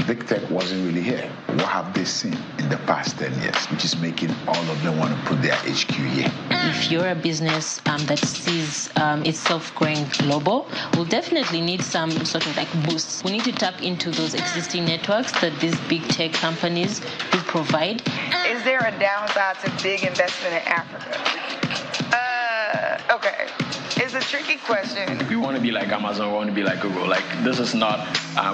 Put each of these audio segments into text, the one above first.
big tech wasn't really here. What have they seen in the past 10 years, which is making all of them want to put their HQ here? If you're a business that sees itself going global, we'll definitely need some sort of like boosts. We need to tap into those existing networks that these big tech companies do provide. Is there a downside to big investment in Africa? Okay. It's a tricky question. We want to be like Amazon, we want to be like Google. Like, this is not,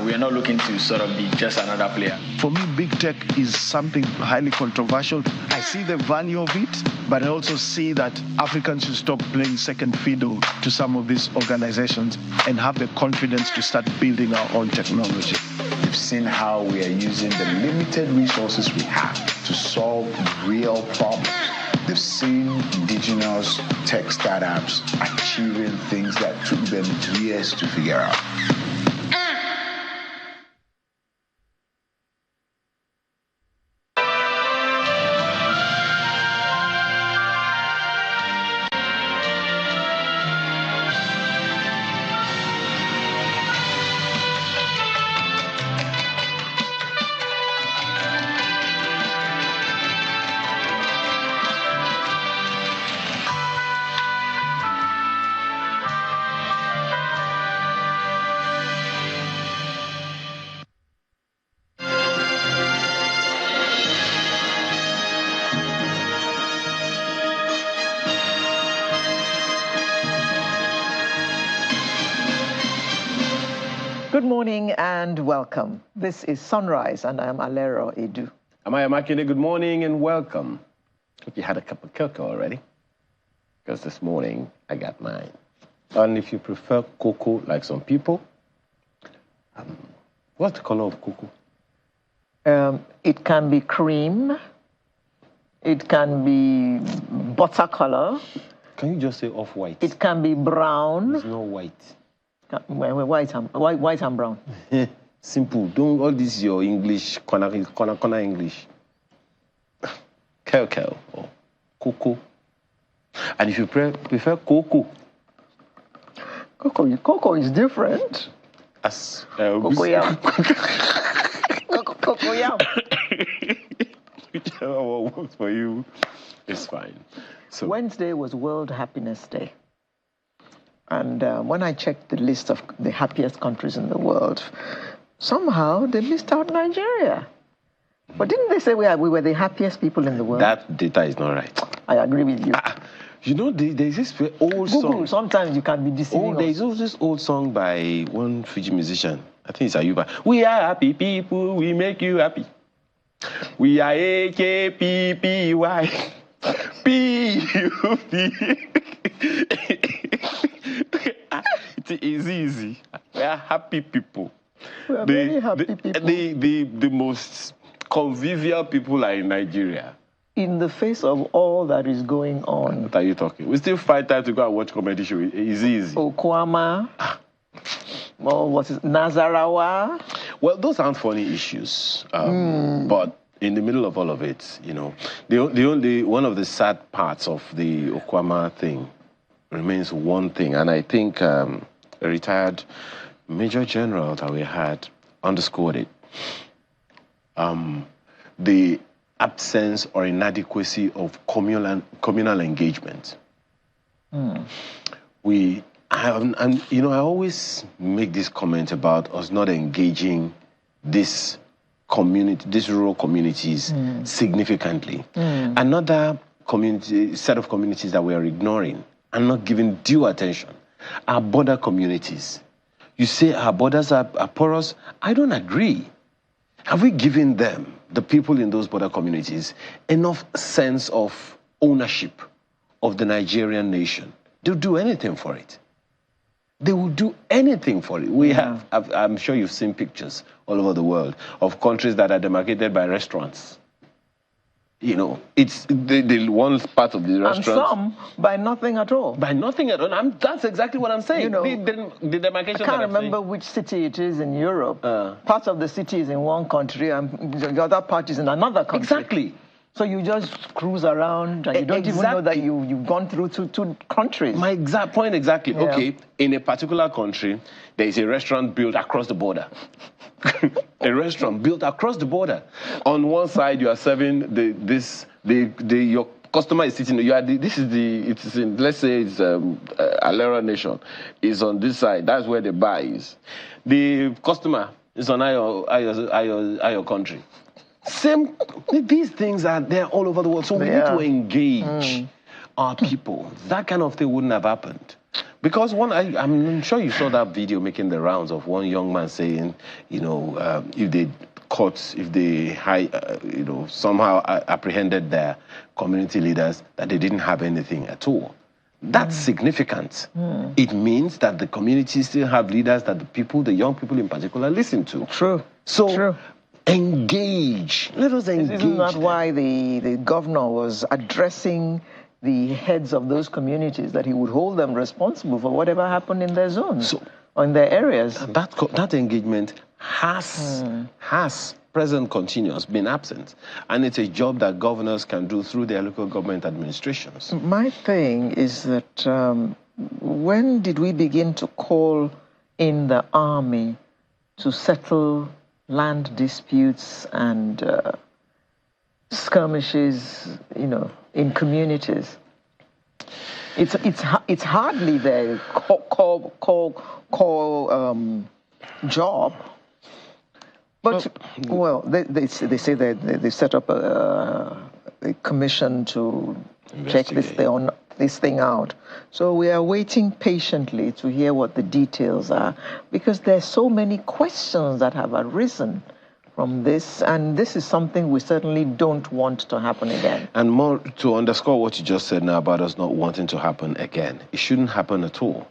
we are not looking to sort of be just another player. For me, big tech is something highly controversial. I see the value of it, but I also see that Africans should stop playing second fiddle to some of these organizations and have the confidence to start building our own technology. We've seen how we are using the limited resources we have to solve real problems. They've seen indigenous tech startups achieving things that took them years to figure out. Good morning and welcome. This is Sunrise and I am Akeredolu. Amaya Makinde, good morning and welcome. Hope you had a cup of cocoa already, because this morning I got mine. And if you prefer cocoa like some people, what's the color of cocoa? It can be cream, it can be butter color. Can you just say off-white? It can be brown. It's not white. White and brown. Simple. Don't all this your English, corner English. Cocoa or cocoa. And if you prefer cocoa. Cocoa is different. As Cocoyam. Cocoyam. Whichever one works for you is fine. So Wednesday was World Happiness Day. And when I checked the list of the happiest countries in the world, somehow they missed out Nigeria. But didn't they say we were the happiest people in the world? that data is not right. I agree with you. You know, there's this old Google, song. sometimes you can be deceiving There's also this old song by one Fiji musician. I think it's Ayuba. We are happy people, we make you happy. We are AKPPY. P-U-P. It's easy. We are happy people. We are very happy people. The most convivial people are in Nigeria. In the face of all that is going on. What are you talking? We still find time to go and watch comedy show. It's easy. Okwama. Or what is Nazarawa? Well, those aren't funny issues. But in the middle of all of it, you know, the only one of the sad parts of the Okwama thing remains one thing, and I think a retired Major General that we had underscored it. The absence or inadequacy of communal engagement. And you know, I always make this comment about us not engaging this rural communities significantly. Another set of communities that we are ignoring and not giving due attention are border communities. You say our borders are porous. I don't agree. Have we given them, the people in those border communities, enough sense of ownership of the Nigerian nation? They'll do anything for it. They will do anything for it. I'm sure you've seen pictures all over the world of countries that are demarcated by restaurants. You know, it's the one part of the restaurant. And some by nothing at all. By nothing at all. That's exactly what I'm saying. You know, the demarcation. I can't remember which city it is in Europe. Part of the city is in one country and the other part is in another country. Exactly. So you just cruise around and you don't even know that you've gone through two countries. My exact point, exactly. Yeah. Okay, in a particular country, there is a restaurant built across the border. A restaurant built across the border. On one side, you are serving your customer is sitting. Let's say it's Alera Nation is on this side. That's where the bar is. The customer is on your country. Same. These things are there all over the world. So we need to engage our people. That kind of thing wouldn't have happened. Because I'm sure you saw that video making the rounds of one young man saying, if they somehow apprehended their community leaders, that they didn't have anything at all. That's significant. It means that the community still have leaders that the young people in particular, listen to. True. So True. Engage. Let us engage. Isn't that why the governor was addressing the heads of those communities, that he would hold them responsible for whatever happened in their zones or in their areas? That engagement has present continuous been absent, and it's a job that governors can do through their local government administrations. My thing is that when did we begin to call in the army to settle land disputes and skirmishes, in communities? It's hardly their core job. But they say that they set up a commission to check this thing out. So we are waiting patiently to hear what the details are, because there's so many questions that have arisen from this, and this is something we certainly don't want to happen again. And more to underscore what you just said now about us not wanting to happen again, it shouldn't happen at all.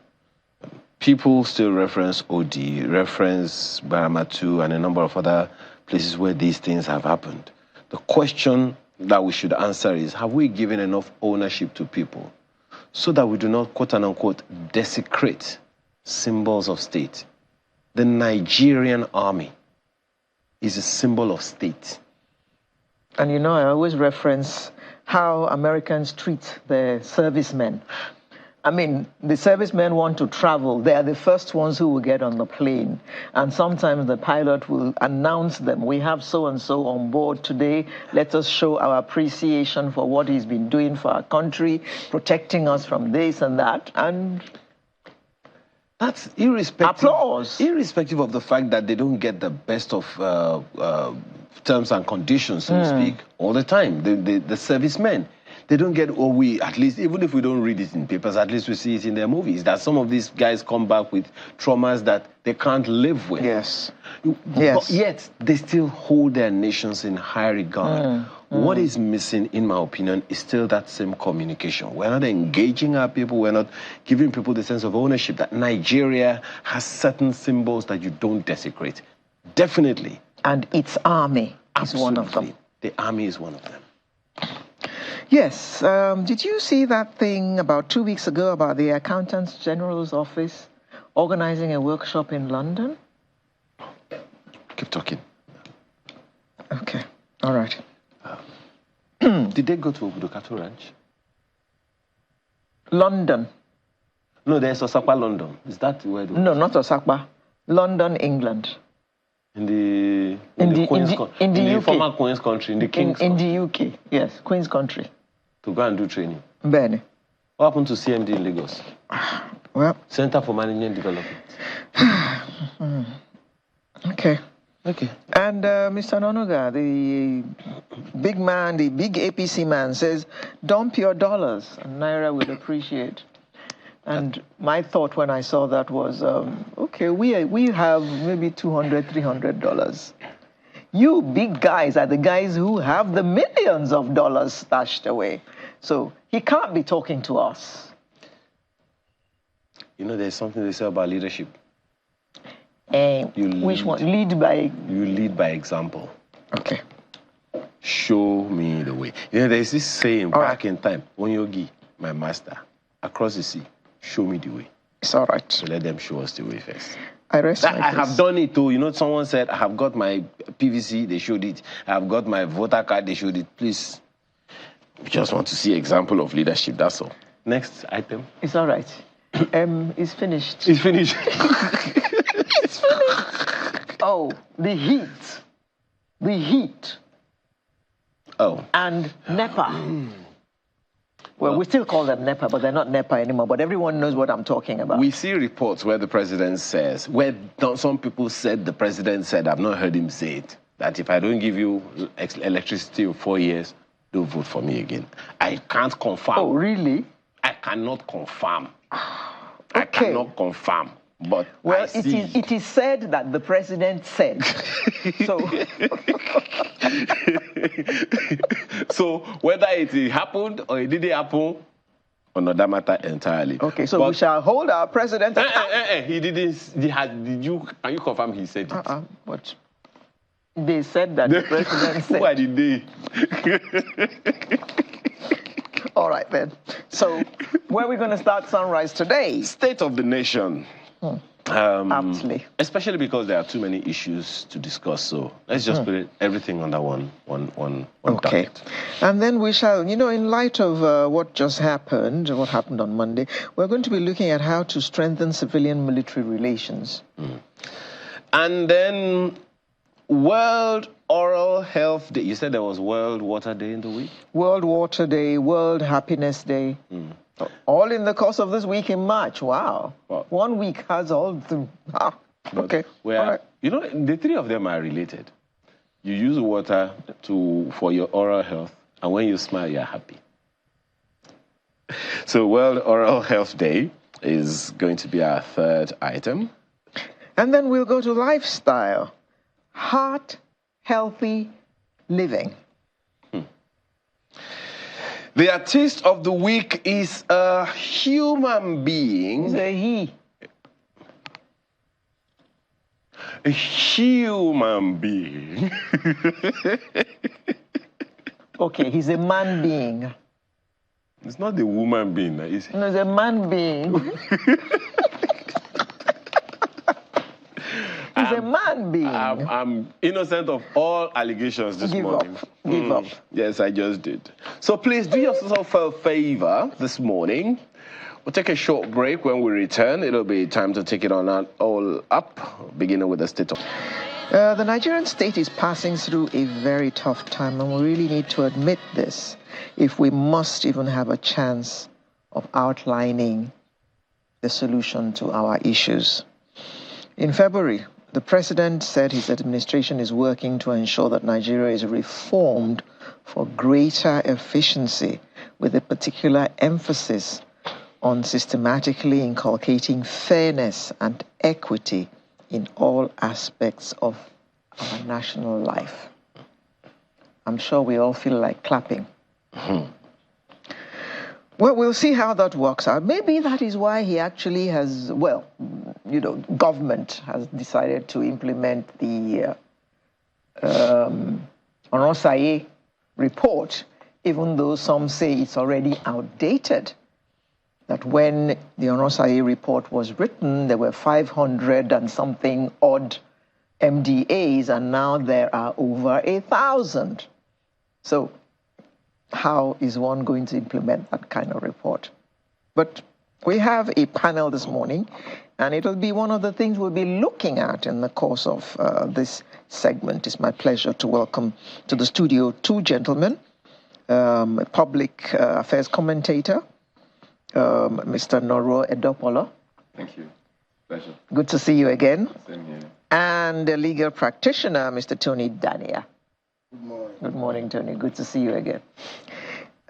People still reference OD, reference Baramatu, and a number of other places where these things have happened. The question that we should answer is, have we given enough ownership to people so that we do not, quote unquote, desecrate symbols of state? The Nigerian army is a symbol of state. And I always reference how Americans treat their servicemen. I mean, the servicemen want to travel. They are the first ones who will get on the plane. And sometimes the pilot will announce them. We have so-and-so on board today. Let us show our appreciation for what he's been doing for our country, protecting us from this and that. And that's irrespective. Applause. Irrespective of the fact that they don't get the best of terms and conditions, so to speak, all the time. The servicemen. They don't get, at least, even if we don't read it in papers, at least we see it in their movies, that some of these guys come back with traumas that they can't live with. Yes. But yet, they still hold their nations in high regard. What is missing, in my opinion, is still that same communication. We're not engaging our people. We're not giving people the sense of ownership that Nigeria has certain symbols that you don't desecrate. Definitely. And its army is one of them. The army is one of them. Yes. Did you see that thing about 2 weeks ago about the Accountant General's office organizing a workshop in London? Keep talking. Okay. All right. Did they go to Obudokato Ranch? London. No, there's Osakpa, London. Is that where? No, not Osakpa. London, England. In the former Queen's country, in the King's in the UK, yes, Queen's country. To go and do training. Benny. What happened to CMD in Lagos? Well, Center for Management Development. Okay. Okay. And Mr. Nonuga, the big man, the big APC man, says, dump your dollars, and Naira will appreciate. And my thought when I saw that was, okay, we have maybe $200, $300. You big guys are the guys who have the millions of dollars stashed away. So he can't be talking to us. There's something they say about leadership. Which one? Lead by... You lead by example. Okay. Show me the way. There's this saying back in time, Onyogi, my master, across the sea, show me the way. It's all right. So let them show us the way first. I have done it too. Someone said, I have got my PVC, they showed it. I have got my voter card, they showed it. Please, We just want to see example of leadership, that's all. Next item. It's all right. It's finished. It's finished. It's finished. Oh, the heat. The heat. Oh. And NEPA. Well, we still call them NEPA, but they're not NEPA anymore. But everyone knows what I'm talking about. We see reports where the president says, some people said the president said, I've not heard him say it, that if I don't give you electricity in 4 years, don't vote for me again. I can't confirm. Oh, really? I cannot confirm. Okay. I cannot confirm. But well, it is said that the president said. So, so whether it happened or it didn't happen, another matter entirely. Okay, so we shall hold our president. He didn't. Can you confirm he said it? But they said that the president said. Why did they? All right then. So, where are we going to start Sunrise today? State of the nation. Absolutely. Especially because there are too many issues to discuss. So let's just put everything under one okay. docket. And then we shall, in light of what just happened, what happened on Monday, we're going to be looking at how to strengthen civilian-military relations. And then World Oral Health Day. You said there was World Water Day in the week? World Water Day, World Happiness Day. All in the course of this week in March. Wow. 1 week has all the... okay. All right. The three of them are related. You use water for your oral health, and when you smile, you're happy. So World Oral Health Day is going to be our third item. And then we'll go to lifestyle. Heart-healthy living. The artist of the week is a human being. It's a he. A human being. Okay, he's a man being. It's not the woman being. No, it's a man being. He's a man being. I'm innocent of all allegations this morning. Give up. Yes, I just did. So please do yourself a favor this morning. We'll take a short break. When we return, it'll be time to take it on all up, beginning with the state of... The Nigerian state is passing through a very tough time, and we really need to admit this if we must even have a chance of outlining the solution to our issues. In February, the president said his administration is working to ensure that Nigeria is reformed for greater efficiency, with a particular emphasis on systematically inculcating fairness and equity in all aspects of our national life. I'm sure we all feel like clapping. Well, we'll see how that works out. Maybe that is why he actually has, government has decided to implement the Oronsaye report, even though some say it's already outdated. That when the Oronsaye report was written, there were 500 and something odd MDAs, and now there are over 1,000. So how is one going to implement that kind of report? But we have a panel this morning, and it'll be one of the things we'll be looking at in the course of this segment. It's my pleasure to welcome to the studio two gentlemen, a public affairs commentator, Mr. Noro Edopolo. Thank you. Pleasure. Good to see you again. Same here. And a legal practitioner, Mr. Tony Dania. Good morning. Good morning, Tony. Good to see you again.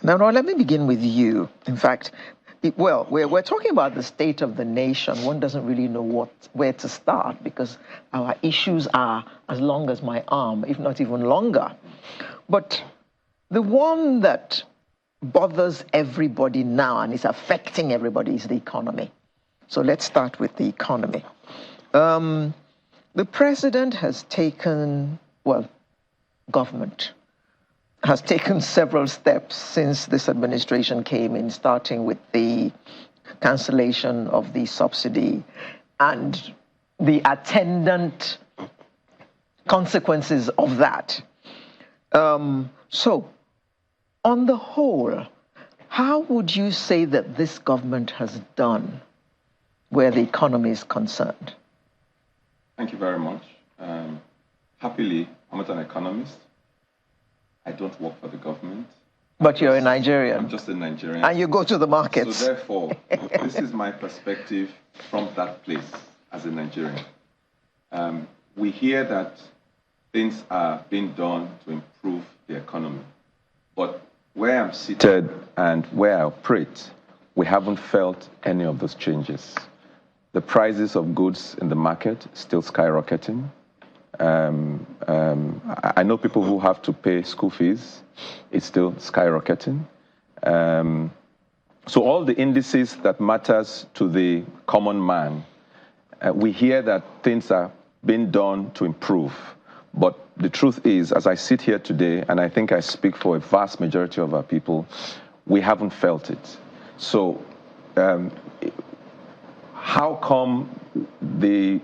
Now, let me begin with you. In fact, we're talking about the state of the nation. One doesn't really know where to start because our issues are as long as my arm, if not even longer. But the one that bothers everybody now and is affecting everybody is the economy. So let's start with the economy. The president has taken, government has taken several steps since this administration came in, starting with the cancellation of the subsidy and the attendant consequences of that. So On the whole, how would you say that this government has done where the economy is concerned? Thank you very much. Happily, I'm not an economist. I don't work for the government. But you're a Nigerian. I'm just a Nigerian. And you go to the markets. So therefore, this is my perspective from that place as a Nigerian. We hear that things are being done to improve the economy. But where I'm seated and where I operate, we haven't felt any of those changes. The prices of goods in the market still skyrocketing. I know people who have to pay school fees. It's still skyrocketing. So all the indices that matters to the common man, we hear that things are being done to improve. But the truth is, as I sit here today, and I think I speak for a vast majority of our people, we haven't felt it. So how come the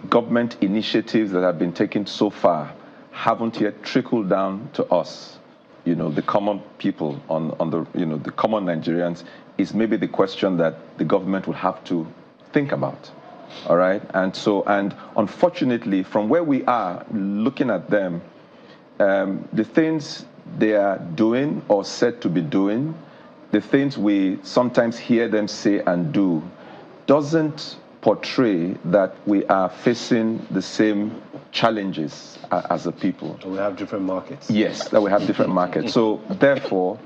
government initiatives that have been taken so far haven't yet trickled down to us, the common people on the, the common Nigerians, is maybe the question that the government will have to think about. All right. And unfortunately, from where we are looking at them, the things they are doing or said to be doing, the things we sometimes hear them say and do, doesn't portray that we are facing the same challenges as a people. We have different markets. Yes, that we have different markets. So therefore,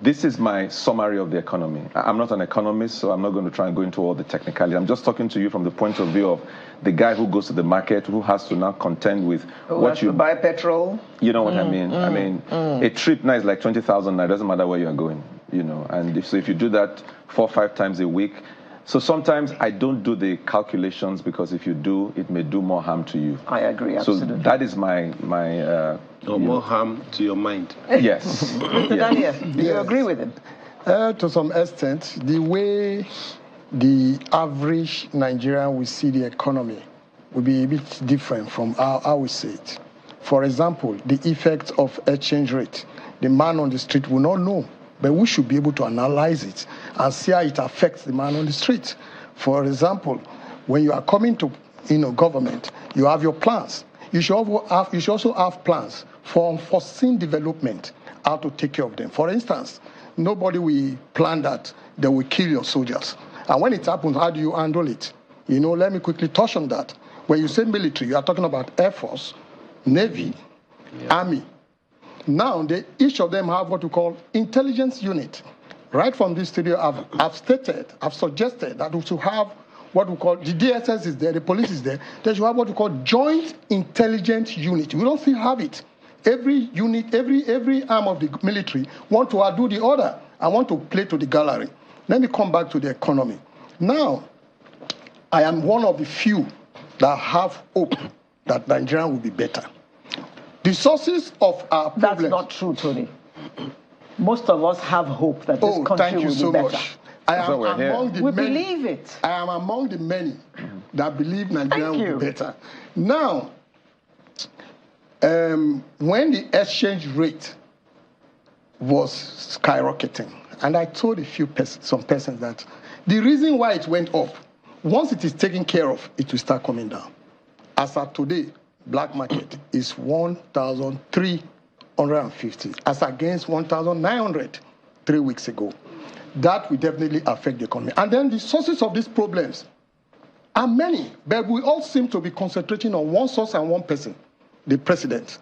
this is my summary of the economy. I'm not an economist, so I'm not going to try and go into all the technicality. I'm just talking to you from the point of view of the guy who goes to the market, who has to now contend with what you buy petrol. You know what I mean? A trip now is like 20,000 naira. It doesn't matter where you are going, And if you do that 4 or 5 times a week, so sometimes I don't do the calculations because if you do, it may do more harm to you. I agree, absolutely. So that is my more harm to your mind. Yes. Daniel, do you agree with him? To some extent, the way the average Nigerian will see the economy will be a bit different from how we see it. For example, the effect of exchange rate. The man on the street will not know, but we should be able to analyze it and see how it affects the man on the street. For example, when you are coming to government, you have your plans. You should also have plans for unforeseen development, how to take care of them. For instance, nobody will plan that they will kill your soldiers. And when it happens, how do you handle it? Let me quickly touch on that. When you say military, you are talking about Air Force, Navy, Army. Now, each of them have what we call intelligence unit. Right from this studio, I've suggested that we should have what we call, the DSS is there, the police is there, they should have what we call joint intelligence unit. We don't still have it. Every unit, every arm of the military want to outdo the other and want to play to the gallery. Let me come back to the economy. Now, I am one of the few that have hope that Nigeria will be better. The sources of our problems... That's not true, Tony. Most of us have hope that this country will be better. Much. I am among the we many, believe it. I am among the many that believe Nigeria will be better. Now, when the exchange rate was skyrocketing, and I told some persons that the reason why it went up, once it is taken care of, it will start coming down. As of today, black market is 1,350 as against 1,900 3 weeks ago. That will definitely affect the economy. And then the sources of these problems are many, but we all seem to be concentrating on one source and one person, the president.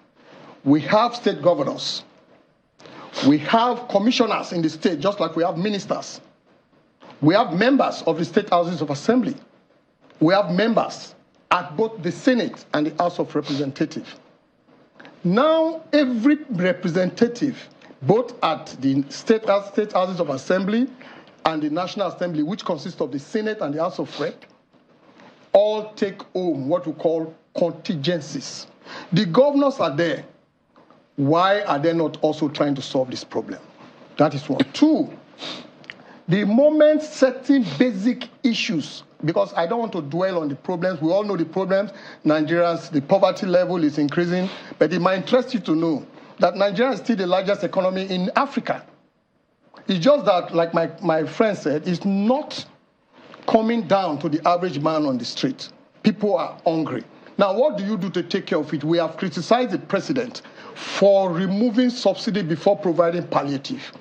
We have state governors. We have commissioners in the state, just like we have ministers. We have members of the state houses of assembly. We have members at both the Senate and the House of Representatives. Now, every representative, both at the state houses of assembly and the National Assembly, which consists of the Senate and the House of Rep, all take home what we call contingencies. The governors are there. Why are they not also trying to solve this problem? That is one. Two, the moment certain basic issues, because I don't want to dwell on the problems. We all know the problems. Nigerians, the poverty level is increasing. But it might interest you to know that Nigeria is still the largest economy in Africa. It's just that, like my friend said, it's not coming down to the average man on the street. People are hungry. Now, what do you do to take care of it? We have criticized the president for removing subsidy before providing palliative.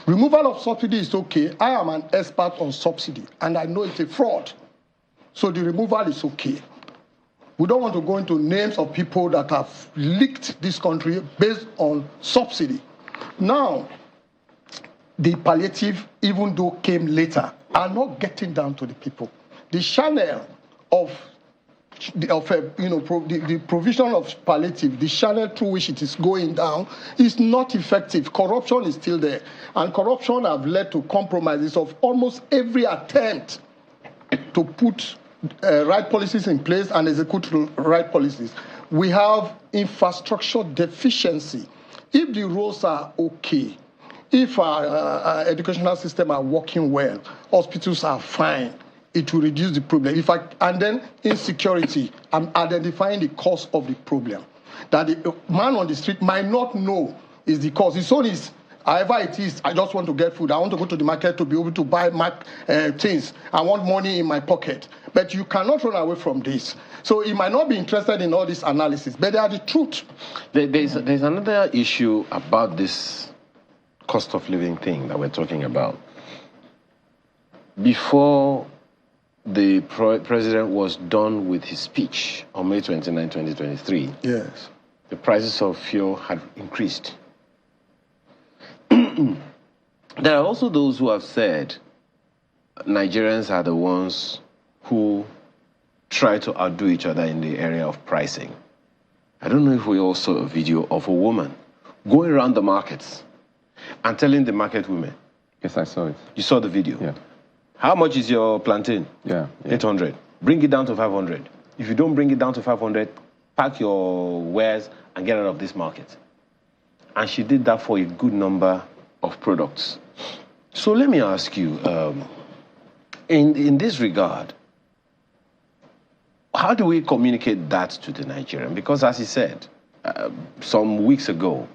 Removal of subsidy is okay. I am an expert on subsidy, and I know it's a fraud. So the removal is okay. We don't want to go into names of people that have leaked this country based on subsidy. Now, the palliative, even though came later, are not getting down to the people. The channel of the provision of palliative, the channel through which it is going down, is not effective. Corruption is still there. And corruption have led to compromises of almost every attempt to put right policies in place and execute right policies. We have infrastructure deficiency. If the roads are okay, if our educational system are working well, hospitals are fine, it will reduce the problem. And then insecurity, I'm identifying the cause of the problem. That the man on the street might not know is the cause. His own is, however it is, I just want to get food. I want to go to the market to be able to buy things. I want money in my pocket. But you cannot run away from this. So he might not be interested in all this analysis, but they are the truth. There's another issue about this cost of living thing that we're talking about. Before the president was done with his speech on May 29, 2023, yes, the prices of fuel had increased. There are also those who have said Nigerians are the ones who try to outdo each other in the area of pricing. I don't know if we all saw a video of a woman going around the markets and telling the market women. Yes, I saw it. You saw the video? Yeah. How much is your plantain? Yeah. 800. Bring it down to 500. If you don't bring it down to 500, pack your wares and get out of this market. And she did that for a good number of products. So let me ask you, in this regard, how do we communicate that to the Nigerian? Because as he said, some weeks ago,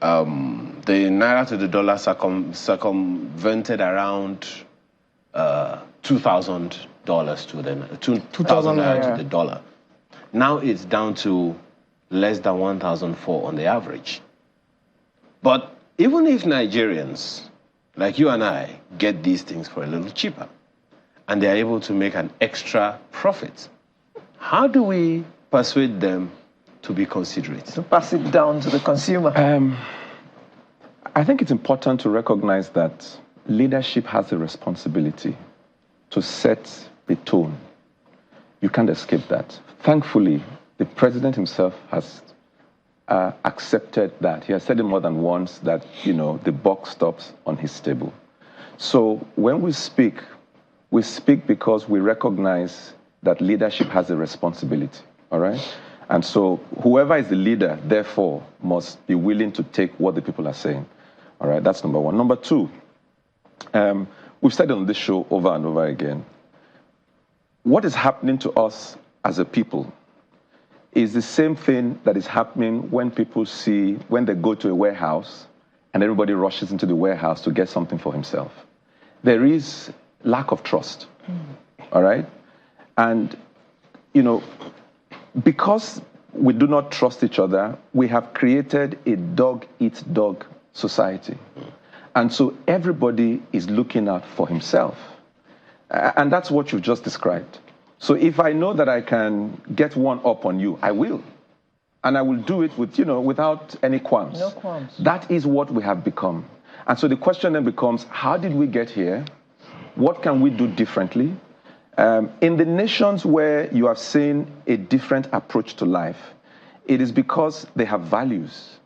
the naira to the dollar circumvented around $2,000 to the 2,000 naira to the dollar. Now it's down to less than 1,004 on the average. But even if Nigerians, like you and I, get these things for a little cheaper, and they are able to make an extra profit, how do we persuade them to be considerate? To pass it down to the consumer. I think it's important to recognize that leadership has a responsibility to set the tone. You can't escape that. Thankfully, the president himself has accepted that. He has said it more than once that, the buck stops on his table. So when we speak because we recognize that leadership has a responsibility, all right? And so whoever is the leader, therefore, must be willing to take what the people are saying. All right, that's number one. Number two, we've said on this show over and over again, what is happening to us as a people is the same thing that is happening when they go to a warehouse and everybody rushes into the warehouse to get something for himself. There is lack of trust, all right? And, because we do not trust each other, we have created a dog-eat-dog society. And so everybody is looking out for himself. And that's what you've just described. So if I know that I can get one up on you, I will. And I will do it with, without any qualms. No qualms. That is what we have become. And so the question then becomes, how did we get here? What can we do differently? In the nations where you have seen a different approach to life, it is because they have values.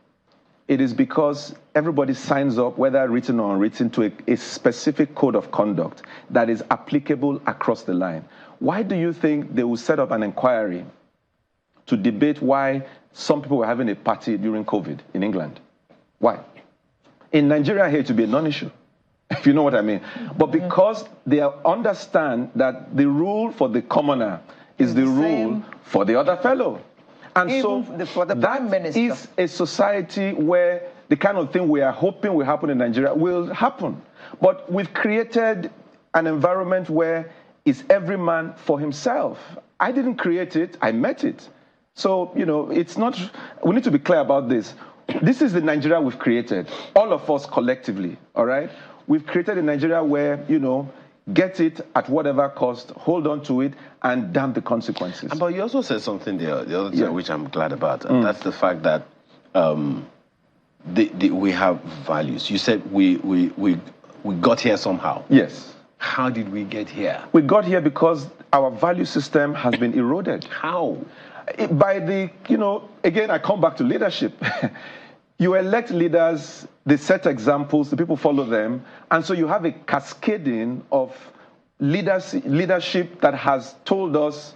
It is because everybody signs up, whether written or unwritten, to a specific code of conduct that is applicable across the line. Why do you think they will set up an inquiry to debate why some people were having a party during COVID in England? Why? In Nigeria here, it would be a non-issue, if you know what I mean. But because they understand that the rule for the commoner is the rule for the other fellow. And Even for the that Prime Minister. is a society where the kind of thing we are hoping will happen in Nigeria will happen. But we've created an environment where it's every man for himself. I didn't create it, I met it. So, it's not, we need to be clear about this. This is the Nigeria we've created, all of us collectively, all right? We've created a Nigeria where, get it at whatever cost, hold on to it, and damn the consequences. But you also said something there, the other thing which I'm glad about, and that's the fact that we have values. You said we got here somehow. Yes. How did we get here? We got here because our value system has been eroded. How? By the, again, I come back to leadership. You elect leaders, they set examples, the people follow them, and so you have a cascading of leadership that has told us,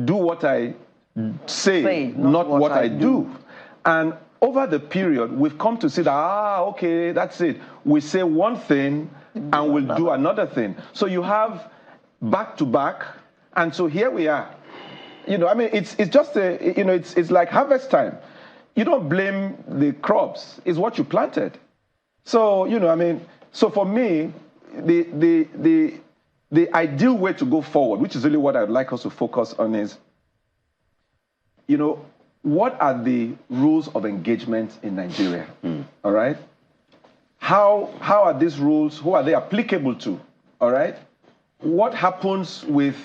do what I say, not what I do. And over the period, we've come to see that, okay, that's it. We say one thing and we'll do another thing. So you have back to back, and so here we are. It's just it's like harvest time. You don't blame the crops; it's what you planted. So so for me, the ideal way to go forward, which is really what I'd like us to focus on, is what are the rules of engagement in Nigeria? All right. How are these rules? Who are they applicable to? All right. What happens with,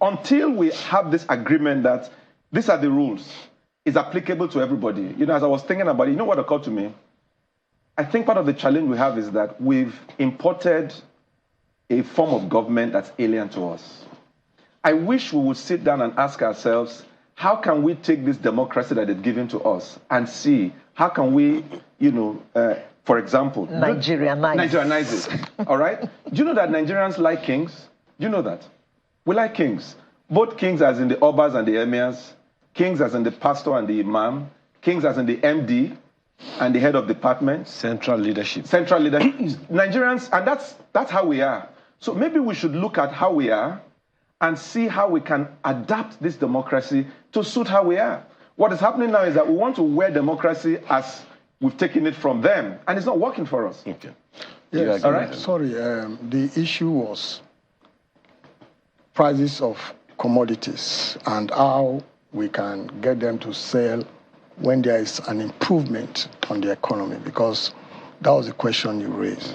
until we have this agreement that these are the rules, it's applicable to everybody. As I was thinking about it, what occurred to me? I think part of the challenge we have is that we've imported a form of government that's alien to us. I wish we would sit down and ask ourselves, how can we take this democracy that is given to us and see how can we, for example, Nigerianize it. All right? Do you know that Nigerians like kings? Do you know that? We like kings. Both kings as in the Obas and the Emirs, kings as in the pastor and the imam, kings as in the MD and the head of department. Central leadership. Nigerians, and that's how we are. So maybe we should look at how we are and see how we can adapt this democracy to suit how we are. What is happening now is that we want to wear democracy as we've taken it from them, and it's not working for us. Okay. Yes, all right. Sorry, the issue was prices of commodities and how we can get them to sell when there is an improvement on the economy, because that was the question you raised.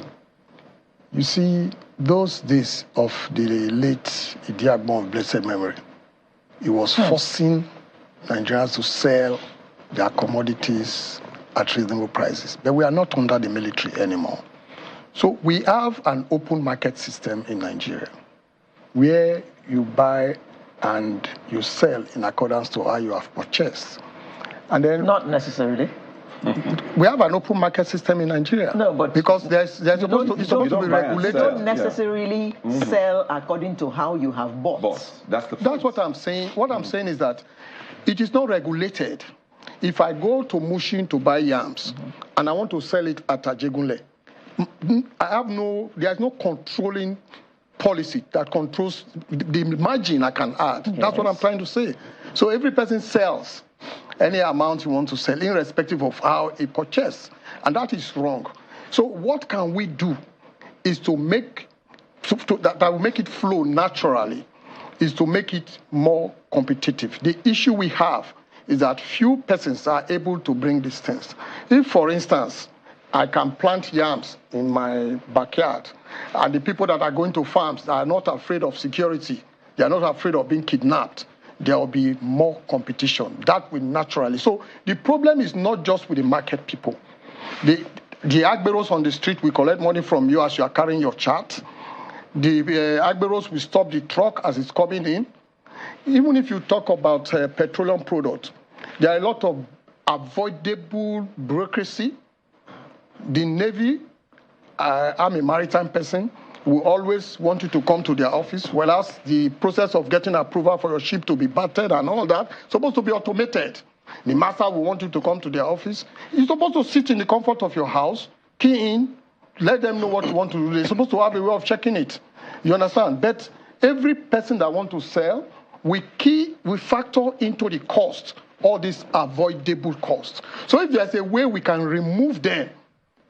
You see, those days of the late Idiagbon of blessed memory, it was forcing Nigerians to sell their commodities at reasonable prices. But we are not under the military anymore. So we have an open market system in Nigeria where you buy and you sell in accordance to how you have purchased. And then not necessarily. We have an open market system in Nigeria. No, but because it's supposed to be regulated. You don't necessarily sell according to how you have bought. That's what I'm saying. What I'm saying is that it is not regulated. If I go to Mushin to buy yams and I want to sell it at Ajegunle, there's no controlling policy that controls the margin I can add. Yes. That's what I'm trying to say. So every person sells any amount you want to sell, irrespective of how he purchased. And that is wrong. So what can we do is to make, that will make it flow naturally, is to make it more competitive. The issue we have is that few persons are able to bring these things. If, for instance, I can plant yams in my backyard, and the people that are going to farms are not afraid of security, they are not afraid of being kidnapped, there will be more competition. That will naturally. So the problem is not just with the market people. The agberos on the street will collect money from you as you are carrying your chart. The agberos will stop the truck as it's coming in. Even if you talk about petroleum products, there are a lot of avoidable bureaucracy. The Navy, I'm a maritime person, will always want you to come to their office, whereas the process of getting approval for your ship to be battered and all that is supposed to be automated. The master will want you to come to their office. You're supposed to sit in the comfort of your house, key in, let them know what you want to do. They're supposed to have a way of checking it. You understand? But every person that wants to sell we factor into the cost all these avoidable costs. So if there's a way we can remove them,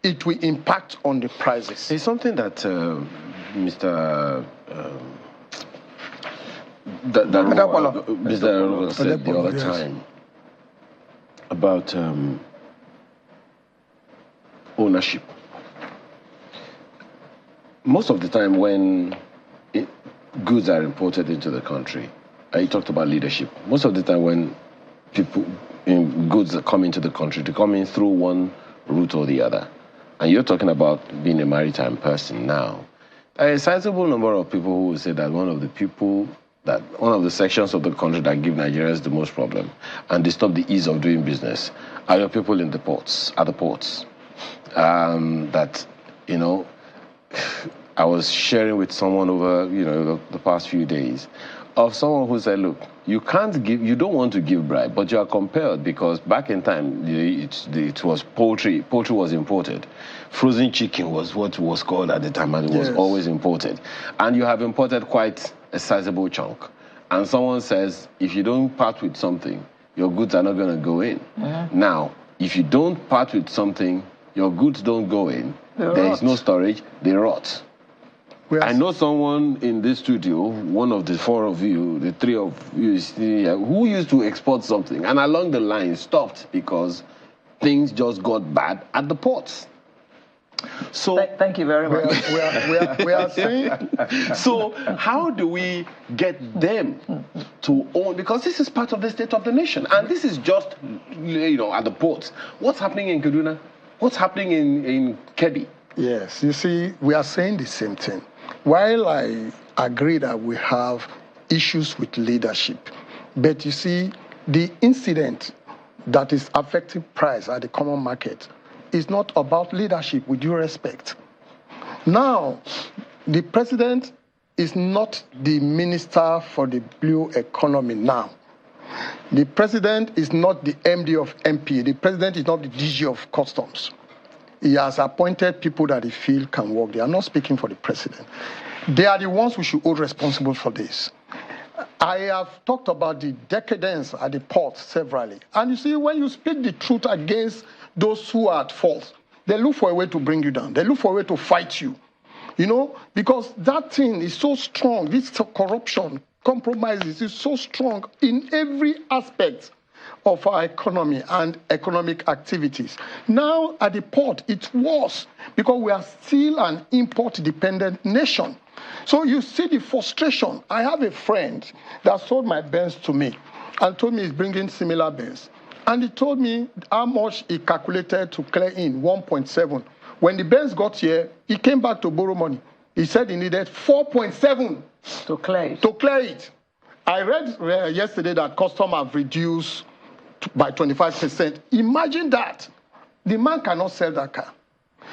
it will impact on the prices. It's something that Mr. Mr. said the other time about ownership. Most of the time when goods are imported into the country, you talked about leadership. Most of the time when goods that come into the country, they come in through one route or the other. And you're talking about being a maritime person now. A sizable number of people who will say that one of the sections of the country that give Nigerians the most problem and disturb the ease of doing business are your people in the ports, at the ports. I was sharing with someone over, the past few days of someone who said, look, you don't want to give bribe, but you are compelled because back in time, it was poultry. Poultry was imported. Frozen chicken was what was called at the time, and it was always imported. And you have imported quite a sizable chunk. And someone says, if you don't part with something, your goods are not going to go in. Now, if you don't part with something, your goods don't go in, there is no storage, they rot. I know someone in this studio, one of the four of you, the three of you, who used to export something and along the line stopped because things just got bad at the ports. So thank you very much. We are saying. So how do we get them to own? Because this is part of the state of the nation, and this is just at the ports. What's happening in Kaduna? What's happening in Kebbi? Yes, you see, we are saying the same thing. While I agree that we have issues with leadership, but you see, the incident that is affecting price at the common market is not about leadership, with due respect. Now, the president is not the minister for the blue economy now. The president is not the MD of MP. The president is not the DG of customs. He has appointed people that he feels can work. They are not speaking for the president. They are the ones who should hold responsible for this. I have talked about the decadence at the port severally. And you see, when you speak the truth against those who are at fault, they look for a way to bring you down. They look for a way to fight you. Because that thing is so strong. This corruption, compromises is so strong in every aspect of our economy and economic activities. Now at the port, it's worse because we are still an import-dependent nation. So you see the frustration. I have a friend that sold my Benz to me and told me he's bringing similar Benz. And he told me how much he calculated to clear in, 1.7. When the Benz got here, he came back to borrow money. He said he needed 4.7 to clear it. I read yesterday that customs have reduced by 25%. Imagine that. The man cannot sell that car.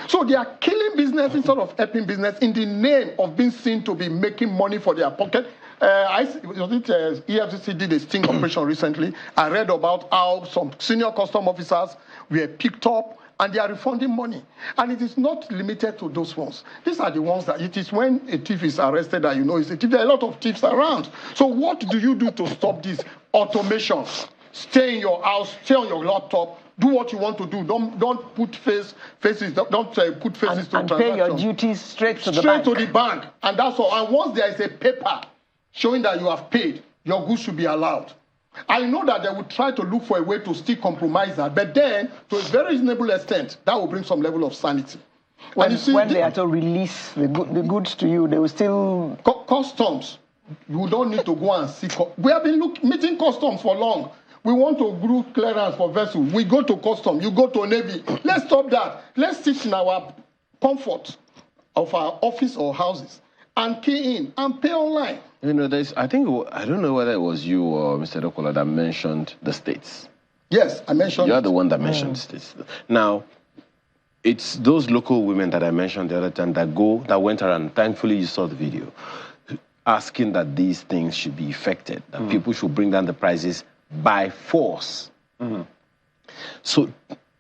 So they are killing business instead of helping business in the name of being seen to be making money for their pocket. EFCC did a sting operation recently. I read about how some senior custom officers were picked up and they are refunding money. And it is not limited to those ones. These are the ones that it is when a thief is arrested that you know it's a thief. There are a lot of thieves around. So what do you do to stop this? Automation. Stay in your house, stay on your laptop, do what you want to do. Don't put faces. Don't put faces to transactions. And pay your duties straight to the bank. And that's all. And once there is a paper showing that you have paid, your goods should be allowed. I know that they will try to look for a way to still compromise that, but then, to a very reasonable extent, that will bring some level of sanity. When they are to release the goods to you, they will still... Customs, you don't need to go and see... We have been meeting customs for long. We want to do clearance for vessels. We go to customs. You go to Navy. Let's stop that. Let's sit in our comfort of our office or houses and key in and pay online. I don't know whether it was you or Mr. Dokola that mentioned the states. Yes, I mentioned You're the one that mentioned states. Now, it's those local women that I mentioned the other time that went around. Thankfully, you saw the video, asking that these things should be effected, that people should bring down the prices by force. So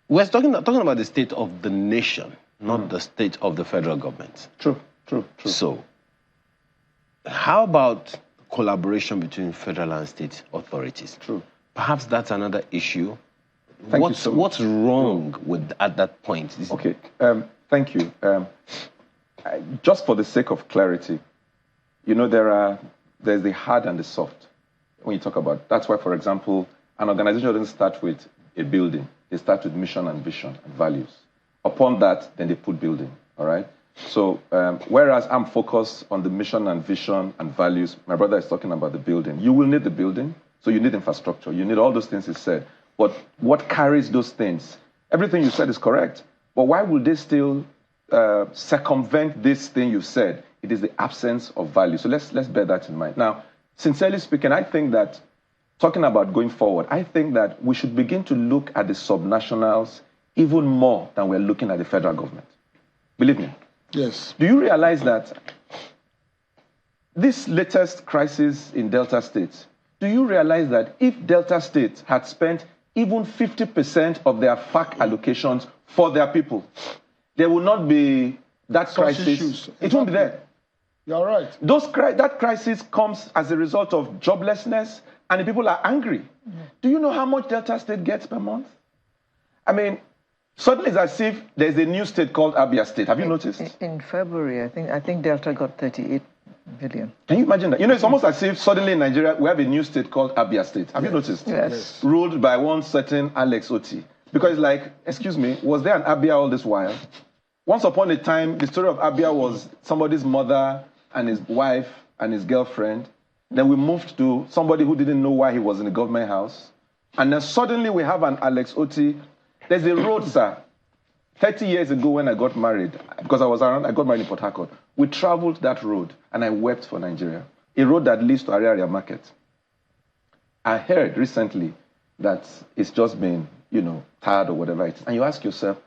we're talking about the state of the nation, not the state of the federal government. True. So how about collaboration between federal and state authorities. True. Perhaps that's another issue. What's wrong with at that point? Okay, thank you. Just for the sake of clarity, you know, there's the hard and the soft when you talk about. That's why, for example, an organization doesn't start with a building. They start with mission and vision and values. Upon that, then they put building, all right? So whereas I'm focused on the mission and vision and values, my brother is talking about the building. You will need the building, so you need infrastructure. You need all those things he said. But what carries those things? Everything you said is correct. But why would they still circumvent this thing you said? It is the absence of value. So let's bear that in mind. Now, sincerely speaking, I think that talking about going forward, I think that we should begin to look at the subnationals even more than we're looking at the federal government. Believe me. Yes. Do you realize that this latest crisis in Delta State, do you realize that if Delta State had spent even 50% of their FAC allocations for their people, there will not be that crisis. Issues. It won't be there. You're right. That crisis comes as a result of joblessness, and the people are angry. Do you know how much Delta State gets per month? I mean, suddenly it's as if there's a new state called Abia State. Have you noticed? In February, I think Delta got 38 billion. Can you imagine that? You know, it's almost as if suddenly in Nigeria we have a new state called Abia State. Have you noticed? Yes. Ruled by one certain Alex Oti. Because it's like, excuse me, was there an Abia all this while? Once upon a time, the story of Abia was somebody's mother and his wife and his girlfriend. Then we moved to somebody who didn't know why he was in the government house. And then suddenly we have an Alex Oti. There's a road, sir. 30 years ago when I got married, because I got married in Port Harcourt, we traveled that road and I wept for Nigeria. A road that leads to Ariaria Market. I heard recently that it's just been, tired or whatever it is. And you ask yourself,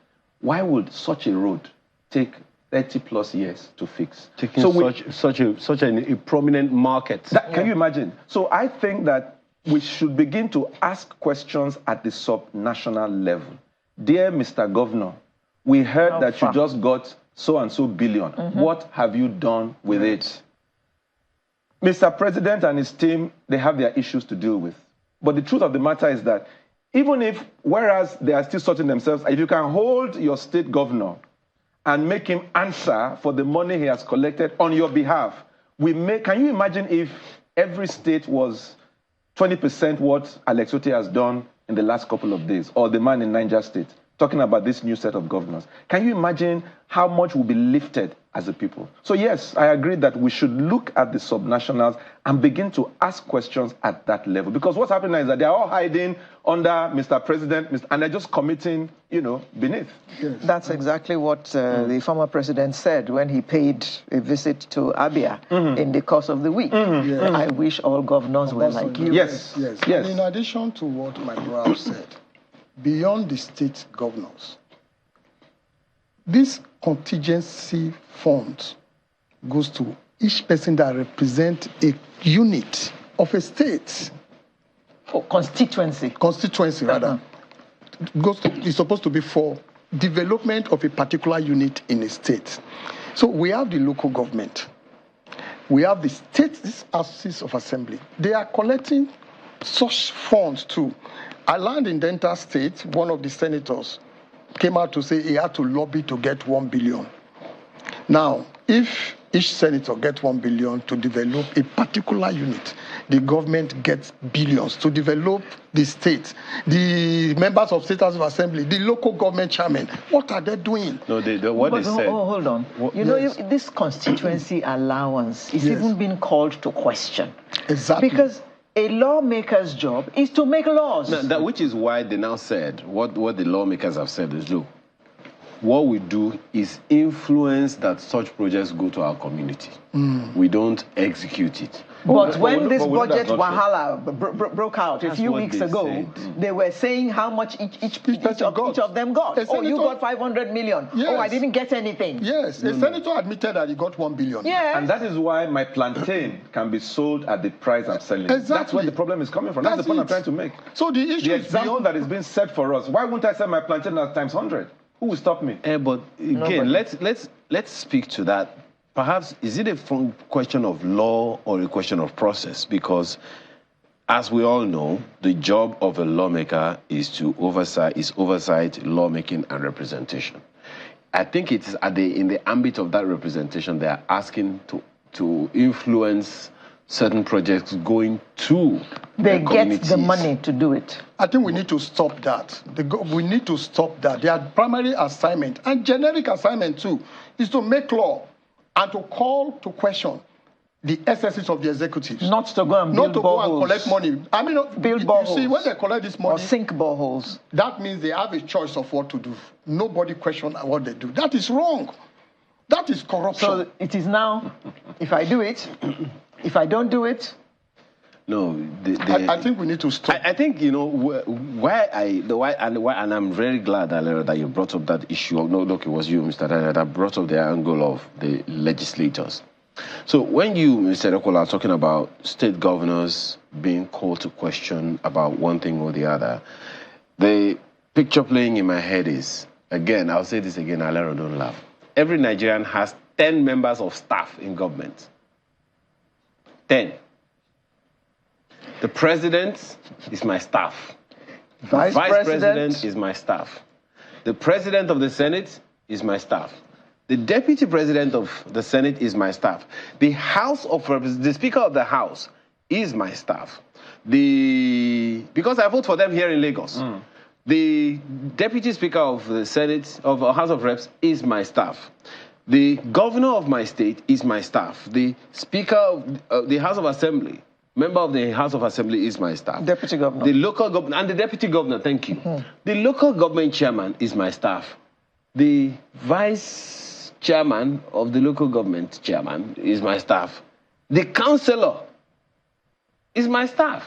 why would such a road take 30 plus years to fix? Taking such a prominent market. Can you imagine? So I think that we should begin to ask questions at the sub-national level. Dear Mr. Governor, we heard that you just got so-and-so billion. What have you done with it? Mr. President and his team, they have their issues to deal with. But the truth of the matter is that even if, whereas they are still sorting themselves, if you can hold your state governor and make him answer for the money he has collected on your behalf, can you imagine if every state was 20% what Alex Oti has done in the last couple of days, or the man in Niger State, talking about this new set of governors? Can you imagine how much will be lifted as a people? So yes, I agree that we should look at the subnationals and begin to ask questions at that level. Because what's happening is that they're all hiding under Mr. President, and they're just committing, beneath. Yes. That's exactly what the former president said when he paid a visit to Abia in the course of the week. I wish all governors were like you. Yes. And in addition to what my brother said, beyond the state governors, this contingency fund goes to each person that represents a unit of a state. Oh, constituency. Constituency, rather. It's supposed to be for development of a particular unit in a state. So we have the local government. We have the state houses of assembly. They are collecting such funds too. I learned in Delta State, one of the senators came out to say he had to lobby to get 1 billion. Now, if each senator gets 1 billion to develop a particular unit, the government gets billions to develop the state. The members of State House of Assembly, the local government chairman, what are they doing? No, what they said. Oh, hold on. This constituency allowance is even being called to question. Exactly. Because a lawmaker's job is to make laws. No, which is why they now said, what the lawmakers have said is, look, what we do is influence that such projects go to our community. We don't execute it. But when this budget wahala broke out a few weeks ago, they were saying how much each of them got. Oh, you got 500 million. Yes. Oh, I didn't get anything. Yes, a senator admitted that he got 1 billion. Yes. And that is why my plantain can be sold at the price I'm selling. Exactly. That's where the problem is coming from. That's the point I'm trying to make. So the issue is example that is being set for us. Why wouldn't I sell my plantain at times 100? Who will stop me? But again, let's speak to that perhaps, is it a question of law or a question of process? Because as we all know, the job of a lawmaker is to oversight lawmaking and representation. I think it is in the ambit of that representation, they are asking to influence certain projects going to they get the money to do it. I think we need to stop that. We need to stop that. Their primary assignment, and generic assignment too, is to make law and to call to question the excesses of the executives. Not to go and build Not to go and collect money. I mean, build you boreholes. see, when they collect this money... Or sink boreholes. That means they have a choice of what to do. Nobody questions what they do. That is wrong. That is corruption. So it is now, if I do it, if I don't do it... No, I think we need to stop. I think, you know, and I'm very glad that you brought up that issue. No, look, it was you, Mr. Daniel, that brought up the angle of the legislators. So when you, Mr. Ekola, are talking about state governors being called to question about one thing or the other, the picture playing in my head is, again, I'll say this again, Alero, don't laugh. Every Nigerian has 10 members of staff in government. 10. The president is my staff. Vice President is my staff. The president of the Senate is my staff. The deputy president of the Senate is my staff. The House of Representatives, the Speaker of the House is my staff. Because I vote for them here in Lagos. The deputy speaker of the Senate, of House of Reps, is my staff. The governor of my state is my staff. The speaker of the House of Assembly, member of the House of Assembly, is my staff. Deputy governor. The local governor, and the deputy governor, thank you. The local government chairman is my staff. The vice chairman of the local government chairman is my staff. The councillor is my staff.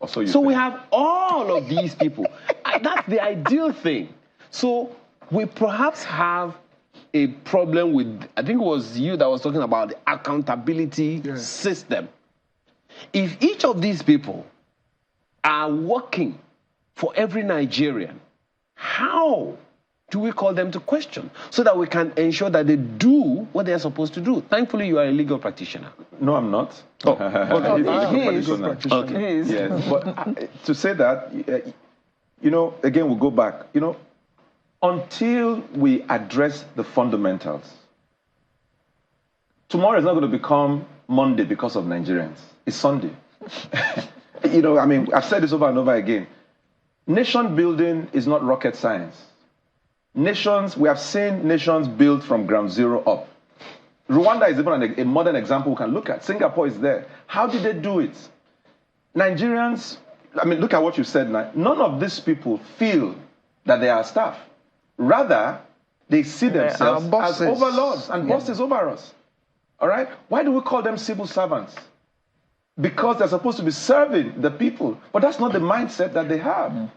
So we have all of these people. That's the ideal thing. So we perhaps have a problem with, I think it was you that was talking about the accountability system. If each of these people are working for every Nigerian, how do we call them to question so that we can ensure that they do what they are supposed to do? Thankfully, you are a legal practitioner. No, I'm not. Oh, he's a legal practitioner. Okay. Yes, but to say that, you know, again, we'll go back. You know, until we address the fundamentals, tomorrow is not going to become Monday because of Nigerians. It's Sunday. You know, I mean, I've said this over and over again. Nation building is not rocket science. Nations, we have seen nations built from ground zero up. Rwanda is even a modern example we can look at. Singapore is there. How did they do it? Nigerians, I mean, look at what you said now. None of these people feel that they are staff. Rather, they see themselves as overlords and bosses over us. All right? Why do we call them civil servants? Because they're supposed to be serving the people. But that's not the mindset that they have.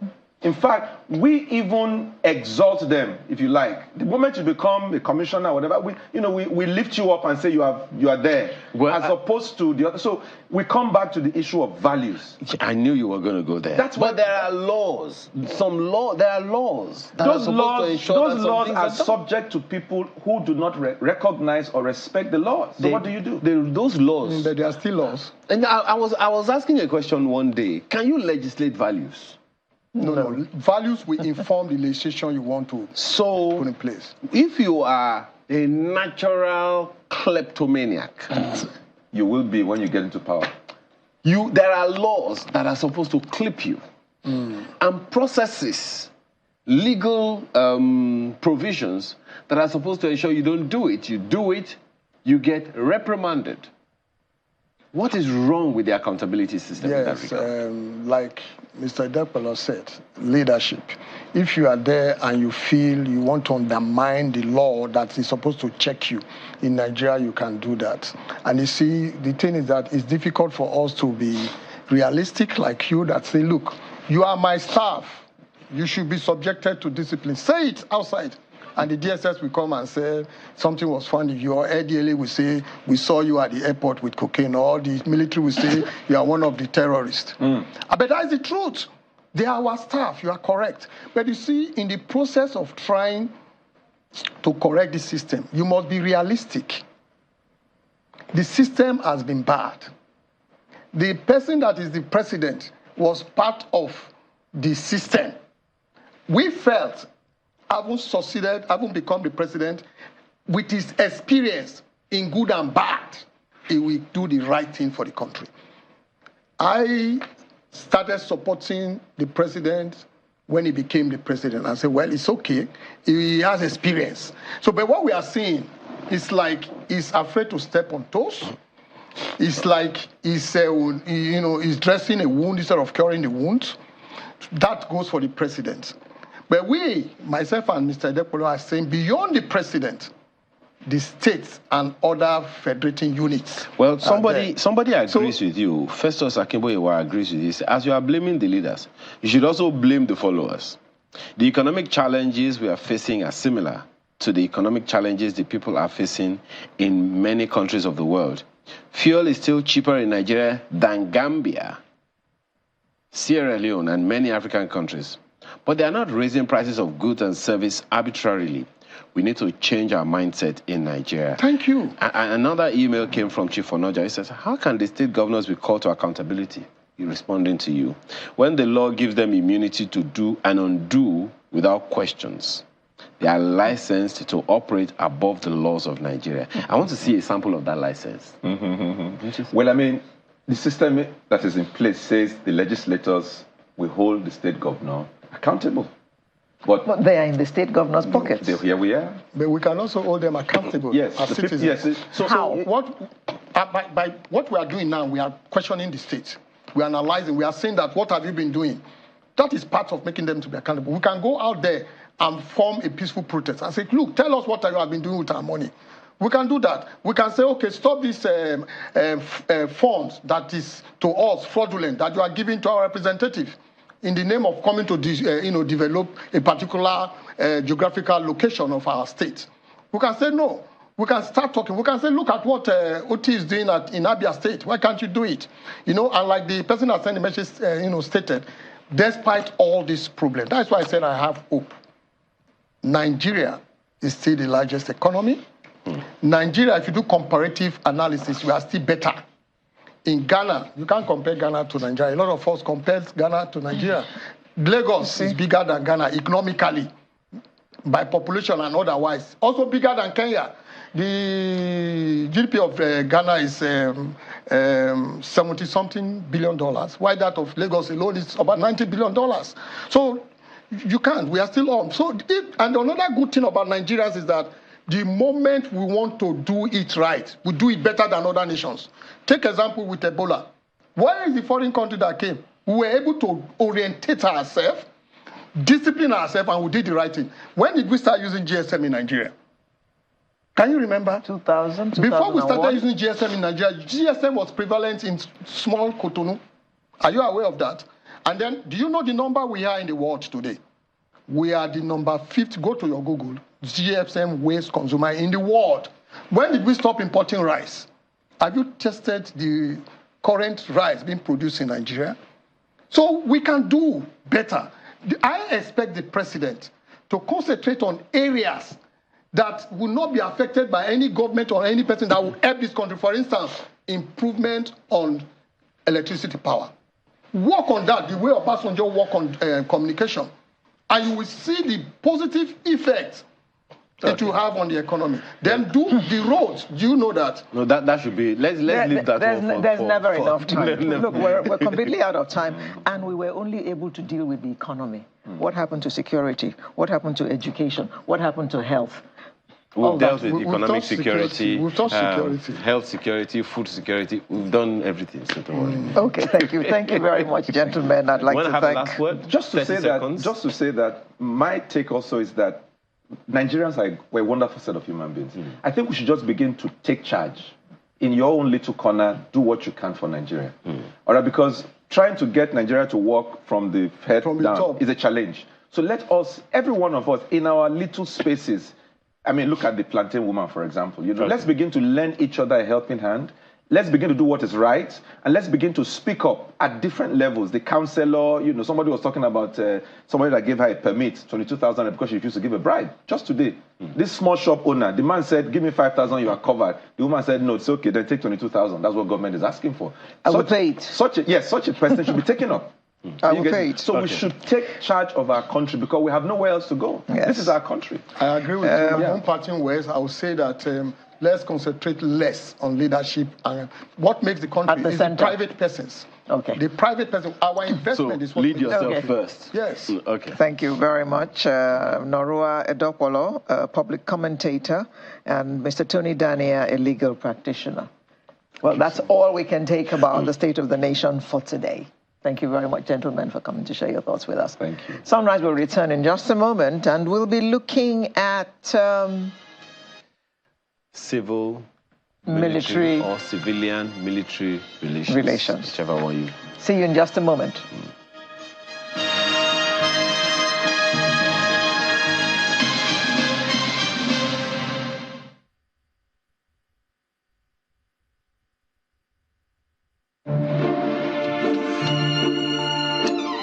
In fact, we even exalt them, if you like. The moment you become a commissioner or whatever, we lift you up and say you are there, as opposed to the other. So we come back to the issue of values. I knew you were going to go there. But there are laws. There are laws. Those laws are subject to people who do not recognize or respect the laws. So what do you do? Those laws. But there are still laws. And I was asking a question one day. Can you legislate values? No. Values will inform the legislation you want to put in place. If you are a natural kleptomaniac, you will be when you get into power. There are laws that are supposed to clip you, and processes, legal provisions that are supposed to ensure you don't do it. You do it, you get reprimanded. What is wrong with the accountability system in that regard? Like Mr. Advertisements said, leadership. If you are there and you feel you want to undermine the law that is supposed to check you, in Nigeria you can do that. And you see, the thing is that it's difficult for us to be realistic like you that say, look, you are my staff. You should be subjected to discipline. Say it outside. And the DSS will come and say something was found. Your ADLA will say, we saw you at the airport with cocaine. Or the military will say, you are one of the terrorists. But that is the truth. They are our staff. You are correct. But you see, in the process of trying to correct the system, you must be realistic. The system has been bad. The person that is the president was part of the system. We felt, having succeeded, having become the president, with his experience in good and bad, he will do the right thing for the country. I started supporting the president when he became the president. I said, well, it's okay. He has experience. So, but what we are seeing is like he's afraid to step on toes. It's like he's dressing a wound instead of curing the wound. That goes for the president. But we, myself and Mr. Akeredolu, are saying beyond the president, the states and other federating units. Well, somebody agrees with you. Festus Akimboyewa agrees with this. As you are blaming the leaders, you should also blame the followers. The economic challenges we are facing are similar to the economic challenges the people are facing in many countries of the world. Fuel is still cheaper in Nigeria than Gambia, Sierra Leone, and many African countries. But they are not raising prices of goods and service arbitrarily. We need to change our mindset in Nigeria. Thank you. Another email came from Chief Onoja. He says, how can the state governors be called to accountability? He's responding to you. When the law gives them immunity to do and undo without questions, they are licensed to operate above the laws of Nigeria. I want to see a sample of that license. Well, I mean, the system that is in place says the legislators will hold the state governor accountable. But they are in the state governor's pockets. Here we are. But we can also hold them accountable Yes, as citizens. Yes. So by what we are doing now, we are questioning the state. We are analyzing. We are saying that what have you been doing? That is part of making them to be accountable. We can go out there and form a peaceful protest and say, look, tell us what you have been doing with our money. We can do that. We can say, okay, stop these funds that is to us fraudulent that you are giving to our representative in the name of coming to develop a particular geographical location of our state. We can say no. We can start talking. We can say, look at what OT is doing in Abia State. Why can't you do it? And like the person that sent the message, stated, despite all these problems, that's why I said I have hope. Nigeria is still the largest economy. Nigeria, if you do comparative analysis, we are still better. In Ghana, you can't compare Ghana to Nigeria. A lot of us compare Ghana to Nigeria. Lagos is bigger than Ghana economically, by population and otherwise. Also bigger than Kenya. The GDP of Ghana is 70-something billion dollars. While that of Lagos alone is about $90 billion. So you can't. We are still on. And another good thing about Nigerians is that the moment we want to do it right, we do it better than other nations. Take example with Ebola. Where is the foreign country that came? We were able to orientate ourselves, discipline ourselves, and we did the right thing. When did we start using GSM in Nigeria? Can you remember? 2000, Before we started using GSM in Nigeria, GSM was prevalent in small Cotonou. Are you aware of that? And then, do you know the number we are in the world today? We are the number 5th, go to your Google, GSM waste consumer in the world. When did we stop importing rice? Have you tested the current rice being produced in Nigeria? So we can do better. I expect the president to concentrate on areas that will not be affected by any government or any person that will help this country. For instance, improvement on electricity power. Work on that, the way Obasanjo work on communication. And you will see the positive effects it will have on the economy. Then do the roads. Do you know that? No, that should be. Let's leave that. There's never enough time. Look, we're completely out of time, and we were only able to deal with the economy. What happened to security? What happened to education? What happened to health? We've dealt with economic security, we've touched security, health security, food security. We've done everything. So don't worry. Okay, thank you. Thank you very much, gentlemen. I'd like to have thank. The last word? Just to say that my take also is that Nigerians are a wonderful set of human beings. I think we should just begin to take charge. In your own little corner, do what you can for Nigeria. All right, because trying to get Nigeria to work from the head down is a challenge. So let us, every one of us, in our little spaces, I mean, look at the plantain woman, for example. Let's begin to lend each other a helping hand. Let's begin to do what is right, and let's begin to speak up at different levels. The councillor, somebody was talking about somebody that gave her a permit, 22,000, because she refused to give a bribe. Just today, this small shop owner, the man said, give me 5,000, you are covered. The woman said, no, it's okay, then take 22,000. That's what government is asking for. I will pay it. Such a person should be taken up. I will pay it. So we should take charge of our country because we have nowhere else to go. Yes. This is our country. I agree with you. One parting words, I would say that let's concentrate less on leadership. And what makes the country is the private persons. Okay. The private person, our investment is what lead yourself first. Yes. Okay. Thank you very much. Norua Edopolo, a public commentator, and Mr. Tony Dania, a legal practitioner. Well, that's all we can take about the state of the nation for today. Thank you very much, gentlemen, for coming to share your thoughts with us. Thank you. Sunrise will return in just a moment, and we'll be looking at Civil, military, or civilian military relations. Whichever one you. See you in just a moment.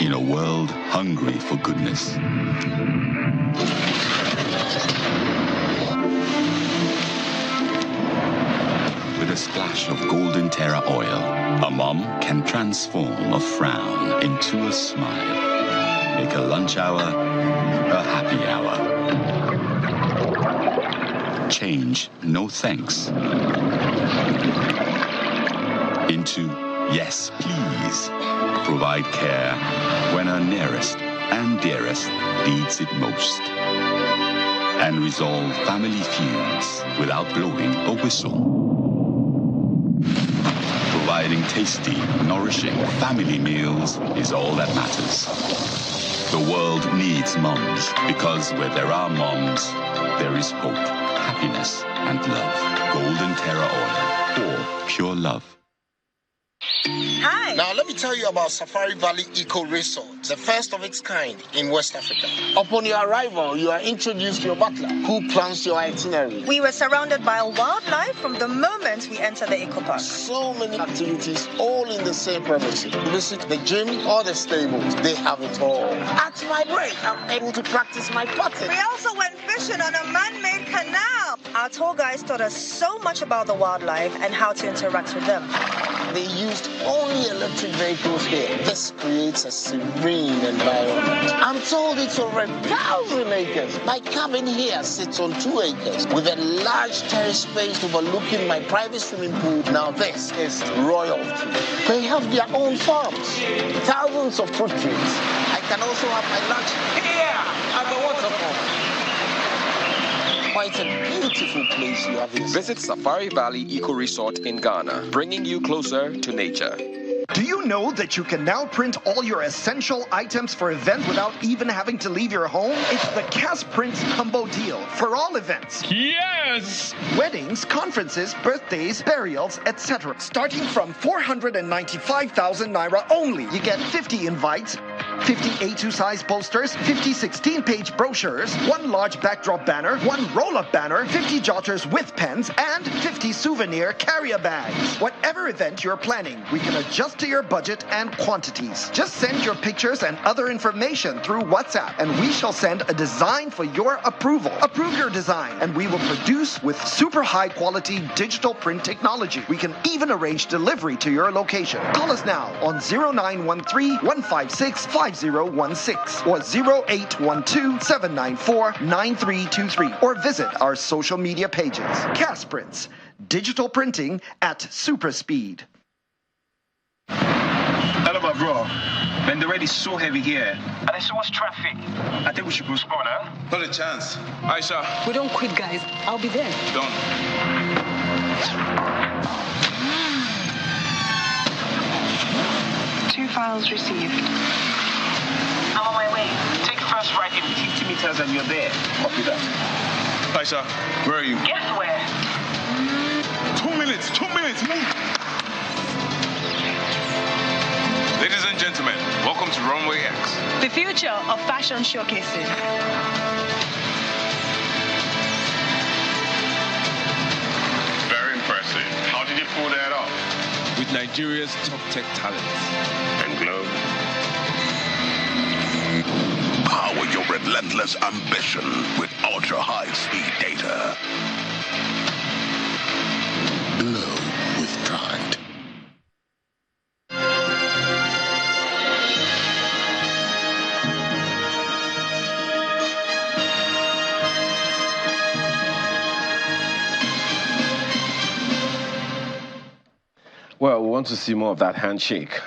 In a world hungry for goodness, with a splash of golden terra oil, a mom can transform a frown into a smile. Make a lunch hour a happy hour. Change no thanks into yes please. Provide care when our nearest and dearest needs it most. And resolve family feuds without blowing a whistle. Providing tasty, nourishing family meals is all that matters. The world needs moms, because where there are moms, there is hope, happiness, and love. Golden Terra Oil, or pure love. Hi. Now, let me tell you about Safari Valley Eco Resort, the first of its kind in West Africa. Upon your arrival, you are introduced to your butler, who plans your itinerary. We were surrounded by wildlife from the moment we entered the eco park. So many activities, all in the same premises. Visit the gym or the stables, they have it all. At my break, I'm able to practice my putting. We also went fishing on a man-made canal. Our tour guides taught us so much about the wildlife and how to interact with them. They used only electric vehicles here. This creates a serene environment. I'm told it's over 1,000 acres. My cabin here sits on 2 acres with a large terrace space overlooking my private swimming pool. Now this is royalty. They have their own farms, thousands of fruit trees. I can also have my lunch here at the waterfall. Quite a beautiful place you have visited. Visit Safari Valley Eco Resort in Ghana, bringing you closer to nature. Do you know that you can now print all your essential items for events without even having to leave your home? It's the Casprint Combo Deal for all events. Yes! Weddings, conferences, birthdays, burials, etc. Starting from 495,000 Naira only. You get 50 invites, 50 A2 size posters, 50 16-page brochures, 1 large backdrop banner, 1 roll-up banner, 50 jotters with pens, and 50 souvenir carrier bags. Whatever event you're planning, we can adjust to your budget and quantities. Just send your pictures and other information through WhatsApp, and we shall send a design for your approval. Approve your design, and we will produce with super high quality digital print technology. We can even arrange delivery to your location. Call us now on 0913-156-5016 or 0812-794-9323 or visit our social media pages. Casprints, digital printing at super speed. Hello, my bro. Man, the road is so heavy here. And there's so much traffic. I think we should postpone, huh? Not a chance. Aisha. We don't quit, guys. I'll be there. Done. 2 files received. I'm on my way. Take the first right in 50 meters and you're there. Copy that. Aisha, where are you? Guess where? 2 minutes. 2 minutes. Move. Ladies and gentlemen, welcome to Runway X. The future of fashion showcasing. Very impressive. How did you pull that off? with Nigeria's top tech talent. And Glow. Power your relentless ambition with ultra-high-speed data. Glow with pride. Well, we want to see more of that handshake.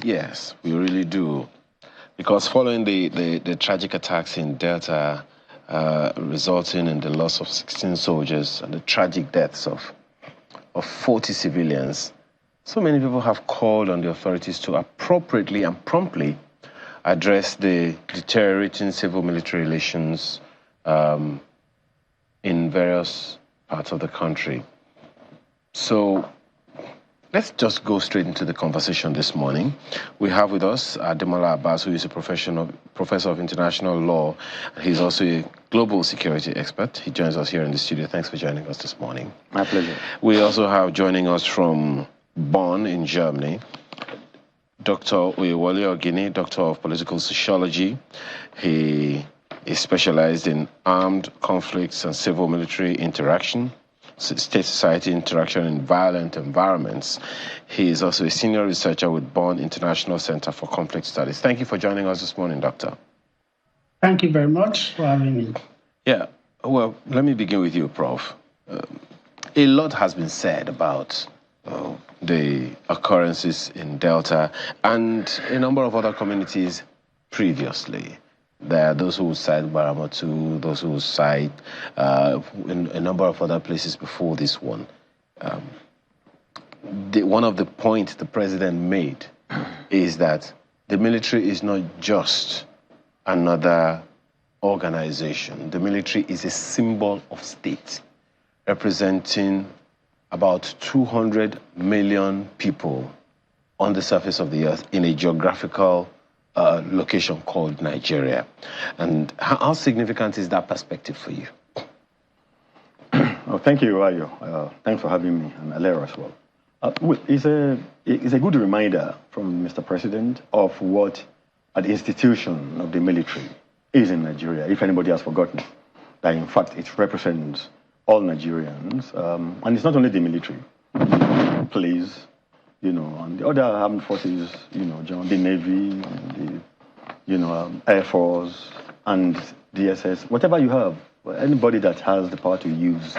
Yes, we really do. Because following the tragic attacks in Delta, resulting in the loss of 16 soldiers and the tragic deaths of 40 civilians, so many people have called on the authorities to appropriately and promptly address the deteriorating civil-military relations in various parts of the country. So let's just go straight into the conversation this morning. We have with us Ademola Abbas, who is a professor of international law. He's also a global security expert. He joins us here in the studio. Thanks for joining us this morning. My pleasure. We also have joining us from Bonn in Germany, Dr. Oyewole Ogini, Doctor of Political Sociology. He is specialized in armed conflicts and civil-military interaction, state-society interaction in violent environments. He is also a senior researcher with Bonn International Center for Conflict Studies. Thank you for joining us this morning, Doctor. Thank you very much for having me. Yeah, well, let me begin with you, Prof. A lot has been said about the occurrences in Delta and a number of other communities previously. There are those who cite Baramatu, those who cite in a number of other places before this one. One of the points the president made is that the military is not just another organization. The military is a symbol of state, representing about 200 million people on the surface of the earth in a geographical location called Nigeria. And how significant is that perspective for you? Well, thank you, Ayo. Thanks for having me, and Alera as well. It's a good reminder from Mr. President of what an institution of the military is in Nigeria, if anybody has forgotten, that in fact it represents all Nigerians, and it's not only the military, police, and the other armed forces, the Navy, the Air Force, and DSS, whatever you have, anybody that has the power to use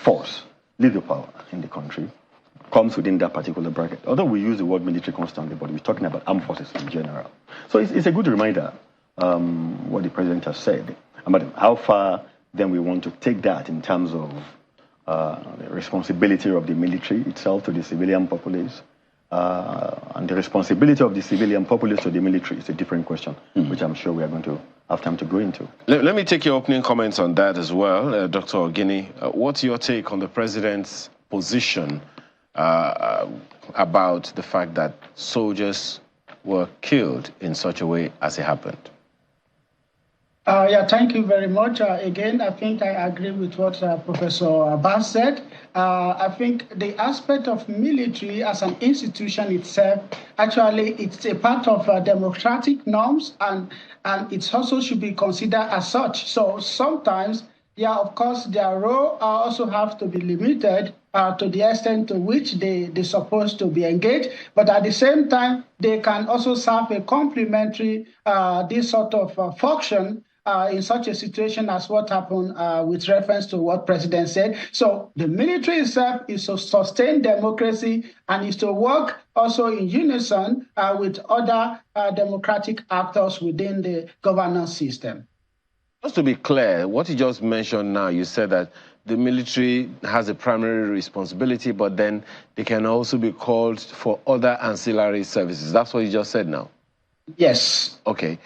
force, legal power in the country, comes within that particular bracket. Although we use the word military constantly, but we're talking about armed forces in general. So it's a good reminder, what the president has said, about how far then we want to take that in terms of the responsibility of the military itself to the civilian populace. And the responsibility of the civilian populace to the military is a different question, which I'm sure we are going to have time to go into. Let me take your opening comments on that as well, Dr. Ogini. What's your take on the president's position about the fact that soldiers were killed in such a way as it happened? Yeah, thank you very much. Again, I think I agree with what Professor Abbas said. I think the aspect of military as an institution itself, actually, it's a part of democratic norms, and it also should be considered as such. So sometimes, yeah, of course, their role also have to be limited to the extent to which they're supposed to be engaged. But at the same time, they can also serve a complementary this sort of function in such a situation as what happened with reference to what President said. So the military itself is to sustain democracy and is to work also in unison with other democratic actors within the governance system. Just to be clear, what you just mentioned now, you said that the military has a primary responsibility, but then they can also be called for other ancillary services. That's what you just said now? Yes. Okay.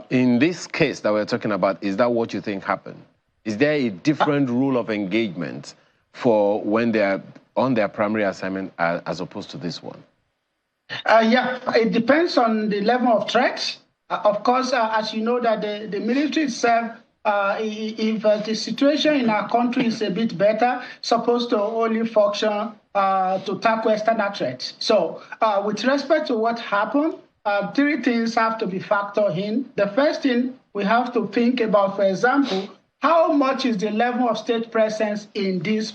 In this case that we're talking about, is that what you think happened? Is there a different rule of engagement for when they're on their primary assignment as opposed to this one? Yeah, it depends on the level of threat. Of course, as you know, that the military itself, if the situation in our country is a bit better, supposed to only function to tackle external threats. So with respect to what happened, 3 things have to be factored in. The first thing we have to think about, for example, how much is the level of state presence in this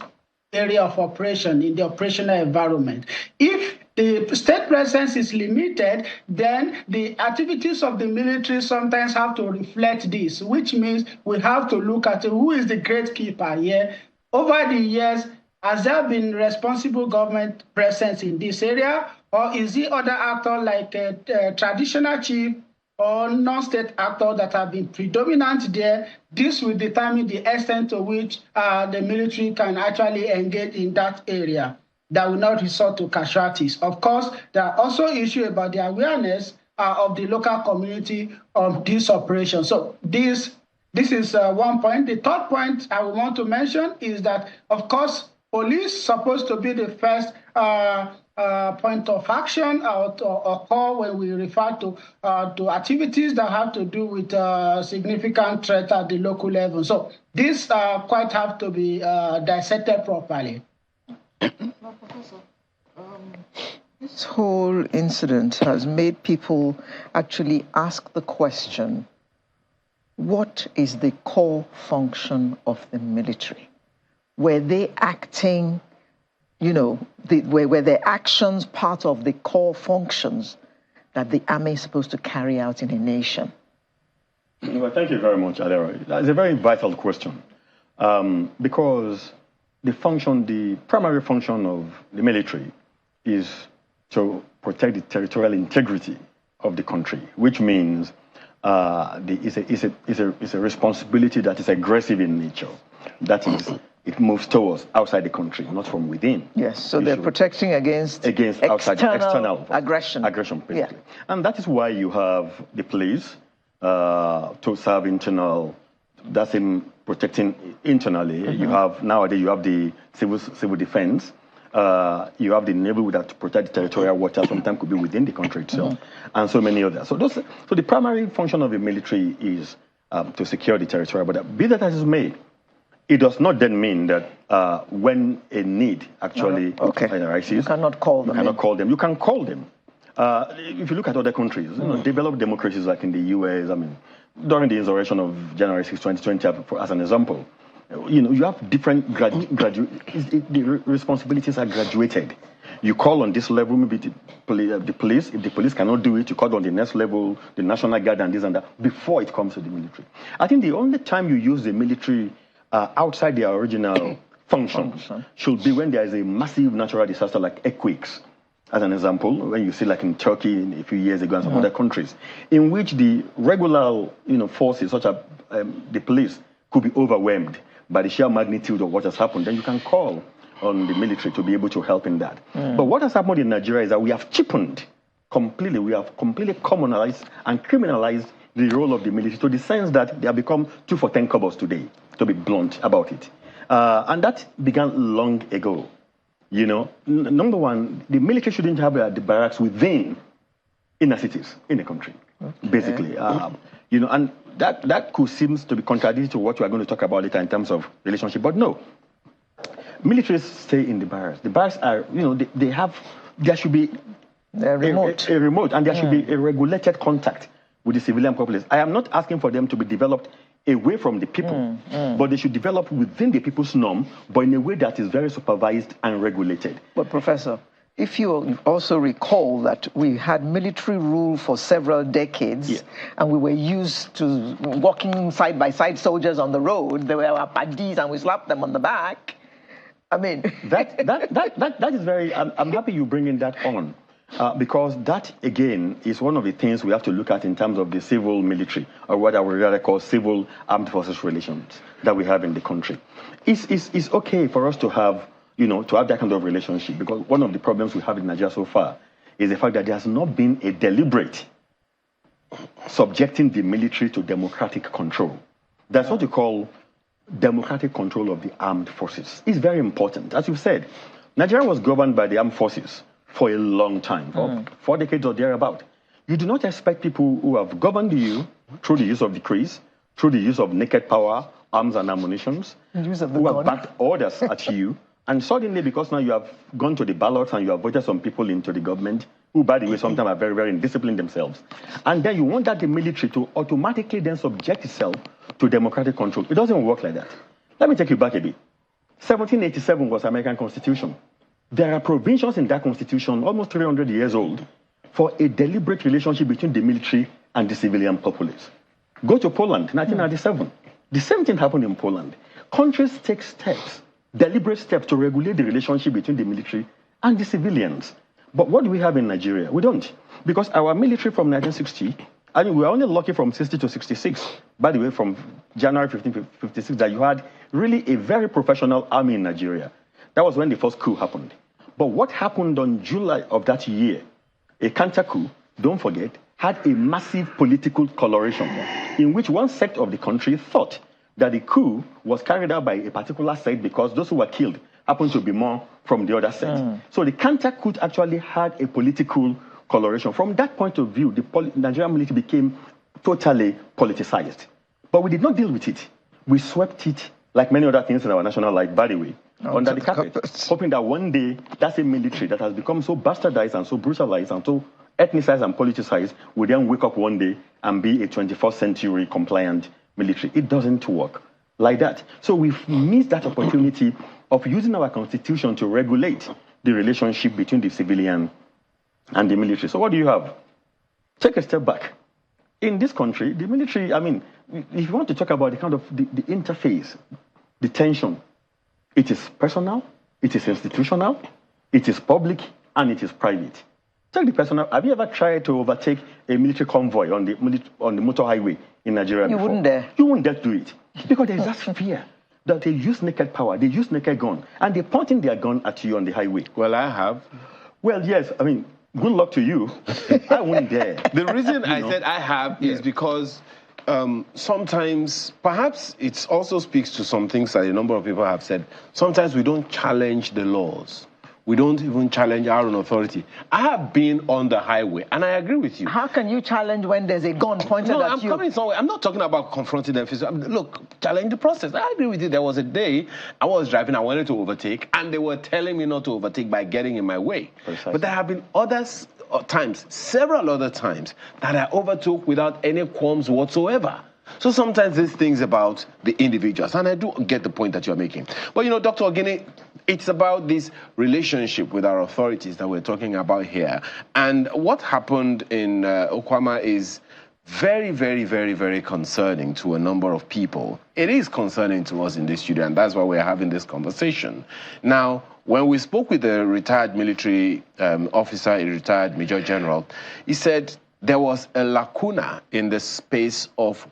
area of operation, in the operational environment? If the state presence is limited, then the activities of the military sometimes have to reflect this, which means we have to look at who is the gatekeeper here. Over the years, has there been responsible government presence in this area, or is it other actors like a traditional chief or non-state actors that have been predominant there? This will determine the extent to which the military can actually engage in that area that will not resort to casualties. Of course, there are also issues about the awareness of the local community of this operation. So this is one point. The third point I would want to mention is that, of course, police is supposed to be the first point of action or call when we refer to activities that have to do with significant threat at the local level. So these quite have to be dissected properly. Professor, this whole incident has made people actually ask the question, what is the core function of the military? Were they acting, were their actions part of the core functions that the army is supposed to carry out in a nation? Well, thank you very much, Adera. That's a very vital question because the primary function of the military is to protect the territorial integrity of the country, which means it's a responsibility that is aggressive in nature. That is, it moves towards outside the country, not from within. Yes, so they're protecting against external aggression. Aggression, basically. Yeah. And that is why you have the police to serve internal, that's in protecting internally. Mm-hmm. Nowadays you have the civil defense. You have the Navy that to protect the territorial waters, sometimes could be within the country itself, and so many others. So the primary function of the military is to secure the territory. But be that as is made, it does not then mean that when a need actually arises, you cannot call them. You cannot call them. You can call them. If you look at other countries, developed democracies like in the US, during the insurrection of January 6, 2020, as an example, you have different the responsibilities are graduated. You call on this level, maybe the police. If the police cannot do it, you call on the next level, the National Guard and this and that, before it comes to the military. I think the only time you use the military outside their original function should be when there is a massive natural disaster like earthquakes, as an example, when you see like in Turkey a few years ago and some other countries, in which the regular forces, such as the police, could be overwhelmed by the sheer magnitude of what has happened. Then you can call on the military to be able to help in that. But what has happened in Nigeria is that we have cheapened completely, we have completely communalized and criminalized the role of the military to the sense that they have become 2 for 10 kobos today, to be blunt about it. And that began long ago. Number one, the military shouldn't have the barracks within inner cities in a country, basically. And that could seem to be contradictory to what we are going to talk about later in terms of relationship, but no. Militaries stay in the barracks. The barracks are, there should be a remote, and there should be a regulated contact with the civilian populace. I am not asking for them to be developed away from the people, but they should develop within the people's norm, but in a way that is very supervised and regulated. But Professor, if you also recall that we had military rule for several decades, and we were used to walking side by side soldiers on the road, they were our paddies and we slapped them on the back. That is very, I'm happy you bringing that on. Because that, again, is one of the things we have to look at in terms of the civil military, or what I would rather call civil armed forces relations that we have in the country. It's okay for us to have, to have that kind of relationship, because one of the problems we have in Nigeria so far is the fact that there has not been a deliberate subjecting the military to democratic control. That's what you call democratic control of the armed forces. It's very important. As you've said, Nigeria was governed by the armed forces for a long time, for 4 decades or thereabout. You do not expect people who have governed you through the use of decrees, through the use of naked power, arms and ammunitions, who have backed orders at you, And suddenly, because now you have gone to the ballots and you have voted some people into the government, who, by the way, sometimes are very, very indisciplined themselves. And then you want that the military to automatically then subject itself to democratic control. It doesn't work like that. Let me take you back a bit. 1787 was American Constitution. There are provisions in that Constitution, almost 300 years old, for a deliberate relationship between the military and the civilian populace. Go to Poland, 1997. The same thing happened in Poland. Countries take steps, deliberate steps to regulate the relationship between the military and the civilians. But what do we have in Nigeria? We don't. Because our military from 1960, I mean, we were only lucky from 60 to 66. By the way, from January 1556, that you had really a very professional army in Nigeria. That was when the first coup happened. But what happened on July of that year, a counter coup, don't forget, had a massive political coloration in which one sect of the country thought that the coup was carried out by a particular sect because those who were killed happened to be more from the other sect. So the counter coup actually had a political coloration. From that point of view, the Nigerian military became totally politicized. But we did not deal with it. We swept it, like many other things in our national life, by the way, under the carpet, hoping that one day that same military that has become so bastardized and so brutalized and so ethnicized and politicized will then wake up one day and be a 21st century compliant military. It doesn't work like that. So we've missed that opportunity of using our constitution to regulate the relationship between the civilian and the military. So what do you have? Take a step back. In this country, the military, I mean, if you want to talk about the kind of the interface, the tension, it is personal, it is institutional, it is public, and it is private. Take the personal. Have you ever tried to overtake a military convoy on the motor highway in Nigeria before? Wouldn't dare. You wouldn't dare to do it. Because there's that fear that they use naked power, they use naked gun, and they're pointing their gun at you on the highway. Well, I have. Well, yes, I mean, good luck to you. I wouldn't dare. The reason I said I have is because sometimes, perhaps it also speaks to some things that a number of people have said. Sometimes we don't challenge the laws. We don't even challenge our own authority. I have been on the highway, and I agree with you. How can you challenge when there's a gun pointed at you? I'm coming somewhere. I'm not talking about confronting them physically. Look, challenge the process. I agree with you. There was a day I was driving, I wanted to overtake, and they were telling me not to overtake by getting in my way. Precisely. But there have been times, several other times, that I overtook without any qualms whatsoever. So sometimes these things about the individuals, and I do get the point that you're making. But you know, Dr. Ogini, it's about this relationship with our authorities that we're talking about here. And what happened in Okwama is very, very, very, very concerning to a number of people. It is concerning to us in this studio, and that's why we're having this conversation. Now, when we spoke with a retired military officer, a retired Major General, he said there was a lacuna in the space of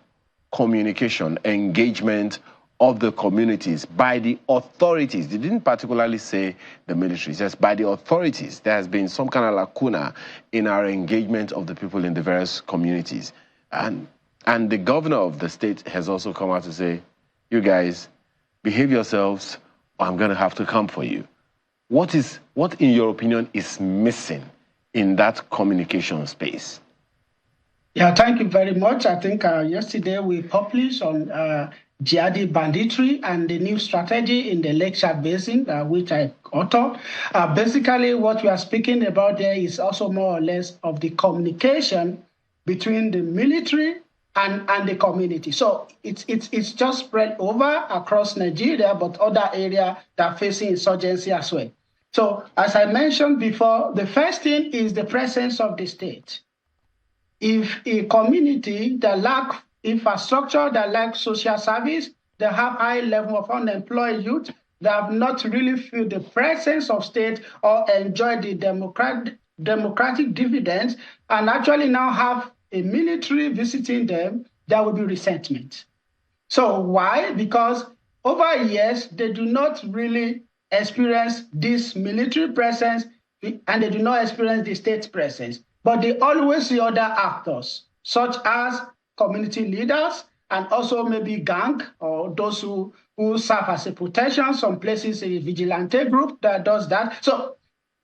communication, engagement of the communities by the authorities. They didn't particularly say the military, just by the authorities. There has been some kind of lacuna in our engagement of the people in the various communities. And the governor of the state has also come out to say, you guys, behave yourselves, or I'm going to have to come for you. What in your opinion is missing in that communication space? Yeah, thank you very much. I think yesterday we published on jihadi banditry and the new strategy in the Lake Chad Basin, which I authored. Basically, what we are speaking about there is also more or less of the communication between the military and the community. So it's just spread over across Nigeria, but other areas that are facing insurgency as well. So as I mentioned before, the first thing is the presence of the state. If a community that lack infrastructure, that lack social service, they have high level of unemployed youth, they have not really feel the presence of state or enjoy the democratic dividends, and actually now have a military visiting them, there will be resentment. So why? Because over years, they do not really experience this military presence, and they do not experience the state presence. But they always see other actors, such as community leaders and also maybe gang or those who serve as a protection. Some places a vigilante group that does that. So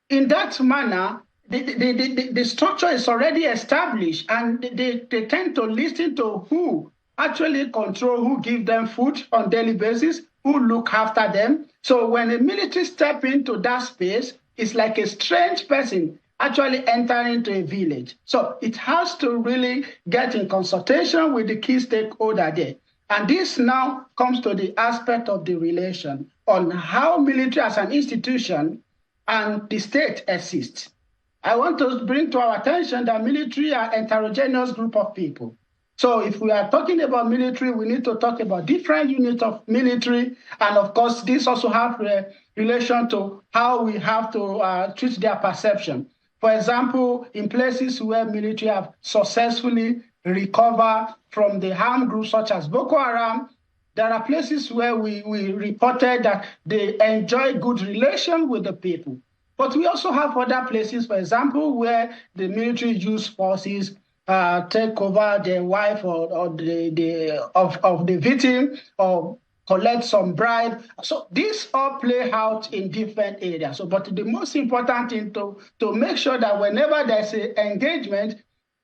in that manner, the structure is already established, and they tend to listen to who actually control, who give them food on daily basis, who look after them. So when the military step into that space, it's like a strange person actually entering into a village. So it has to really get in consultation with the key stakeholder there. And this now comes to the aspect of the relation on how military as an institution and the state exist. I want to bring to our attention that military are a heterogeneous group of people. So if we are talking about military, we need to talk about different units of military. And of course, this also has a relation to how we have to treat their perception. For example, in places where military have successfully recovered from the armed groups such as Boko Haram, there are places where we reported that they enjoy good relations with the people. But we also have other places, for example, where the military use forces take over the wife or the victim or collect some bribe. So these all play out in different areas. So, but the most important thing to make sure that whenever there's an engagement,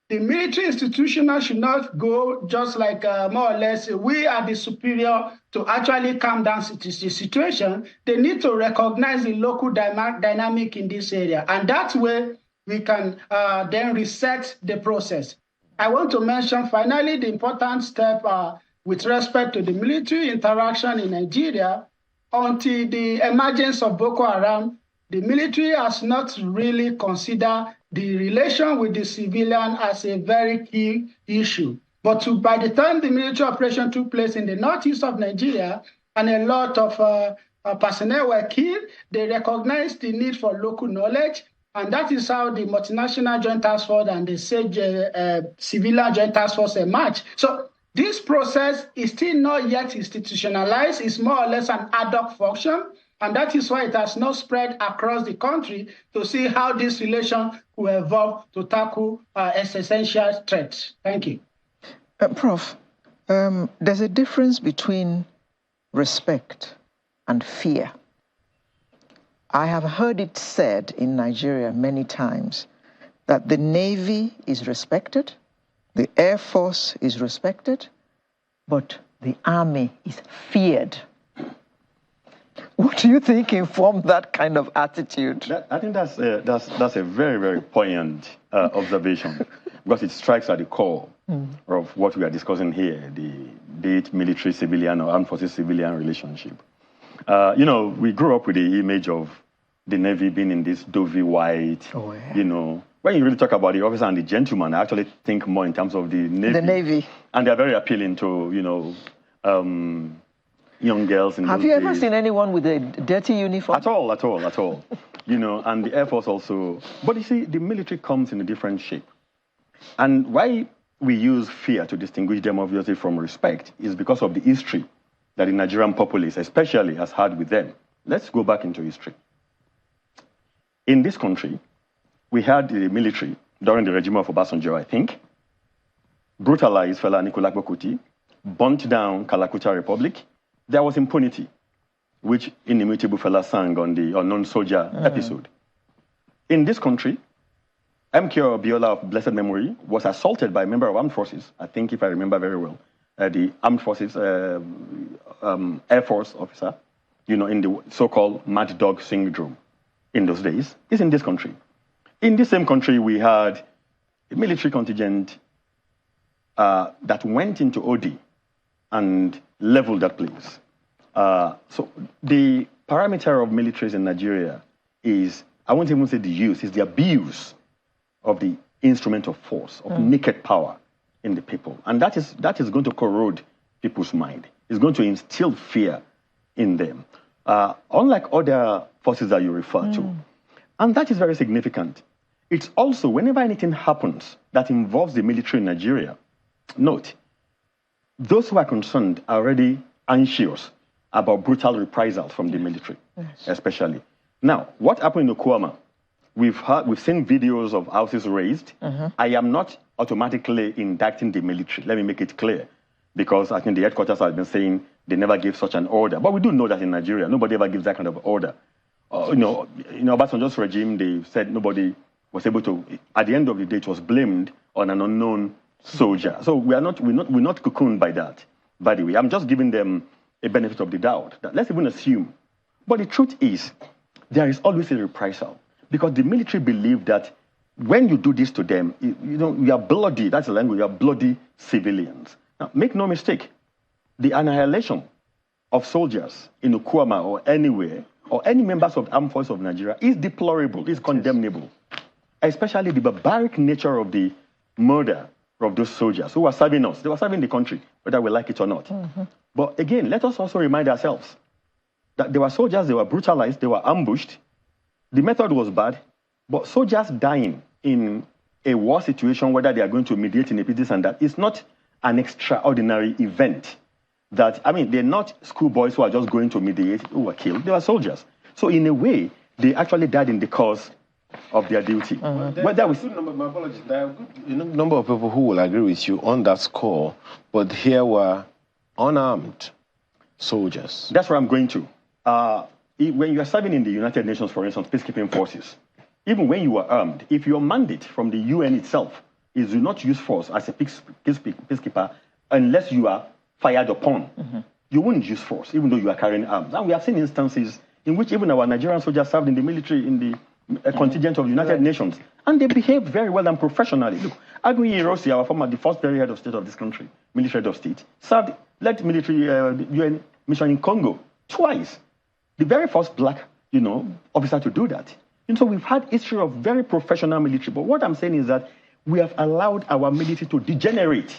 the military institution should not go just like more or less we are the superior to actually calm down the situation. They need to recognize the local dynamic in this area. And that way we can then reset the process. I want to mention finally the important step with respect to the military interaction in Nigeria. Until the emergence of Boko Haram, the military has not really considered the relation with the civilian as a very key issue. But by the time the military operation took place in the northeast of Nigeria and a lot of personnel were killed, they recognized the need for local knowledge. And that is how the multinational joint task force and the civilian joint task force emerged. So this process is still not yet institutionalized. It's more or less an ad hoc function. And that is why it has not spread across the country to see how this relation will evolve to tackle essential threats. Thank you. Prof, there's a difference between respect and fear. I have heard it said in Nigeria many times that the Navy is respected, the Air Force is respected, but the Army is feared. What do you think informed that kind of attitude? I think that's a very, very poignant observation because it strikes at the core of what we are discussing here, be it military, civilian, or armed forces civilian relationship. We grew up with the image of the Navy being in this dovey white, when you really talk about the officer and the gentleman, I actually think more in terms of the Navy. The Navy. And they're very appealing to, young girls in Have those you ever days. seen anyone with a dirty uniform? At all. And the Air Force also. But you see, the military comes in a different shape. And why we use fear to distinguish them, obviously, from respect is because of the history that the Nigerian populace especially has had with them. Let's go back into history. In this country, we had the military during the regime of Obasanjo, I think, brutalized Fela Anikulapo Kuti, burnt down Kalakuta Republic. There was impunity, which inimitable Fela sang on the Unknown Soldier episode. In this country, MK Abiola of blessed memory was assaulted by a member of armed forces, I think if I remember very well, the armed forces Air Force officer, in the so-called Mad Dog syndrome in those days, is in this country. In this same country, we had a military contingent that went into OD and leveled that place. So the parameter of militaries in Nigeria is, I won't even say the use, it's the abuse of the instrument of force, of naked power in the people. And that is going to corrode people's mind. It's going to instill fear in them. Unlike other forces that you refer to. And that is very significant. It's also, whenever anything happens that involves the military in Nigeria, note, those who are concerned are already anxious about brutal reprisals from the military, especially. Now, what happened in Okuama? We've seen videos of houses raised. I am not automatically indicting the military. Let me make it clear, because I think the headquarters have been saying they never gave such an order. But we do know that in Nigeria, nobody ever gives that kind of order. Obasanjo's regime, they said nobody was able to. At the end of the day, it was blamed on an unknown soldier. So we're not cocooned by that. By the way, I'm just giving them a benefit of the doubt. Let's even assume. But the truth is, there is always a reprisal. Because the military believe that when you do this to them, you are bloody, that's the language, you are bloody civilians. Now, make no mistake, the annihilation of soldiers in Okuama or anywhere, or any members of the armed forces of Nigeria is deplorable, is condemnable. Especially the barbaric nature of the murder of those soldiers who were serving us. They were serving the country, whether we like it or not. Mm-hmm. But again, let us also remind ourselves that there were soldiers, they were brutalized, they were ambushed. The method was bad, but soldiers dying in a war situation, whether they are going to mediate in a peace and that, is not an extraordinary event. That, I mean, they're not schoolboys who are just going to mediate, who were killed. They were soldiers. So in a way, they actually died in the cause of their duty. But there was my apologies. There are a number of people who will agree with you on that score, but here were unarmed soldiers. That's where I'm going to. When you are serving in the United Nations, for instance, peacekeeping forces, even when you are armed, if your mandate from the UN itself is do not use force as a peacekeeper unless you are fired upon, you wouldn't use force, even though you are carrying arms. And we have seen instances in which even our Nigerian soldiers served in the military, in the contingent of the United Nations, and they behaved very well and professionally. Look, Aguiyi Ironsi, the first very head of state of this country, military head of state, led military UN mission in Congo twice. The very first black, officer to do that. And so we've had history of very professional military. But what I'm saying is that we have allowed our military to degenerate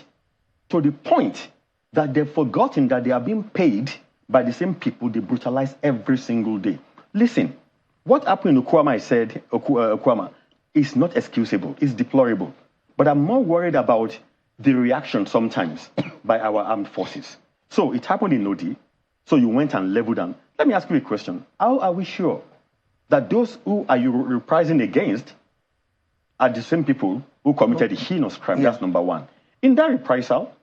to the point that they've forgotten that they are being paid by the same people they brutalize every single day. Listen, what happened in Okuama, I said, Okuama, is not excusable, it's deplorable. But I'm more worried about the reaction sometimes by our armed forces. So it happened in Odi, so you went and leveled them. Let me ask you a question. How are we sure that those who are you reprising against are the same people who committed the heinous crime? That's number one. In that reprisal,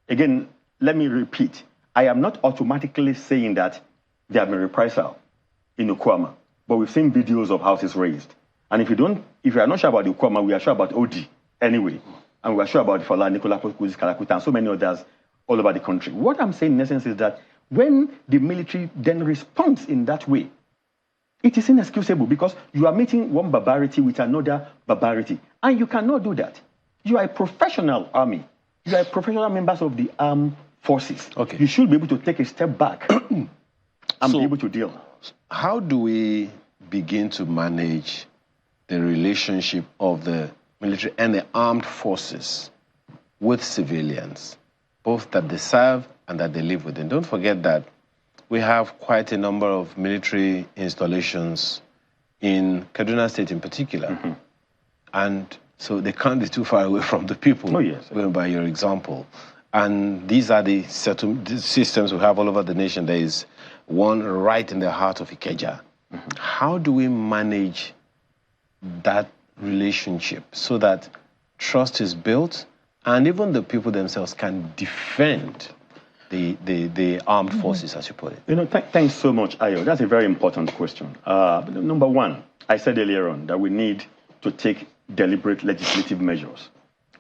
again, let me repeat, I am not automatically saying that there have been reprisal in Okuama, but we've seen videos of houses raised. And if you are not sure about the Okuama, we are sure about Odi anyway. And we are sure about the Fala, Nicola Kuzis, Kalakuta, and so many others all over the country. What I'm saying in essence is that when the military then responds in that way, it is inexcusable because you are meeting one barbarity with another barbarity. And you cannot do that. You are a professional army. You are professional members of the armed forces. Okay. You should be able to take a step back and be able to deal. How do we begin to manage the relationship of the military and the armed forces with civilians, both that they serve and that they live within? Don't forget that we have quite a number of military installations in Kaduna State in particular. And so they can't be too far away from the people, going by your example. And these are the systems we have all over the nation. There is one right in the heart of Ikeja. How do we manage that relationship so that trust is built and even the people themselves can defend the armed forces, as you put it? Thanks so much, Ayo. That's a very important question. Number one, I said earlier on that we need to take deliberate legislative measures.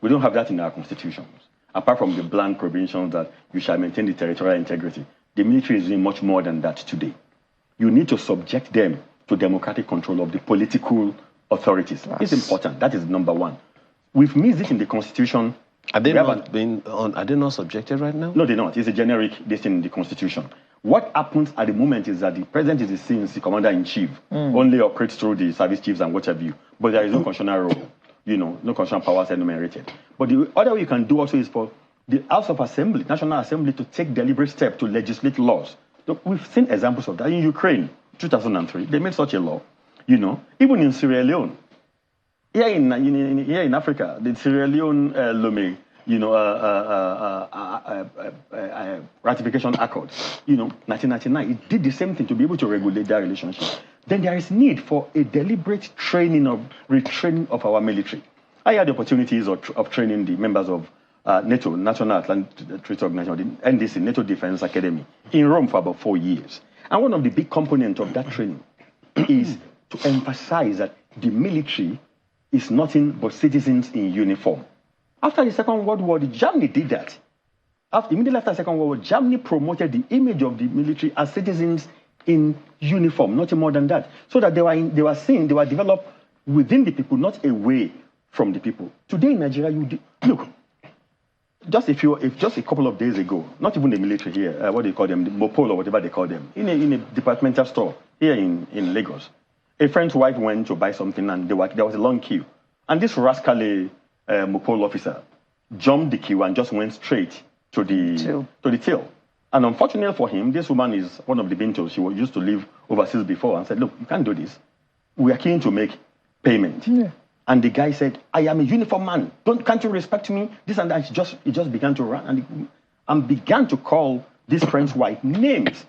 We don't have that in our constitutions. Apart from the bland provisions that you shall maintain the territorial integrity, the military is doing much more than that today. You need to subject them to democratic control of the political authorities. It's important. That is number one. We've missed it in the constitution. Are they not subjected right now? No, they're not. It's a generic thing in the constitution. What happens at the moment is that the president is the CNC commander-in-chief, only operates through the service chiefs and what have you. But there is no constitutional role, no constitutional powers enumerated. But the other way you can do also is for the House of Assembly, National Assembly, to take deliberate steps to legislate laws. Look, we've seen examples of that in Ukraine, 2003. They made such a law, even in Sierra Leone. Here in Africa, the Sierra Leone Lomé, ratification accord, 1999, it did the same thing to be able to regulate that relationship. Then there is need for a deliberate retraining of our military. I had the opportunities of training the members of NATO, National Atlantic Treaty Organization, the NDC, NATO Defense Academy, in Rome for about 4 years. And one of the big components of that training is to emphasize that the military is nothing but citizens in uniform. After the Second World War, Germany did that. Immediately after the Second World War, Germany promoted the image of the military as citizens in uniform, nothing more than that. So that they were developed within the people, not away from the people. Today in Nigeria, look, just a couple of days ago, not even the military here, what do you call them, the Mopol or whatever they call them, in a departmental store here in Lagos, a friend's wife went to buy something and there was a long queue. And this rascally Mopol officer jumped the queue and just went straight to the till. And unfortunately for him, this woman is one of the Bintos. She used to live overseas before and said, look, you can't do this. We are keen to make payment. Yeah. And the guy said, I am a uniform man. Can't you respect me? This and that. He just began to run and began to call this friend's wife names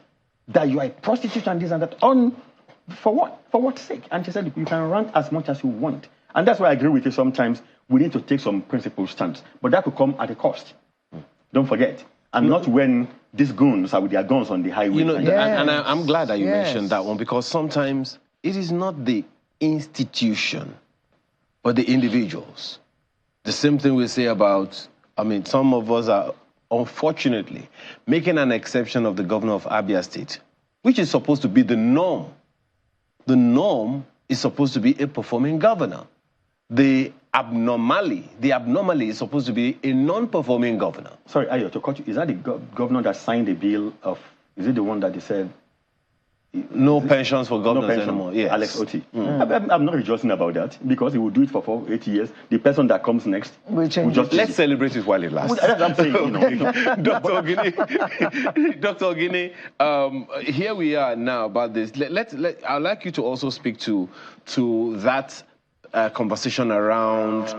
that you are a prostitute and this and that. For what? For what sake? And she said, you can run as much as you want. And that's why I agree with you. Sometimes we need to take some principled stance. But that could come at a cost. Don't forget. And not when these goons are with their guns on the highway. And I'm glad that you mentioned that one, because sometimes it is not the institution, but the individuals. The same thing we say about, some of us are unfortunately making an exception of the governor of Abia State, which is supposed to be the norm. The norm is supposed to be a performing governor. The abnormally is supposed to be a non-performing governor. Sorry, Ayo, to cut you, is that the governor that signed a bill of, is it the one that they said, no pensions for governors anymore? Yes. Alex Oti. I'm not rejoicing about that because he will do it for 8 years. The person that comes next will just... Let's celebrate it while it lasts. I'm saying, Dr. Ogini, here we are now about this. I'd like you to also speak to that conversation around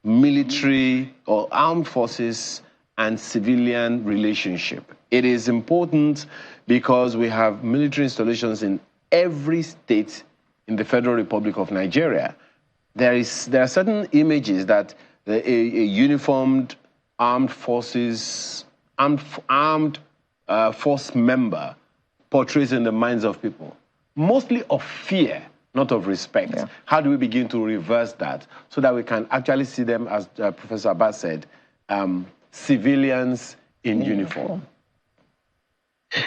military or armed forces and civilian relationship. It is important because we have military installations in every state in the Federal Republic of Nigeria. There are certain images that a uniformed armed forces, armed force member portrays in the minds of people, mostly of fear, not of respect. Yeah. How do we begin to reverse that so that we can actually see them, as Professor Abbas said, civilians in uniform?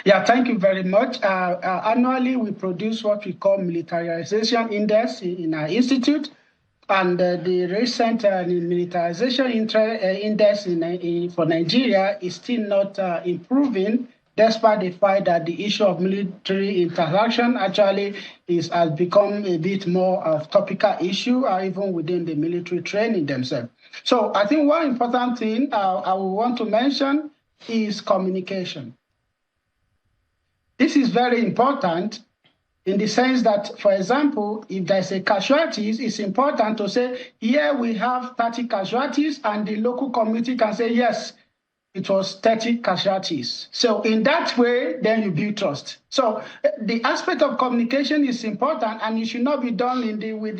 Yeah, thank you very much. Annually, we produce what we call militarization index in our institute. And the recent militarization index for Nigeria is still not improving, despite the fact that the issue of military interaction actually has become a bit more of topical issue, even within the military training themselves. So I think one important thing I will want to mention is communication. This is very important in the sense that, for example, if there's a casualties, it's important to say, here we have 30 casualties, and the local community can say, yes, it was 30 casualties. So in that way, then you build trust. So the aspect of communication is important, and it should not be done with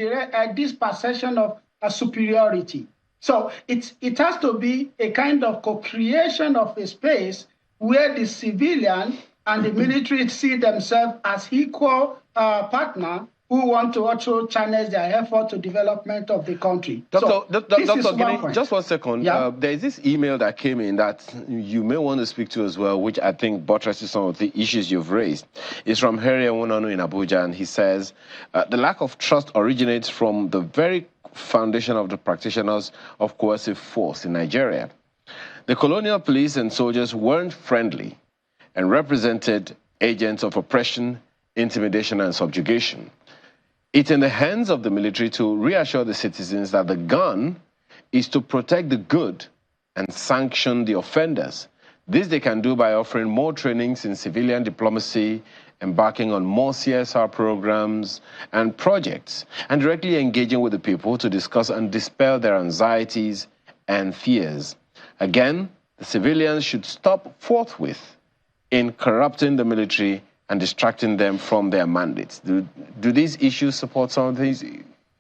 this perception of superiority. So it has to be a kind of co-creation of a space where the civilian and the military see themselves as equal partner who want to also channel their effort to development of the country. Dr. Gini, just 1 second. Yeah. There is this email that came in that you may want to speak to as well, which I think buttresses some of the issues you've raised. It's from Harry Wunonu in Abuja, and he says, the lack of trust originates from the very foundation of the practitioners of coercive force in Nigeria. The colonial police and soldiers weren't friendly and represented agents of oppression, intimidation, and subjugation. It's in the hands of the military to reassure the citizens that the gun is to protect the good and sanction the offenders. This they can do by offering more trainings in civilian diplomacy, embarking on more CSR programs and projects, and directly engaging with the people to discuss and dispel their anxieties and fears. Again, the civilians should stop forthwith in corrupting the military and distracting them from their mandates. Do these issues support some of these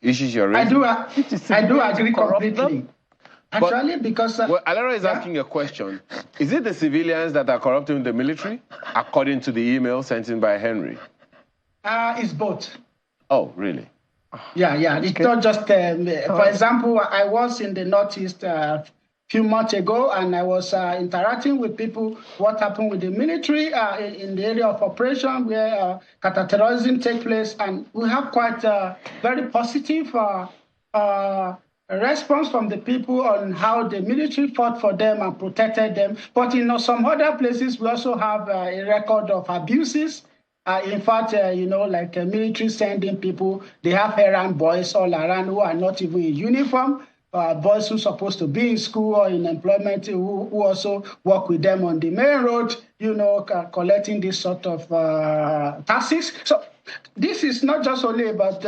issues you're raising? I do agree completely. Actually, because... Alera is asking a question. Is it the civilians that are corrupting the military, according to the email sent in by Henry? It's both. Oh, really? Yeah. It's not just... for example, I was in the Northeast a few months ago, and I was interacting with people what happened with the military in the area of operation where counterterrorism take place, and we have quite a very positive response from the people on how the military fought for them and protected them. But in some other places, we also have a record of abuses. In fact, like military sending people, they have errand boys all around who are not even in uniform. Boys who are supposed to be in school or in employment who also work with them on the main road, collecting this sort of taxes. So this is not just only about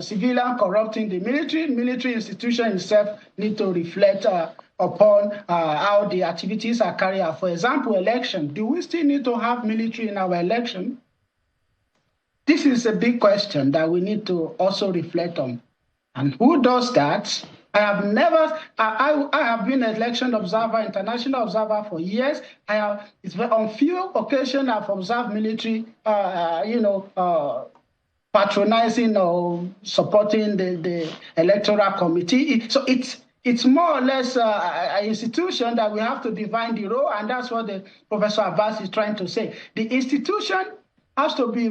civilian corrupting the military. Military institution itself need to reflect upon how the activities are carried out. For example, election. Do we still need to have military in our election? This is a big question that we need to also reflect on. And who does that? I have been an election observer, international observer for years. On few occasions I've observed military, patronizing or supporting the electoral committee. So it's more or less an institution that we have to define the role, and that's what the Professor Abbas is trying to say. The institution has to be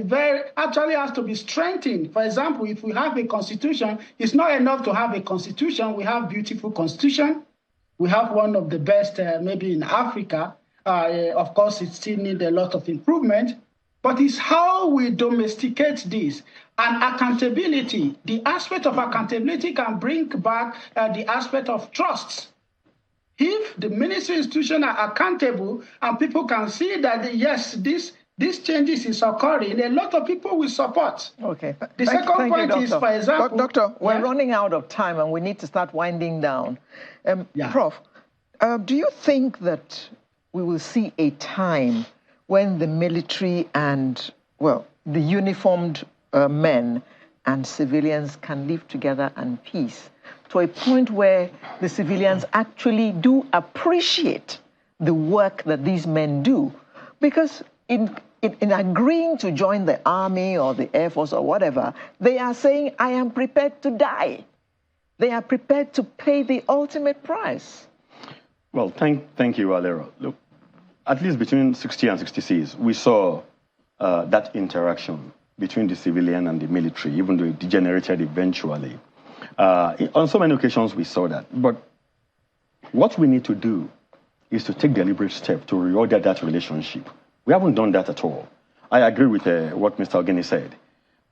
strengthened. For example, if we have a constitution, it's not enough to have a constitution. We have beautiful constitution. We have one of the best maybe in Africa. Of course, it still needs a lot of improvement, but it's how we domesticate this. And accountability, the aspect of accountability can bring back the aspect of trust. If the ministry institutions are accountable and people can see that, yes, these changes is occurring, a lot of people will support. Okay. The second point is, for example... Doctor, we're running out of time and we need to start winding down. Prof, do you think that we will see a time when the military and, the uniformed men and civilians can live together in peace to a point where the civilians actually do appreciate the work that these men do? Because in agreeing to join the army or the Air Force or whatever, they are saying, I am prepared to die. They are prepared to pay the ultimate price. Well, thank you, Alero. Look, at least between 60 and 66, we saw that interaction between the civilian and the military, even though it degenerated eventually. On so many occasions, we saw that. But what we need to do is to take deliberate steps to reorder that relationship. We haven't done that at all. I agree with what Mr. Ogini said.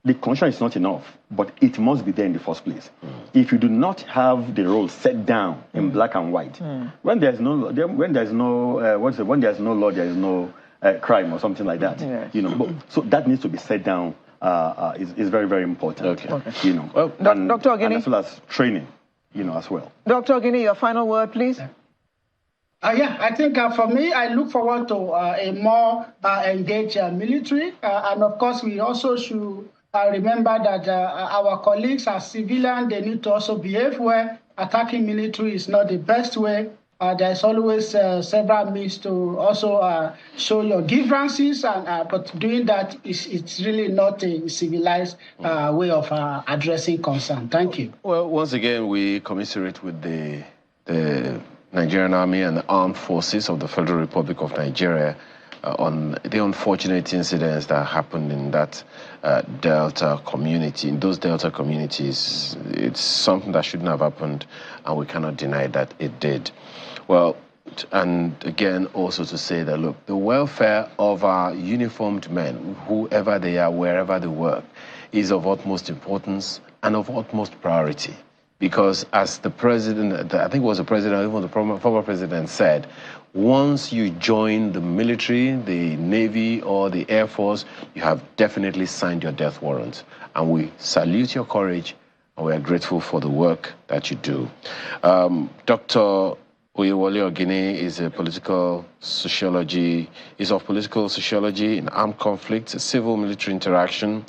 The constitution is not enough, but it must be there in the first place. If you do not have the role set down in black and white, when there's no law, there is no crime or something like that. But, so that needs to be set down. Is very, very important. Okay. Dr. Ogini, and as well as training, as well. Dr. Ogini, your final word, please. I think for me, I look forward to a more engaged military. And of course, we also should remember that our colleagues as civilians, they need to also behave well. Attacking military is not the best way. There's always several means to also show your grievances, but doing that it's really not a civilized way of addressing concern. Thank you. Well, once again, we commiserate with the Nigerian Army and the armed forces of the Federal Republic of Nigeria on the unfortunate incidents that happened in that Delta community. In those Delta communities, it's something that shouldn't have happened, and we cannot deny that it did. Well, and again, also to say that, look, the welfare of our uniformed men, whoever they are, wherever they work, is of utmost importance and of utmost priority. Because as the president, I think it was the president, even the former president said, once you join the military, the Navy, or the Air Force, you have definitely signed your death warrant. And we salute your courage, and we are grateful for the work that you do. Dr. Oyewole Ogini is of political sociology in armed conflict, civil-military interaction,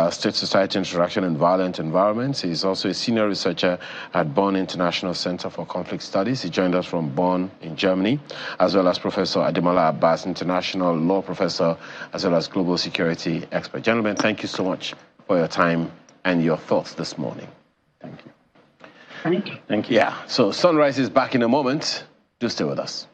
state-society interaction, and violent environments. He's also a senior researcher at Bonn International Center for Conflict Studies. He joined us from Bonn in Germany, as well as Professor Ademola Abbas, international law professor, as well as global security expert. Gentlemen, thank you so much for your time and your thoughts this morning. Thank you. Thank you. Thank you. Yeah, so Sunrise is back in a moment. Do stay with us.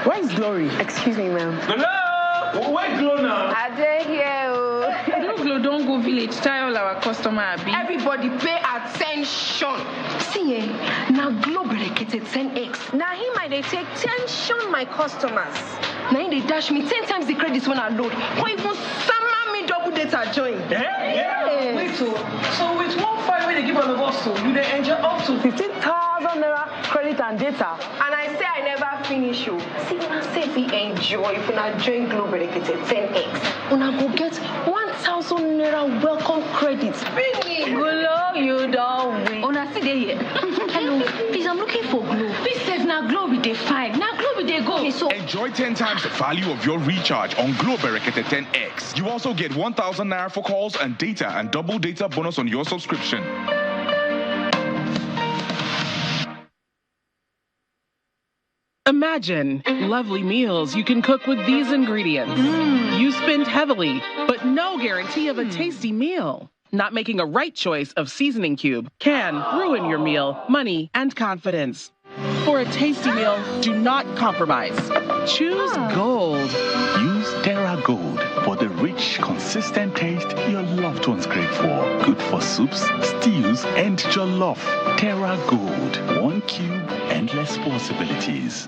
Where's Glory? Excuse me, ma'am. Hello? Where's Glow now? Are they here? No, Glow, don't go village. Tell all our customer, Abi. Everybody pay attention. See, now Glow berekete 10x. Now he might they take tension my customers. Now they dash me 10 times the credits when I load. Or even summer me double data join. Yeah. Wait, so with 1.5 they give all of us, so you they enjoy up to 15,000 naira credit and data. And I say I never finish you. See, when I say we enjoy, if una join Glow berekete 10x, una go get 1,000 naira welcome credits. Glow, you don't win. Una see they here. Hello, please, I'm looking for Glow. Please save now Glow with the 5. Now Glow with the go. Okay, so Enjoy 10 times the value of your recharge on Glow Berekete 10X. You also get 1,000 naira for calls and data and double data bonus on your subscription. Imagine lovely meals you can cook with these ingredients. You spend heavily, but no guarantee of a tasty meal. Not making a right choice of seasoning cube can ruin your meal, money, and confidence. For a tasty meal, do not compromise. Choose Gold. Use Terra Gold for the rich, consistent taste your loved ones crave for. Good for soups, stews, and jollof. Terra Gold. One cube, endless possibilities.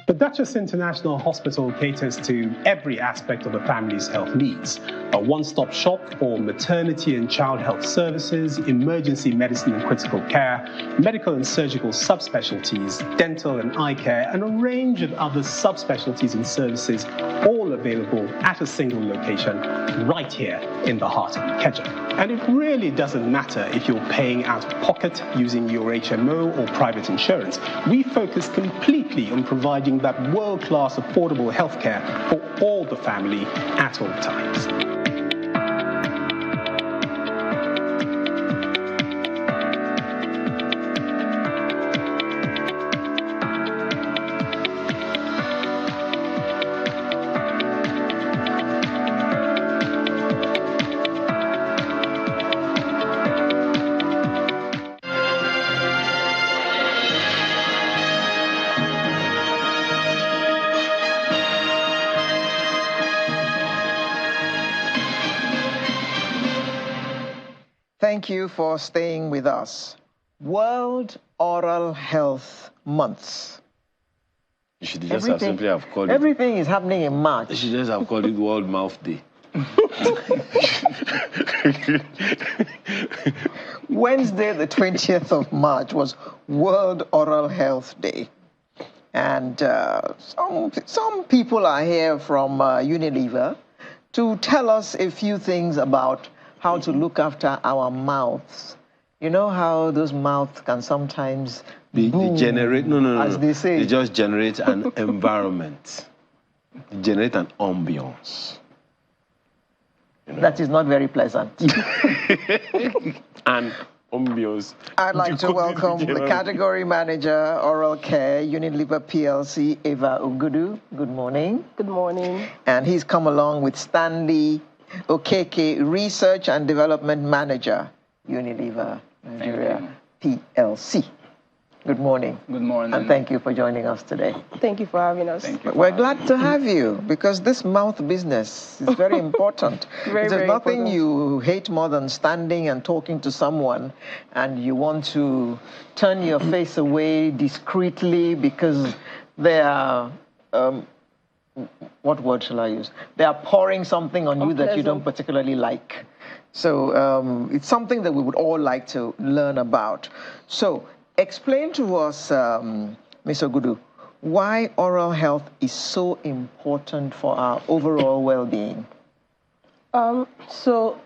The Duchess International Hospital caters to every aspect of the family's health needs. A one-stop shop for maternity and child health services, emergency medicine and critical care, medical and surgical subspecialties, dental and eye care, and a range of other subspecialties and services, all available at a single location right here in the heart of Ikeja. And it really doesn't matter if you're paying out of pocket using your HMO or private insurance. We focus completely on providing that world-class affordable healthcare for all the family at all times. Thank you for staying with us. World Oral Health Month. You should just have simply have called it. Everything is happening in March. You should just have called it World Mouth Day. Wednesday, the 20th of March, was World Oral Health Day. And some people are here from Unilever to tell us a few things about how to look after our mouths. You know how those mouths can sometimes They generate, as they say. They just generate an environment. They generate an ambience. You know? That is not very pleasant. And ambience. I'd like to welcome the category manager, Oral Care, Unilever PLC, Eva Ugudu. Good morning. Good morning. And he's come along with Stanley Okeke, Research and Development Manager, Unilever Nigeria PLC. Good morning. Good morning. And thank you for joining us today. Thank you for having us. Thank you. We're glad to have you because this mouth business is very important. Very, There's very nothing important. you hate more than standing and talking to someone and you want to turn your face away discreetly because they are, what word shall I use? They are pouring something on you that you don't particularly like. So it's something that we would all like to learn about. So explain to us, Ms. Ogudu, why oral health is so important for our overall well-being. So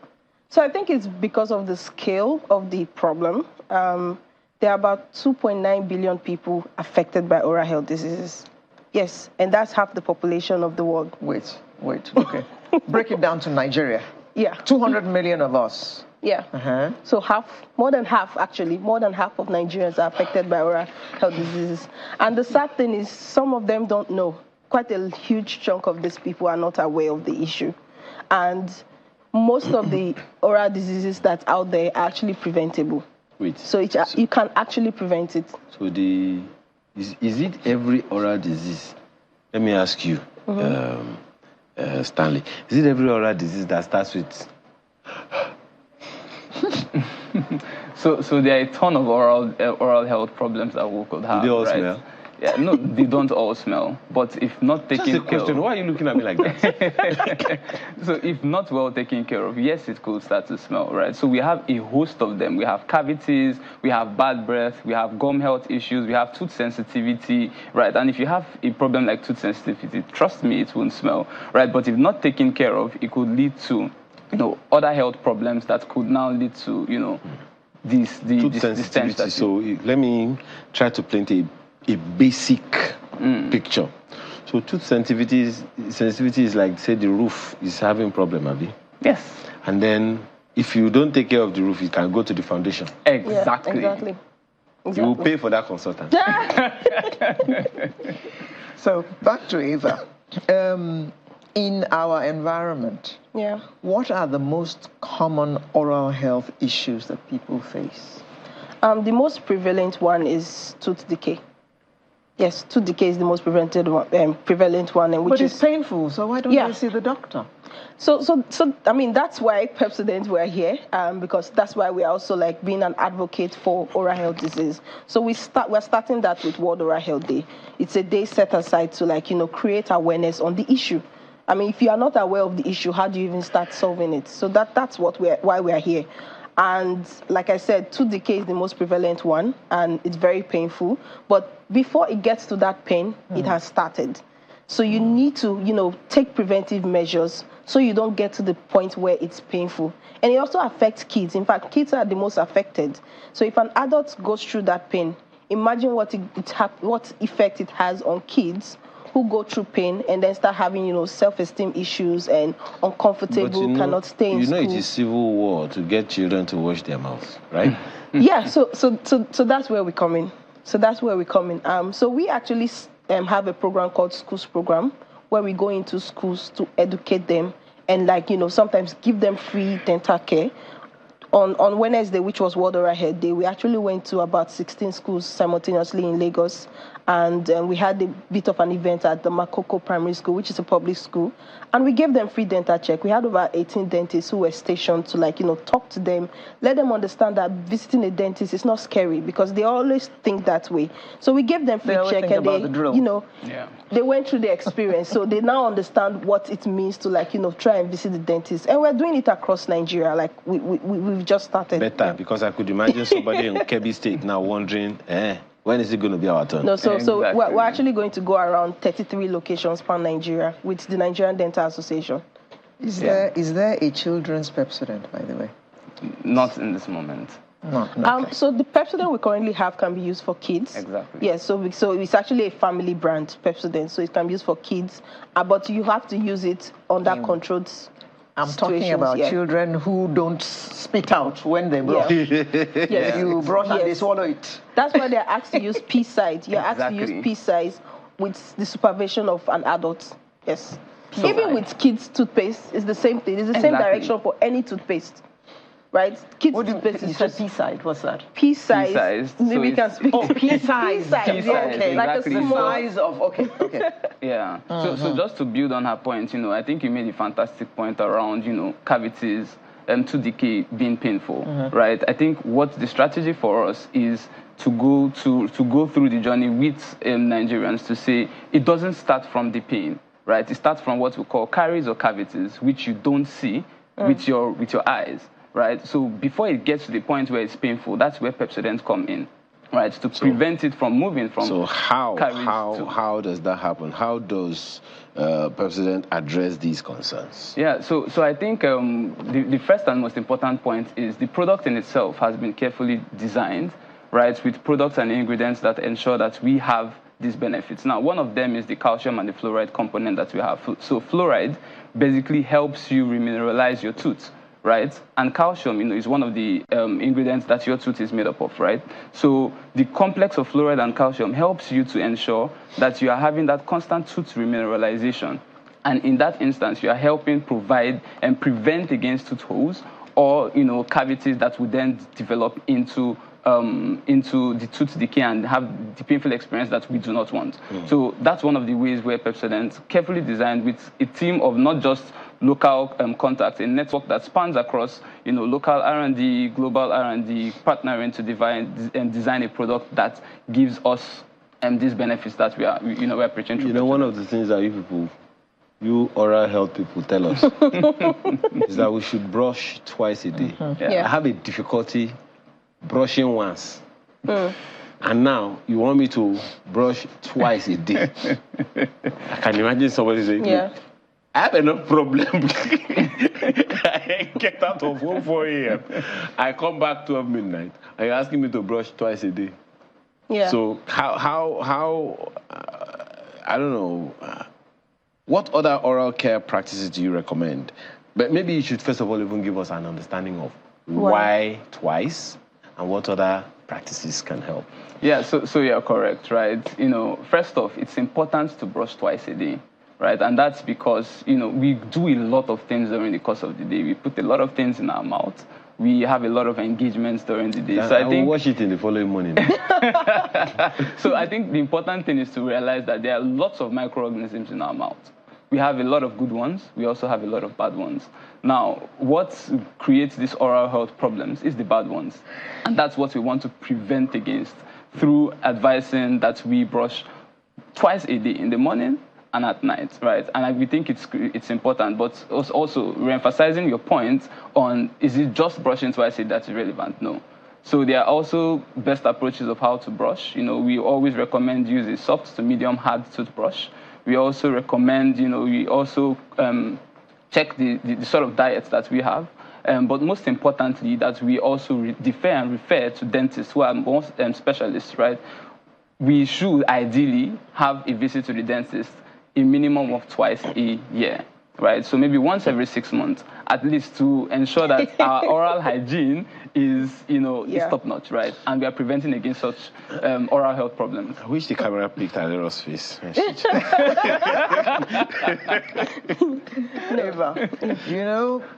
I think it's because of the scale of the problem. There are about 2.9 billion people affected by oral health diseases Yes, and that's half the population of the world. Wait, okay. Break it down to Nigeria. Yeah. 200 million of us. Yeah. So more than half of Nigerians are affected by oral health diseases. And the sad thing is some of them don't know. Quite a huge chunk of these people are not aware of the issue. And most of the oral diseases that's out there are actually preventable. So you can actually prevent it. So is it every oral disease? Let me ask you, Stanley. Is it every oral disease that starts with? So there are a ton of oral health problems that we could have. Do they all right? smell? Yeah, no, they don't all smell. But if not taken care of... That's a question. Why are you looking at me like that? So if not well taken care of, yes, it could start to smell, right? So we have a host of them. We have cavities, we have bad breath, we have gum health issues, we have tooth sensitivity, right? And if you have a problem like tooth sensitivity, trust me, it won't smell, right? But if not taken care of, it could lead to, other health problems that could now lead to, the stench that So let me try to paint a basic picture. So tooth sensitivity is like, say, the roof is having problem, Abi? Yes. And then if you don't take care of the roof, it can go to the foundation. Exactly. Yeah, exactly. You will pay for that consultant. So back to Eva. In our environment, what are the most common oral health issues that people face? The most prevalent one is tooth decay. Yes, tooth decay is the most prevalent one, and but it's painful. So why don't you see the doctor? So I mean, that's why Pepsodent we're here, because that's why we're also like being an advocate for oral health disease. So we're starting that with World Oral Health Day. It's a day set aside to create awareness on the issue. I mean, if you are not aware of the issue, how do you even start solving it? So that's why we're here. And like I said, tooth decay is the most prevalent one, and it's very painful. But before it gets to that pain, it has started. So you need to, take preventive measures so you don't get to the point where it's painful. And it also affects kids. In fact, kids are the most affected. So if an adult goes through that pain, imagine what effect it has on kids who go through pain and then start having, self-esteem issues and uncomfortable, cannot stay in school. It is civil war to get children to wash their mouths, right? Yeah, so that's where we come in. So we actually have a program called Schools Program, where we go into schools to educate them and sometimes give them free dental care. On Wednesday, which was World Oral Health Day, we actually went to about 16 schools simultaneously in Lagos. And we had a bit of an event at the Makoko Primary School, which is a public school. And we gave them free dental check. We had over 18 dentists who were stationed to talk to them, let them understand that visiting a dentist is not scary, because they always think that way. So we gave them free check, and they went through the experience. So they now understand what it means to try and visit the dentist. And we're doing it across Nigeria. We've just started. Better, because I could imagine somebody in Kebbi State now wondering, when is it going to be our turn? No, so we're actually going to go around 33 locations pan Nigeria with the Nigerian Dental Association. Is there a children's Pepsodent, by the way? Not in this moment. No. So the Pepsodent we currently have can be used for kids. Exactly. Yes, so it's actually a family brand, Pepsodent, so it can be used for kids, but you have to use it under controlled I'm talking about children who don't spit out when they brush. Yes. You brush and they swallow it. That's why they're asked to use pea size. You're asked to use pea size with the supervision of an adult. Yes. So even with kids' toothpaste, it's the same thing. It's the same direction for any toothpaste. Right? Kids' toothpaste is just pea size. What's that? Pea size. Pea size. Maybe you can speak. Oh, pea size. Pea size. Okay. Like exactly. a small size of. Okay. Yeah. So just to build on her point, I think you made a fantastic point around, cavities and tooth decay being painful, right? I think what the strategy for us is to go through the journey with Nigerians to say it doesn't start from the pain, right? It starts from what we call caries or cavities, which you don't see with your eyes, right? So before it gets to the point where it's painful, that's where Pepsodent come in. Right, to prevent it from moving from. So how does that happen? How does Pepsodent address these concerns? Yeah, so I think the first and most important point is the product in itself has been carefully designed, right, with products and ingredients that ensure that we have these benefits. Now, one of them is the calcium and the fluoride component that we have. So fluoride basically helps you remineralize your tooth, right? And calcium, is one of the ingredients that your tooth is made up of, right? So the complex of fluoride and calcium helps you to ensure that you are having that constant tooth remineralization. And in that instance, you are helping provide and prevent against tooth holes or, cavities that would then develop into the tooth decay and have the painful experience that we do not want. So that's one of the ways where Pepsodent, carefully designed with a team of not just local contacts, a network that spans across, local R&D, global R&D, partnering to design a product that gives us these benefits that we're preaching to. One of the things that you oral health people tell us is that we should brush twice a day. I have a difficulty brushing once. And now you want me to brush twice a day. I can imagine somebody saying, I have enough problem. I get out of home 4 a.m. I come back 12 midnight and you're asking me to brush twice a day. So how I don't know, what other oral care practices do you recommend? But maybe you should first of all even give us an understanding of why twice and what other practices can help. Yeah, so you're correct, right? First off, it's important to brush twice a day, right? And that's because, we do a lot of things during the course of the day. We put a lot of things in our mouth. We have a lot of engagements during the day. So I will wash it in the following morning. So I think the important thing is to realize that there are lots of microorganisms in our mouth. We have a lot of good ones. We also have a lot of bad ones. Now, what creates these oral health problems is the bad ones. And that's what we want to prevent against through advising that we brush twice a day, in the morning and at night, right? And we think it's important, but also re-emphasizing your point on, is it just brushing twice a day that's relevant? No. So there are also best approaches of how to brush. We always recommend use a soft to medium hard toothbrush. We also recommend, we also check the sort of diets that we have. But most importantly, that we also defer and refer to dentists who are most specialists, right? We should ideally have a visit to the dentist a minimum of twice a year, right? So maybe once every 6 months, at least, to ensure that our oral hygiene is, is top-notch, right? And we are preventing against such oral health problems. I wish the camera picked Alera's face. Never.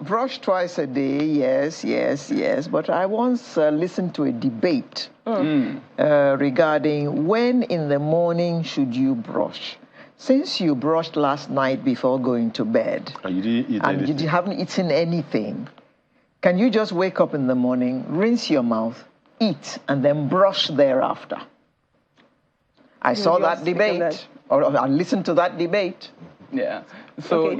Brush twice a day, yes. But I once listened to a debate regarding when in the morning should you brush. Since you brushed last night before going to bed, and you haven't eaten anything, can you just wake up in the morning, rinse your mouth, eat, and then brush thereafter? I saw that debate, or I listened to that debate. Yeah. So,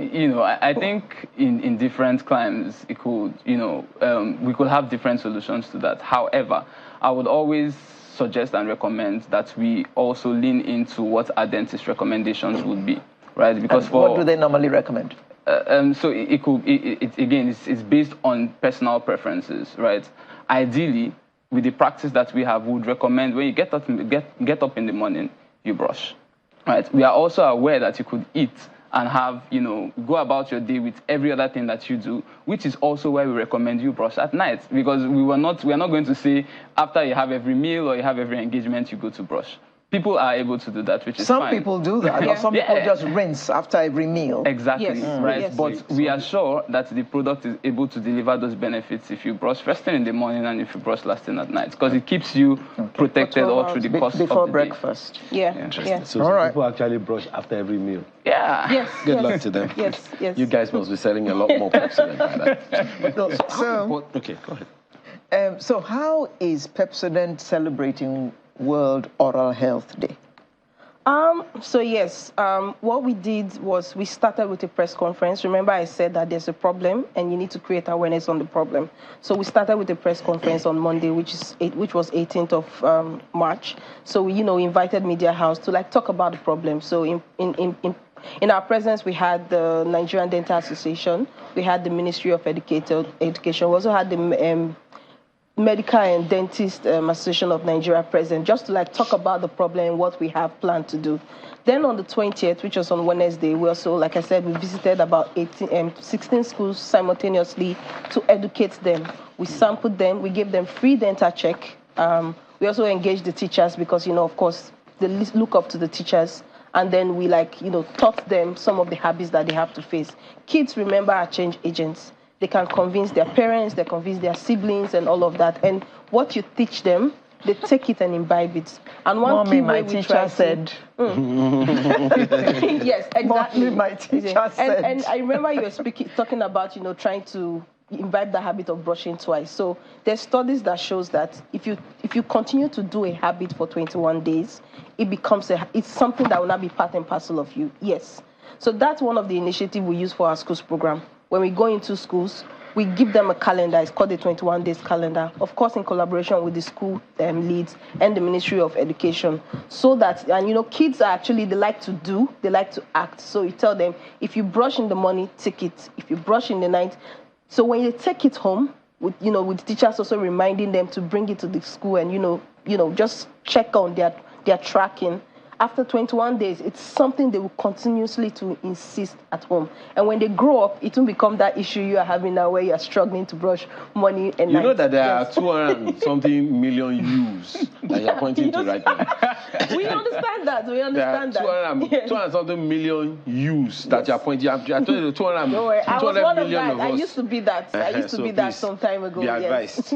I think in different climes, it could, we could have different solutions to that. However, I would always suggest and recommend that we also lean into what our dentist recommendations would be, right? Because what do they normally recommend? So it's based on personal preferences, right? Ideally, with the practice that we have, we would recommend when you get up in the morning, you brush, right? We are also aware that you could eat and have, go about your day with every other thing that you do, which is also why we recommend you brush at night, because we are not going to say after you have every meal or you have every engagement, you go to brush. People are able to do that, which is fine. Some people do that, or some people just rinse after every meal. Exactly, right? Yes. But we are sure that the product is able to deliver those benefits if you brush first thing in the morning and if you brush last thing at night, because it keeps you protected all through the course of the before day. breakfast. Interesting. So some people actually brush after every meal. Yeah. Yes. Good luck to them. Yes. You guys must be selling a lot more Pepsodent than that. Okay, go ahead. So how is Pepsodent celebrating World Oral Health Day? What we did was we started with a press conference. Remember I said that there's a problem and you need to create awareness on the problem. So we started with a press conference on Monday, which was 18th of March. So we, invited Media House to talk about the problem. So in our presence, we had the Nigerian Dental Association, we had the Ministry of Education, we also had the Medical and Dentist Association of Nigeria present, just to like talk about the problem and what we have planned to do. Then on the 20th, which was on Wednesday, we also, like I said, we visited about 16 schools simultaneously to educate them. We sampled them, we gave them free dental check. We also engaged the teachers because, of course, they look up to the teachers. And then we taught them some of the habits that they have to face. Kids, remember, are change agents. They can convince their parents, they convince their siblings and all of that. And what you teach them, they take it and imbibe it. And one Mommy, key my way we teacher try said. Yes, exactly. Mommy, my teacher said. And I remember you were talking about, trying to imbibe the habit of brushing twice. So there's studies that shows that if you continue to do a habit for 21 days, it's something that will not be part and parcel of you. Yes. So that's one of the initiatives we use for our schools program. When we go into schools, we give them a calendar. It's called the 21 days calendar, of course, in collaboration with the school leads and the Ministry of Education. So that, kids are actually, they like to do, they like to act. So you tell them, if you brush in the morning, take it. If you brush in the night. So when you take it home, with teachers also reminding them to bring it to the school and, just check on their tracking. After 21 days, it's something they will continuously to insist at home. And when they grow up, it will become that issue you are having now where you are struggling to brush morning and night. You know that there are 200-something million youths that you are pointing to right now. We understand that. We understand that. 200-something million youths that you are pointing. I told you 200 million of us. I used to be that. I used to be that some time ago. Be advised.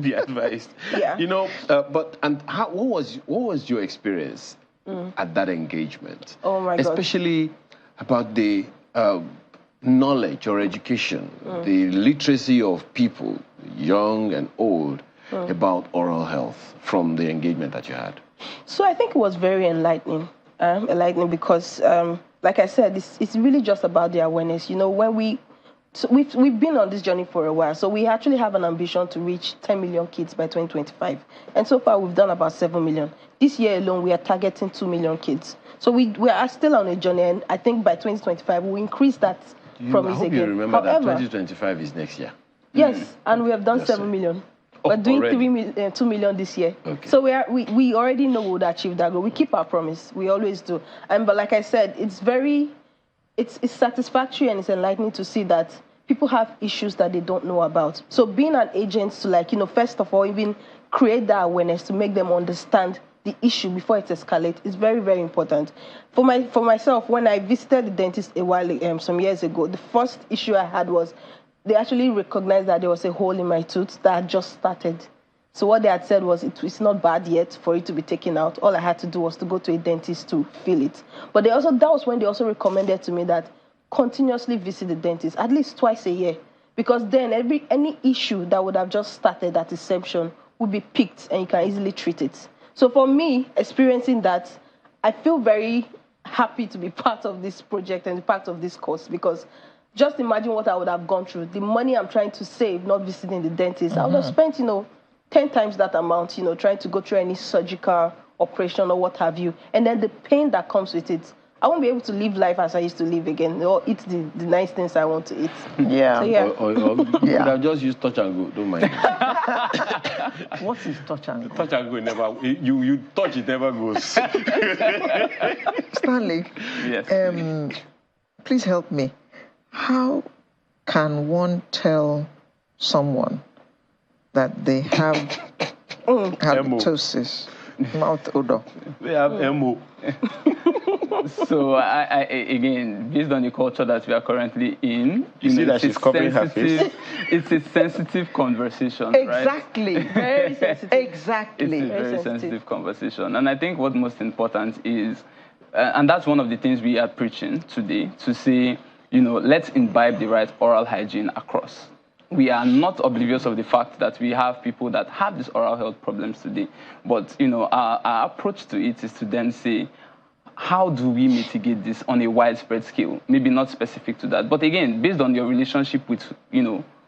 Be advised. Yeah. What was your experience at that engagement? Oh my God. Especially about the knowledge or education, the literacy of people, young and old, about oral health from the engagement that you had. So I think it was very enlightening. Enlightening because, like I said, it's really just about the awareness. We've been on this journey for a while, so we actually have an ambition to reach 10 million kids by 2025. And so far, we've done about 7 million. This year alone, we are targeting 2 million kids. So we are still on a journey, and I think by 2025, we'll increase that promise again. I hope you remember that 2025 is next year. Yes, and we have done 7 million. We're doing 2 million this year. Okay. So we already know we would achieve that goal. We keep our promise. We always do. But like I said, it's satisfactory and it's enlightening to see that people have issues that they don't know about. So being an agent to first of all, even create that awareness to make them understand the issue before it escalates is very, very important. For myself, when I visited the dentist some years ago, the first issue I had was they actually recognized that there was a hole in my tooth that had just started. So what they had said was it's not bad yet for it to be taken out. All I had to do was to go to a dentist to fill it. But that was when they also recommended to me that continuously visit the dentist at least twice a year, because then any issue that would have just started at inception would be picked and you can easily treat it. So for me, experiencing that, I feel very happy to be part of this project and part of this course, because just imagine what I would have gone through. The money I'm trying to save, not visiting the dentist, I would have spent, 10 times that amount, trying to go through any surgical operation or what have you. And then the pain that comes with it. I won't be able to live life as I used to live again, or eat the nice things I want to eat. Yeah. So, yeah. Or you could have just used touch and go, don't mind. What is touch and go? Touch and go never, you touch, it never goes. Stanley, yes. Please help me. How can one tell someone that they have halitosis, mouth odor? They have MO. So again, based on the culture that we are currently in, you see that she's covering her face. It's a sensitive conversation, exactly. Right? Very sensitive. Exactly. It's a very sensitive conversation. And I think what's most important is, and that's one of the things we are preaching today, to say, let's imbibe the right oral hygiene across. We are not oblivious of the fact that we have people that have these oral health problems today. But, our approach to it is to then say, how do we mitigate this on a widespread scale? Maybe not specific to that. But again, based on your relationship with,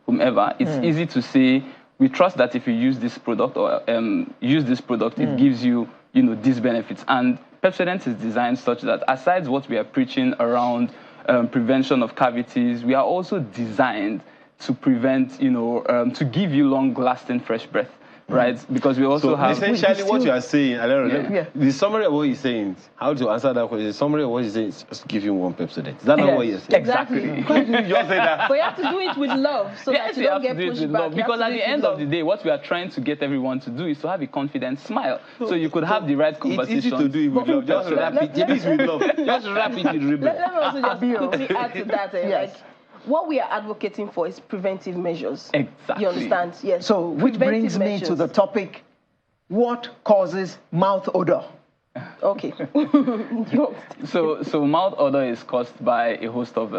whomever, it's easy to say, we trust that if you use this product or it gives you, these benefits. And Pepsodent is designed such that aside what we are preaching around prevention of cavities, we are also designed to prevent, to give you long-lasting fresh breath, right? Because we also have... Essentially, what you are saying, the summary of what he's saying, how to answer that question, the summary of what he's saying is just give him one Pepsodent. Is that not what you're saying? Exactly. You just say that. But you have to do it with love so that you don't get pushed back. Because at the end of the day, what we are trying to get everyone to do is to have a confident smile. So you could have the right conversation. It's easy to do it with love. Just wrap it. It is with love. Just wrap it with ribbon. Let me also just quickly add to that. Like, what we are advocating for is preventive measures. Exactly. You understand? Yes. So, which brings me to the topic, what causes mouth odor? Okay. So mouth odor is caused by a host of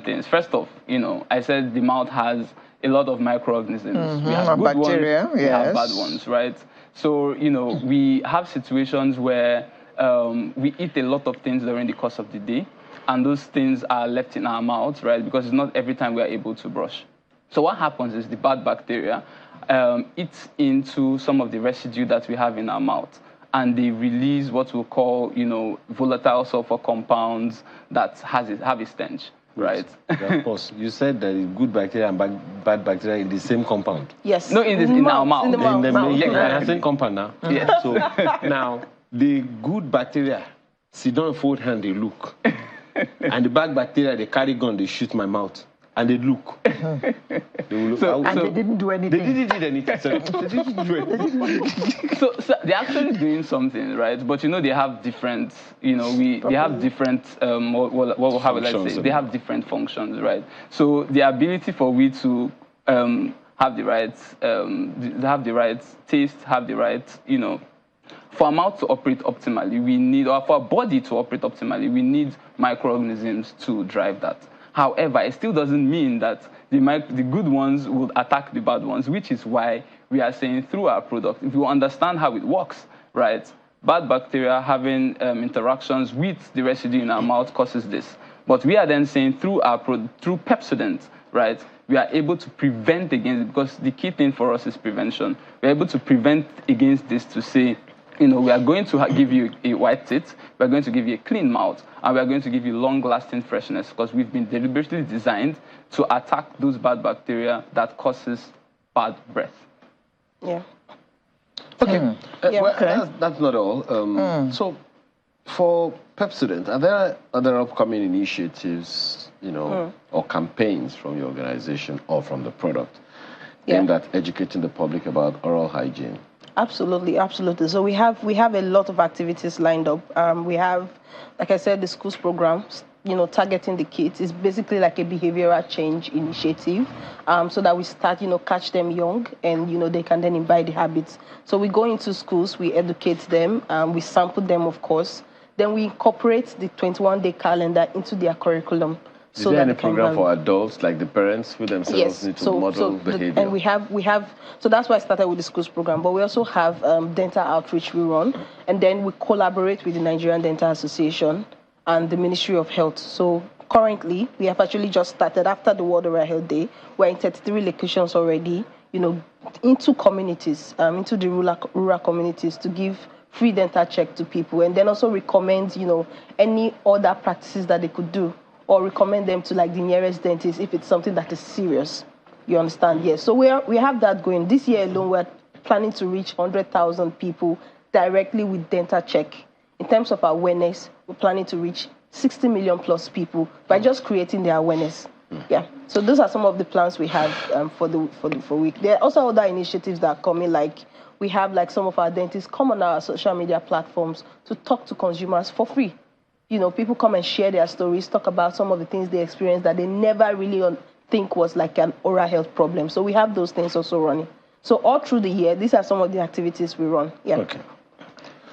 things. First off, I said the mouth has a lot of microorganisms. We have good bacteria, ones, we have bad ones, right? So, we have situations where we eat a lot of things during the course of the day, and those things are left in our mouths, right? Because it's not every time we are able to brush. So what happens is the bad bacteria eats into some of the residue that we have in our mouth, and they release what we'll call, volatile sulfur compounds that have a stench, right? Yeah, of course. You said that good bacteria and bad bacteria in the same compound. Yes. No, in our mouth. In the mouth. The same compound now. Yeah. So now the good bacteria sit down, fold hand, they look. And the bad bacteria, they carry gun, they shoot my mouth. And they look. They will look. They didn't do anything. They didn't do anything. So they're actually doing something, right? But they have different, they have different, they have different functions, right? So the ability for we to have the right taste, have the right, for our mouth to operate optimally, or for our body to operate optimally, we need microorganisms to drive that. However, it still doesn't mean that the good ones will attack the bad ones, which is why we are saying through our product, if you understand how it works, right, bad bacteria having interactions with the residue in our mouth causes this. But we are then saying through Pepsodent, right, we are able to prevent against it, because the key thing for us is prevention. We're able to prevent against this to say, we are going to give you a white teeth, we're going to give you a clean mouth, and we're going to give you long-lasting freshness, because we've been deliberately designed to attack those bad bacteria that causes bad breath. Yeah. Okay. That's not all. So, for Pepsodent, are there other upcoming initiatives, or campaigns from your organization or from the product aimed at educating the public about oral hygiene? Absolutely, absolutely. So we have a lot of activities lined up. We have, like I said, the schools programs, targeting the kids. It's basically like a behavioral change initiative, so that we start, catch them young, and they can then imbibe the habits. So we go into schools, we educate them, we sample them, of course. Then we incorporate the 21-day calendar into their curriculum. Is there any program for adults, like the parents who themselves need to model behavior? And we have, so that's why I started with the schools program, but we also have dental outreach we run, and then we collaborate with the Nigerian Dental Association and the Ministry of Health. So currently, we have actually just started after the World Oral Health Day. We're in 33 locations already, into communities, into the rural communities, to give free dental check to people, and then also recommend, any other practices that they could do, or recommend them to the nearest dentist if it's something that is serious. You understand? Yes. So we have that going. This year alone, we're planning to reach 100,000 people directly with dental check. In terms of awareness, we're planning to reach 60 million plus people by just creating the awareness. Yeah. So those are some of the plans we have for week. There are also other initiatives that are coming, like we have some of our dentists come on our social media platforms to talk to consumers for free. People come and share their stories, talk about some of the things they experienced that they never really think was like an oral health problem. So we have those things also running. So all through the year, these are some of the activities we run. Yeah. Okay.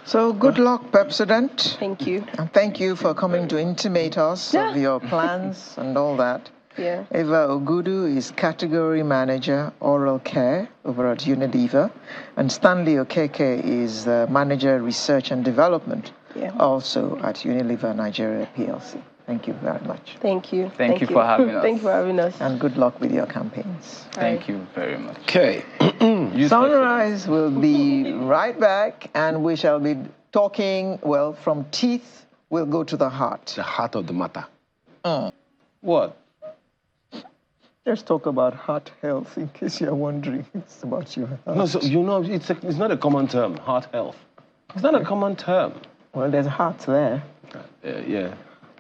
So good luck, Pepsodent. Thank you. And thank you for coming to intimate us of your plans and all that. Yeah. Eva Ogudu is Category Manager, Oral Care over at Unilever. And Stanley Okeke is Manager, Research and Development, also at Unilever Nigeria PLC. Thank you very much. Thank you. Thank you for having us. Thank you for having us. And good luck with your campaigns. Thank you very much. Okay. Sunrise will be right back, and we shall be talking, from teeth, we'll go to the heart. The heart of the matter. Mm. What? Let's talk about heart health, in case you're wondering. It's about your heart. No, so it's not a common term, heart health. It's not a common term. Well, there's heart there. Yeah.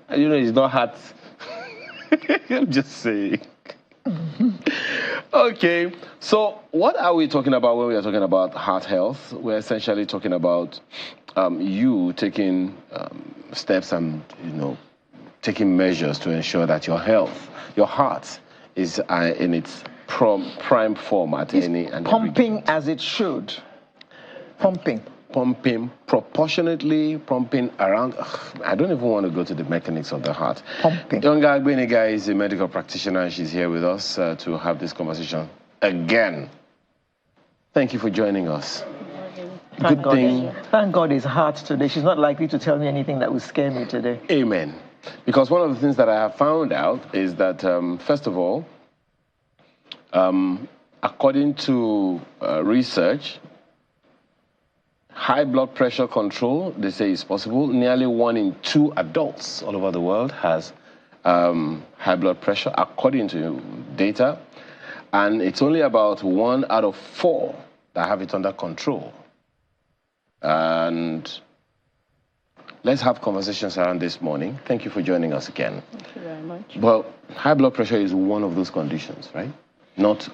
It's not heart. I'm just saying. Okay, so what are we talking about when we are talking about heart health? We're essentially talking about you taking steps and, taking measures to ensure that your health, your heart, is in its prime form at any and pumping as it should. Pumping proportionately, pumping around. I don't even want to go to the mechanics of the heart. Pumping. Yonga Agbeniga is a medical practitioner, and she's here with us to have this conversation again. Thank you for joining us. Thank God it's hard today. She's not likely to tell me anything that will scare me today. Amen. Because one of the things that I have found out is that, first of all, according to research, high blood pressure control, they say, is possible. Nearly 1 in 2 adults all over the world has high blood pressure, according to data. And it's only about 1 out of 4 that have it under control. And let's have conversations around this morning. Thank you for joining us again. Thank you very much. Well, high blood pressure is one of those conditions, right? That's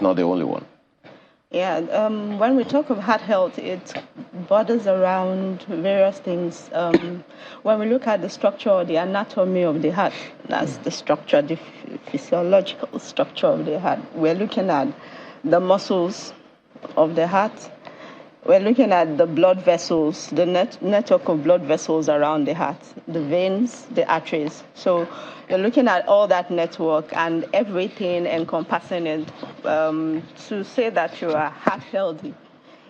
not the only one. Yeah, when we talk of heart health, it borders around various things. When we look at the structure or the anatomy of the heart, that's the structure, the physiological structure of the heart. We're looking at the muscles of the heart. We're looking at the blood vessels, the network of blood vessels around the heart, the veins, the arteries. So you're looking at all that network and everything encompassing it to say that you are heart healthy.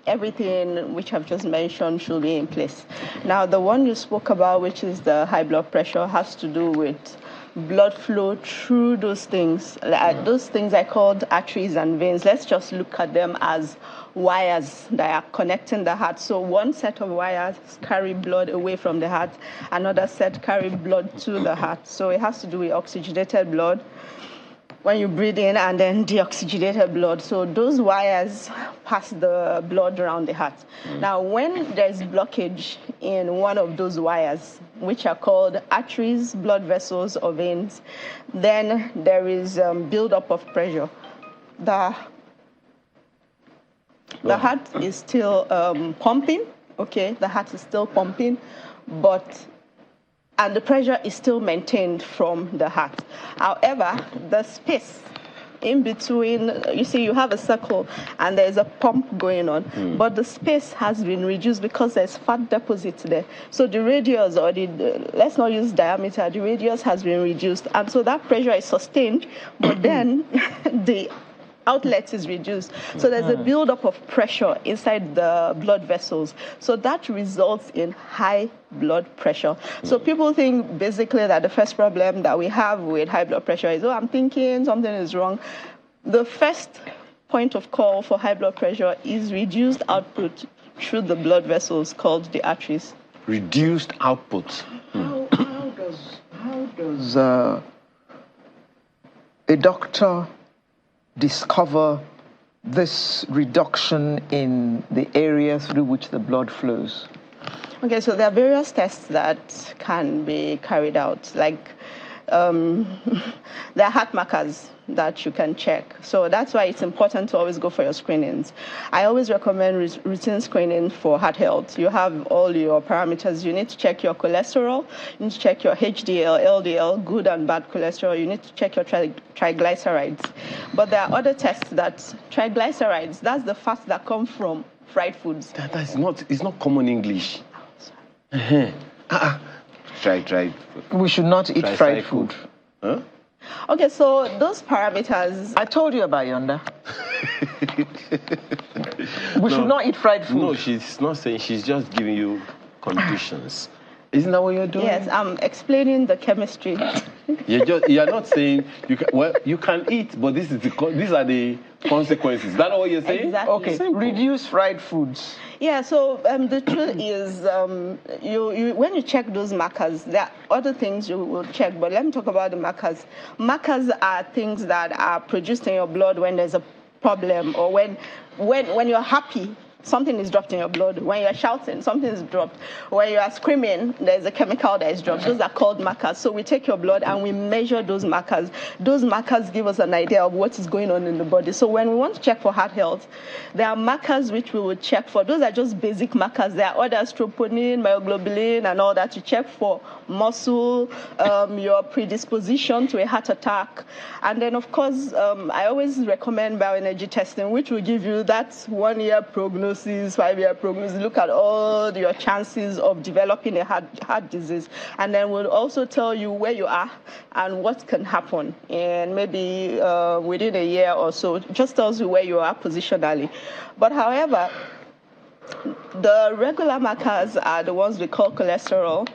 Everything which I've just mentioned should be in place. Now, the one you spoke about, which is the high blood pressure, has to do with blood flow through those things. Those things I called arteries and veins. Let's just look at them as wires that are connecting the heart. So one set of wires carry blood away from the heart, another set carry blood to the heart. So it has to do with oxygenated blood when you breathe in, and then deoxygenated blood. So those wires pass the blood around the heart. Now, when there's blockage in one of those wires, which are called arteries, blood vessels, or veins, then there is buildup of pressure. The heart is still pumping, okay? The heart is still pumping, and the pressure is still maintained from the heart. However, the space in between, you see, you have a circle and there's a pump going on, but the space has been reduced because there's fat deposits there. So the radius, or let's not use diameter, the radius has been reduced. And so that pressure is sustained, but then the outlet is reduced. So there's a buildup of pressure inside the blood vessels. So that results in high blood pressure. So people think basically that the first problem that we have with high blood pressure is, I'm thinking something is wrong. The first point of call for high blood pressure is reduced output through the blood vessels called the arteries. Reduced output. How does a doctor discover this reduction in the area through which the blood flows? Okay, so there are various tests that can be carried out, like there are heart markers that you can check. So that's why it's important to always go for your screenings. I always recommend routine screening for heart health. You have all your parameters. You need to check your cholesterol. You need to check your HDL, LDL, good and bad cholesterol. You need to check your triglycerides. But there are other tests that triglycerides, that's the fats that come from fried foods. It's not common English. We should not eat fried food. Huh? Okay, so those parameters. I told you about Yonda. We should not eat fried food. No, she's not saying, she's just giving you conditions. Isn't that what you're doing? Yes, I'm explaining the chemistry. You're not saying you can eat, but these are the consequences. Is that not what you're saying? Exactly. Okay, reduce fried foods. Yeah, so the truth is, when you check those markers, there are other things you will check, but let me talk about the markers. Markers are things that are produced in your blood when there's a problem, or when you're happy, something is dropped in your blood. When you're shouting, something is dropped. When you are screaming, there's a chemical that is dropped. Those are called markers. So we take your blood and we measure those markers. Those markers give us an idea of what is going on in the body. So when we want to check for heart health, there are markers which we will check for. Those are just basic markers. There are others, troponin, myoglobulin, and all that to check for muscle, your predisposition to a heart attack. And then, of course, I always recommend bioenergy testing, which will give you that 1-year prognosis, 5-year prognosis, look at all your chances of developing a heart disease, and then we'll also tell you where you are and what can happen, and maybe within a year or so, it just tells you where you are positionally. But however, the regular markers are the ones we call cholesterol,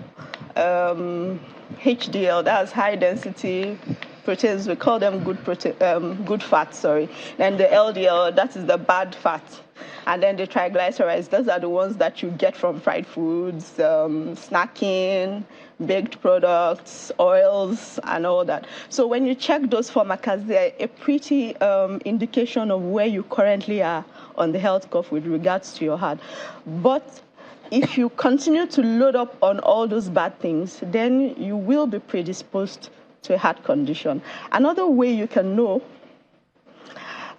HDL, that's high density proteins, we call them good fat, sorry. Then the LDL, that is the bad fat. And then the triglycerides, those are the ones that you get from fried foods, snacking, baked products, oils, and all that. So when you check those 4 markers, they're a pretty indication of where you currently are on the health curve with regards to your heart. But if you continue to load up on all those bad things, then you will be predisposed to a heart condition. Another way you can know,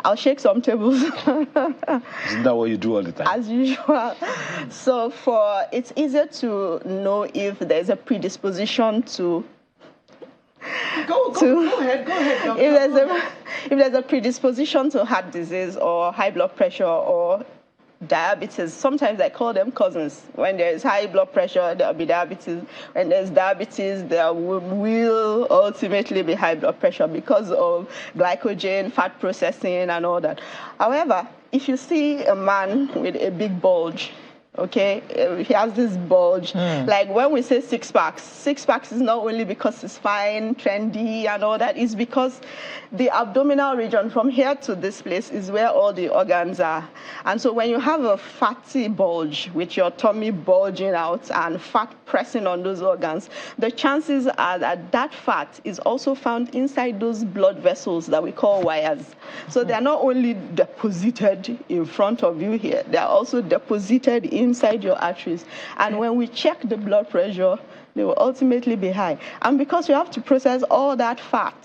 I'll shake some tables. Isn't that what you do all the time? As usual. So it's easier to know if there's a predisposition to... Go ahead. If there's a predisposition to heart disease or high blood pressure or diabetes, sometimes I call them cousins. When there's high blood pressure, there'll be diabetes. When there's diabetes, there will ultimately be high blood pressure because of glycogen, fat processing, and all that. However, if you see a man with a big bulge, okay, he has this bulge. Like when we say six packs is not only because it's fine, trendy, and all that. It's because the abdominal region from here to this place is where all the organs are. And so when you have a fatty bulge with your tummy bulging out and fat pressing on those organs, the chances are that that fat is also found inside those blood vessels that we call wires. So they're not only deposited in front of you here, they're also deposited inside your arteries. And when we check the blood pressure, they will ultimately be high. And because you have to process all that fat,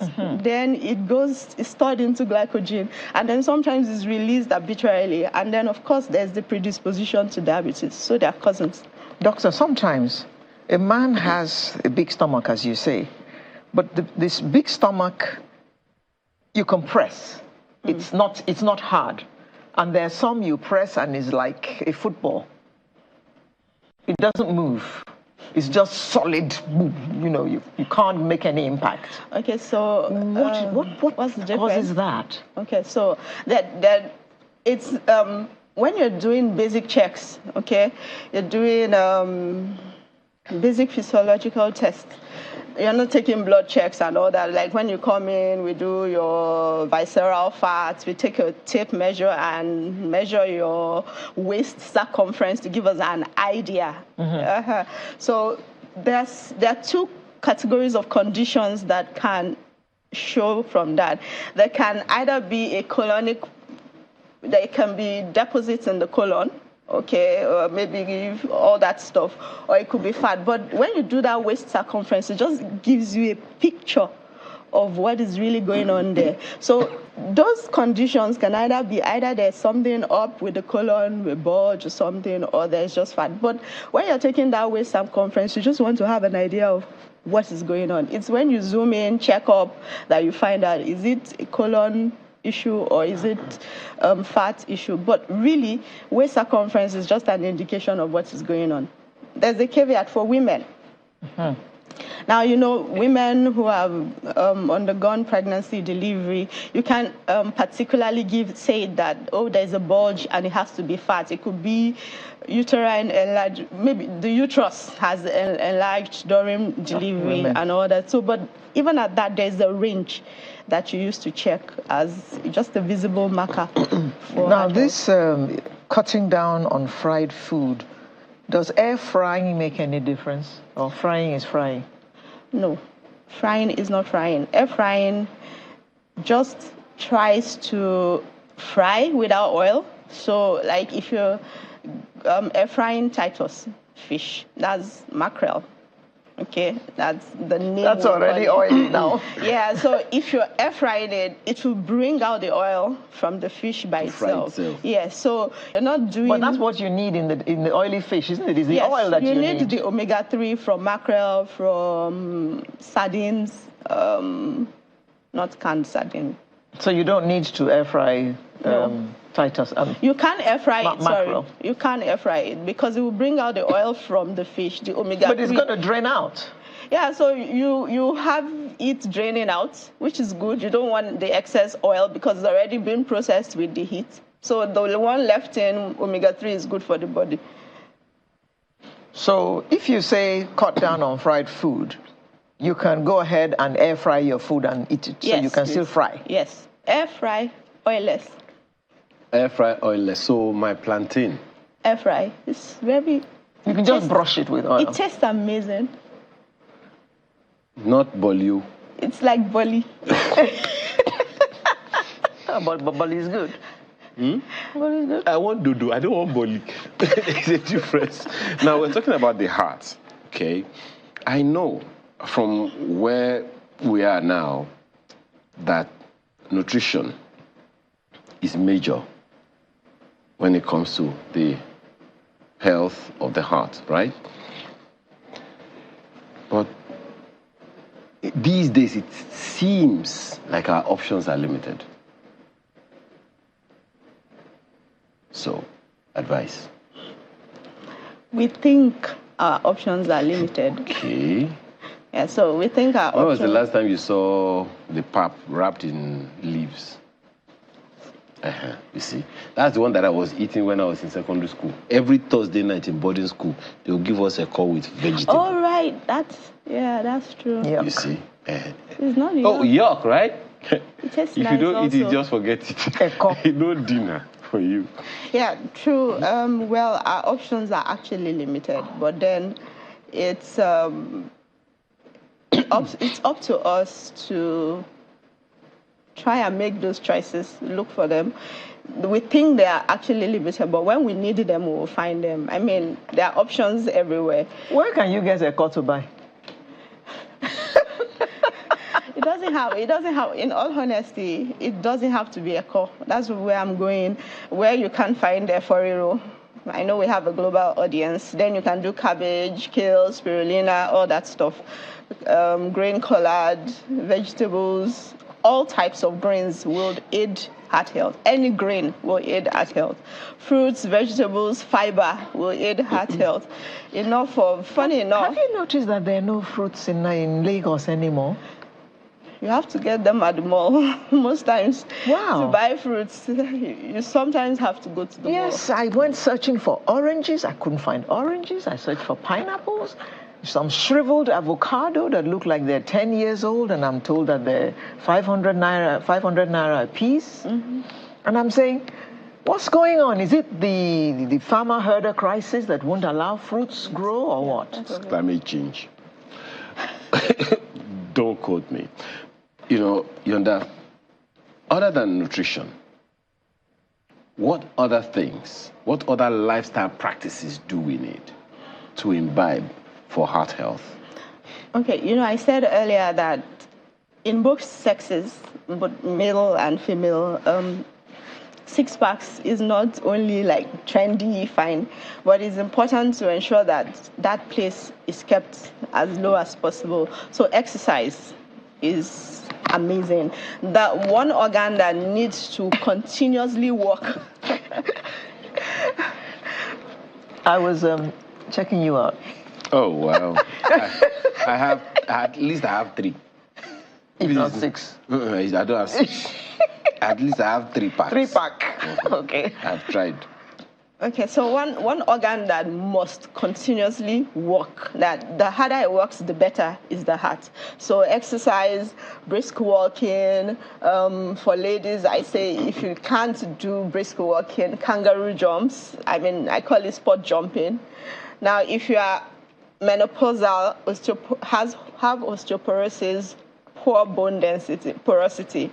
then it's stored into glycogen, and then sometimes it's released arbitrarily. And then, of course, there's the predisposition to diabetes. So they're cousins. Doctor, sometimes a man has a big stomach, as you say, but this big stomach, you compress. It's not hard. And there's some you press and it's like a football. It doesn't move. It's just solid. You know, you can't make any impact. Okay, so what causes that? Okay, so that it's when you're doing basic checks, okay, you're doing basic physiological tests. You're not taking blood checks and all that. Like when you come in, we do your visceral fats. We take a tape measure and measure your waist circumference to give us an idea. So there are 2 categories of conditions that can show from that. There can either be a colonic, there can be deposits in the colon, okay, or maybe all that stuff, or it could be fat. But when you do that waist circumference, it just gives you a picture of what is really going on there. So those conditions can either there's something up with the colon, with bulge or something, or there's just fat. But when you're taking that waist circumference, you just want to have an idea of what is going on. It's when you zoom in, check up, that you find out, is it a colon issue or is it fat issue? But really, waist circumference is just an indication of what is going on. There's a caveat for women. Now, you know, women who have undergone pregnancy, delivery, you can particularly say that, oh, there's a bulge and it has to be fat. It could be uterine enlarged, maybe the uterus has enlarged during delivery and all that. So, but even at that, there's a range that you use to check as just a visible marker. Now, this cutting down on fried food, does air frying make any difference? Or frying is frying? No, frying is not frying. Air frying just tries to fry without oil. So, like if you're air frying Titus fish, that's mackerel. Okay, that's the name. That's already oily now. Yeah, so if you're air frying it, it will bring out the oil from the fish by itself. Yeah, so you're not doing. But that's what you need in the oily fish, isn't it? Is the oil that you need? You need the omega-3 from mackerel, from sardines, not canned sardine. So you don't need to air fry Titus. You can air fry it. Mackerel. Sorry, you can air fry it because it will bring out the oil from the fish, the omega-3. But it's going to drain out. Yeah, so you have it draining out, which is good. You don't want the excess oil because it's already been processed with the heat. So the one left in omega-3 is good for the body. So if you say cut down on fried food, you can go ahead and air fry your food and eat it. Yes, so you can still fry. Yes, air fry, oilless. Air fry oilless. So my plantain. Air fry. It's very. You can just brush it with oil. It tastes amazing. Not bolio. It's like boli. But boli is good. Boli is good. I want dodo. I don't want boli. There's a difference. Now we're talking about the heart. Okay, I know from where we are now that nutrition is major when it comes to the health of the heart, right? But these days it seems like our options are limited. So, advice. We think our options are limited. Okay. Yeah, so we think our When was the last time you saw the pap wrapped in leaves? You see, that's the one that I was eating when I was in secondary school. Every Thursday night in boarding school, they will give us a call with vegetables. Oh, right. That's true. You see. It's not yuck. Oh, yuck, right? It tastes if nice you don't eat it, also. just forget it. No dinner for you. Yeah, true. Well, our options are actually limited, but then it's up to us to try and make those choices, look for them. We think they are actually limited, but when we need them, we will find them. I mean, there are options everywhere. Where can you get a car to buy? It doesn't have, in all honesty, it doesn't have to be a core. That's where I'm going, where you can find a forero. I know we have a global audience. Then you can do cabbage, kale, spirulina, all that stuff. Grain collard, vegetables, all types of grains will aid heart health. Any grain will aid heart health. Fruits, vegetables, fiber will aid heart health. Funny enough. Have you noticed that there are no fruits in Lagos anymore? You have to get them at the mall most times. Wow. To buy fruits, you sometimes have to go to the mall. Yes, I went searching for oranges. I couldn't find oranges. I searched for pineapples. Some shriveled avocado that look like they're 10 years old, and I'm told that they're 500 naira a piece. Mm-hmm. And I'm saying, what's going on? Is it the farmer-herder crisis that won't allow fruits grow, or what? It's climate change. Don't quote me. You know, Yonda, other than nutrition, what other things, what other lifestyle practices do we need to imbibe for heart health? Okay, I said earlier that in both sexes, both male and female, six packs is not only like trendy, fine, but it's important to ensure that that place is kept as low as possible. So exercise is amazing. That one organ that needs to continuously work. I was checking you out. Oh, wow. At least I have 3. If not 6. I don't have 6. At least I have 3 packs. 3 pack. Okay. I've tried. Okay, so one organ that must continuously work, that the harder it works, the better, is the heart. So exercise, brisk walking. For ladies, I say if you can't do brisk walking, kangaroo jumps. I mean, I call it spot jumping. Now, if you are menopausal, have osteoporosis, poor bone density, porosity,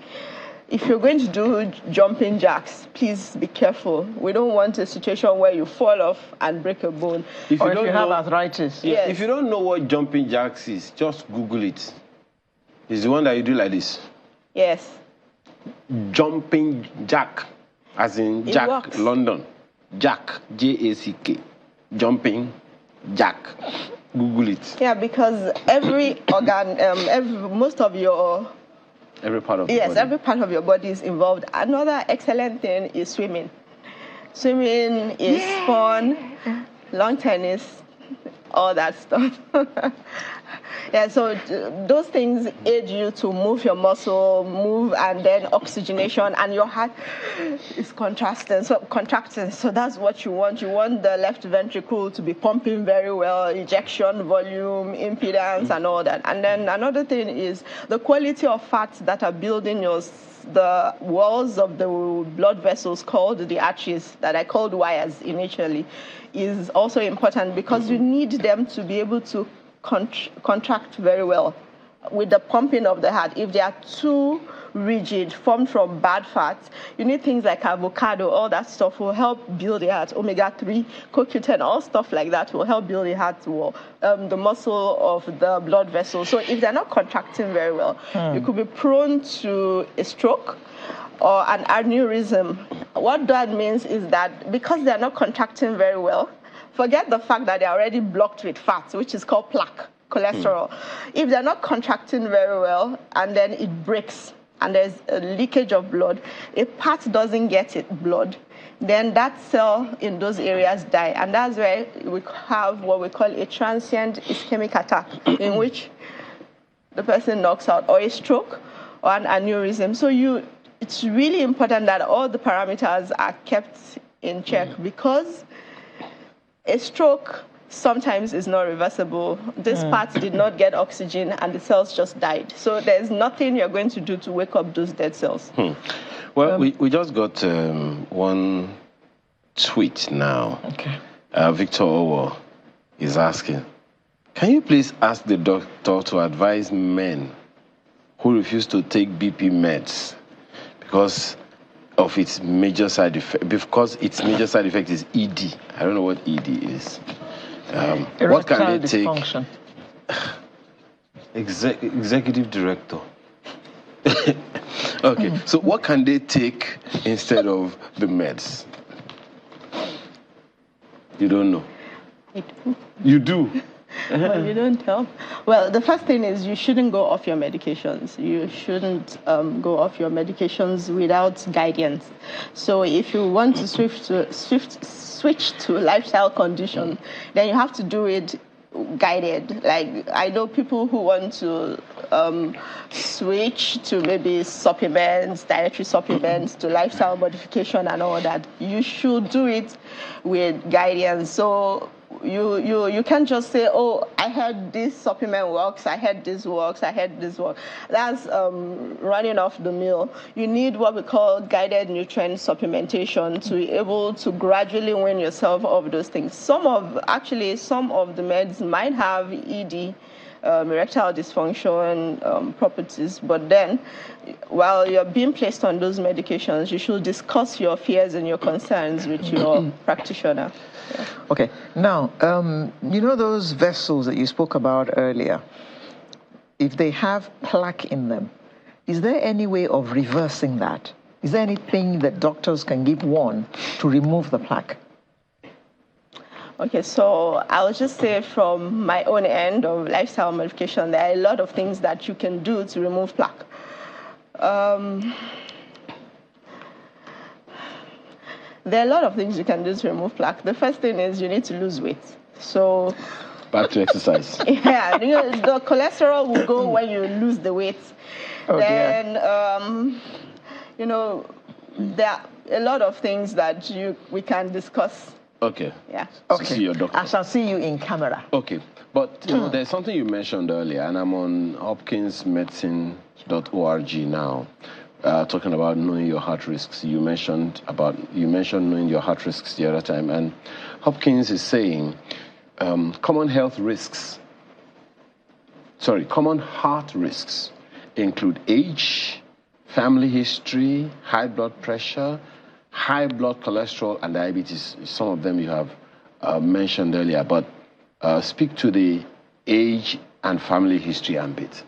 if you're going to do jumping jacks, please be careful. We don't want a situation where you fall off and break a bone. If you have arthritis. Yes. If you don't know what jumping jacks is, just Google it. It's the one that you do like this. Yes. Jumping jack, as in It Jack works. London. Jack, J-A-C-K. Jumping jack. Google it. Yeah, because every organ, most of your Every part of the yes, body. every part of your body is involved. Another excellent thing is swimming. Swimming is fun, long tennis, all that stuff. Yeah, so those things aid you to move your muscle, and then oxygenation, and your heart is contracting. So that's what you want. You want the left ventricle to be pumping very well, ejection volume, impedance, and all that. And then another thing is the quality of fats that are building the walls of the blood vessels, called the arteries, that I called wires initially, is also important because you need them to be able to contract very well with the pumping of the heart. If they are too rigid, formed from bad fats, you need things like avocado. All that stuff will help build the heart. Omega-3, CoQ10, all stuff like that will help build the heart wall, the muscle of the blood vessel. So if they're not contracting very well, you could be prone to a stroke or an aneurysm. What that means is that because they're not contracting very well, forget the fact that they're already blocked with fats, which is called plaque, cholesterol. If they're not contracting very well and then it breaks and there's a leakage of blood, a part doesn't get blood, then that cell in those areas die. And that's where we have what we call a transient ischemic attack, in which the person knocks out, or a stroke or an aneurysm. So it's really important that all the parameters are kept in check, because a stroke sometimes is not reversible. This part did not get oxygen and the cells just died. So there's nothing you're going to do to wake up those dead cells. Well, we just got one tweet now. Okay. Victor Owo is asking, can you please ask the doctor to advise men who refuse to take BP meds because of its major side effect, because its major side effect is ED. I don't know what ED is. What can they take? Dysfunction. Executive director. Okay, so what can they take instead of the meds? You don't know. I do. You do. Well, you don't tell. Well, the first thing is you shouldn't go off your medications. You shouldn't go off your medications without guidance. So if you want to switch to lifestyle condition, then you have to do it guided. Like, I know people who want to switch to maybe supplements, dietary supplements, to lifestyle modification and all that. You should do it with guidance. So you can't just say, oh, I heard this supplement works, I heard this works, I heard this works. That's running off the mill. You need what we call guided nutrient supplementation to be able to gradually wean yourself off those things. Some of the meds might have ED, erectile dysfunction properties, but then while you're being placed on those medications, you should discuss your fears and your concerns with your practitioner. Yeah. Okay, now, you know those vessels that you spoke about earlier, if they have plaque in them, is there any way of reversing that? Is there anything that doctors can give one to remove the plaque? Okay, so I'll just say from my own end of lifestyle modification, there are a lot of things that you can do to remove plaque. There are a lot of things you can do to remove plaque. The first thing is you need to lose weight. So back to exercise. Yeah, the cholesterol will go when you lose the weight. Then, there are a lot of things that we can discuss Okay. Yeah. Okay. See your doctor. I shall see you in camera. Okay. But there's something you mentioned earlier, and I'm on hopkinsmedicine.org now, talking about knowing your heart risks. You mentioned knowing your heart risks the other time, and Hopkins is saying common heart risks include age, family history, high blood pressure, high blood cholesterol, and diabetes. Some of them you have mentioned earlier, but speak to the age and family history ambit.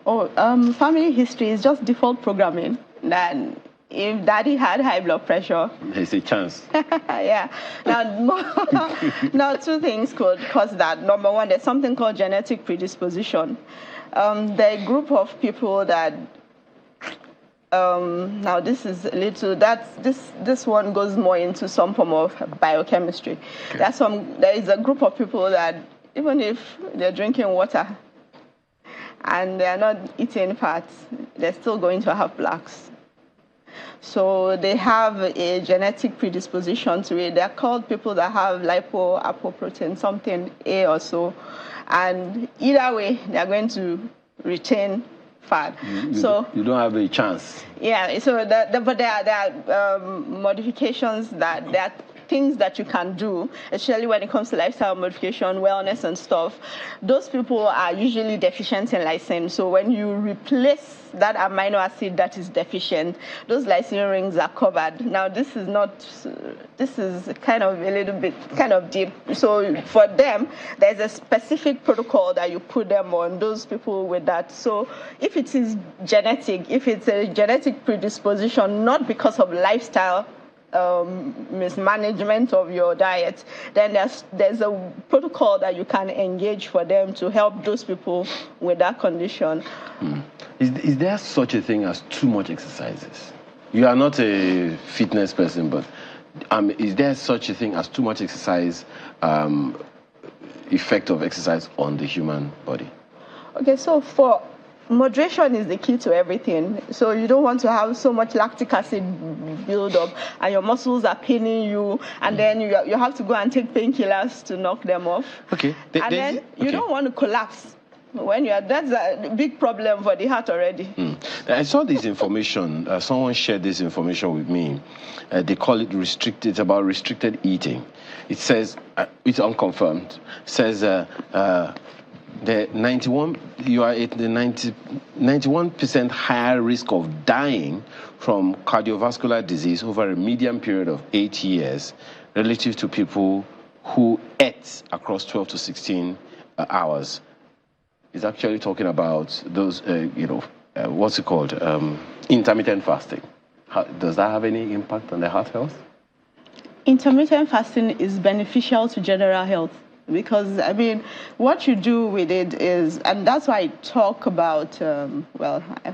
Family history is just default programming. Then if daddy had high blood pressure, there's a chance. Yeah. Now, two things could cause that. Number one, there's something called genetic predisposition. There are a group of people that now this is a little this one goes more into some form of biochemistry. Okay. There is a group of people that even if they're drinking water and they're not eating fats, they're still going to have plaques. So they have a genetic predisposition to it. They're called people that have lipoapoprotein, something A or so, and either way they're going to retain fat. You don't have a chance. Yeah. So but there are modifications there are things that you can do, especially when it comes to lifestyle modification, wellness and stuff. Those people are usually deficient in lysine. So when you replace that amino acid that is deficient, those lysine rings are covered. Now this is kind of a little bit deep. So for them, there's a specific protocol that you put them on, those people with that. So if it is genetic, if it's a genetic predisposition, not because of lifestyle mismanagement of your diet, then there's a protocol that you can engage for them to help those people with that condition. Is there such a thing as too much exercises? You are not a fitness person, but is there such a thing as too much exercise, effect of exercise on the human body? Okay, so for moderation is the key to everything. So you don't want to have so much lactic acid build up and your muscles are paining you, and then you have to go and take painkillers to knock them off. Okay. Then you don't want to collapse. That's a big problem for the heart already. I saw this information. Someone shared this information with me. They call it restricted. It's about restricted eating. It says it's unconfirmed. It says you are at the 91% higher risk of dying from cardiovascular disease over a median period of 8 years relative to people who ate across 12 to 16 hours. It's actually talking about those, what's it called? Intermittent fasting. Does that have any impact on the heart health? Intermittent fasting is beneficial to general health. Because, what you do with it is, and that's why I talk about, I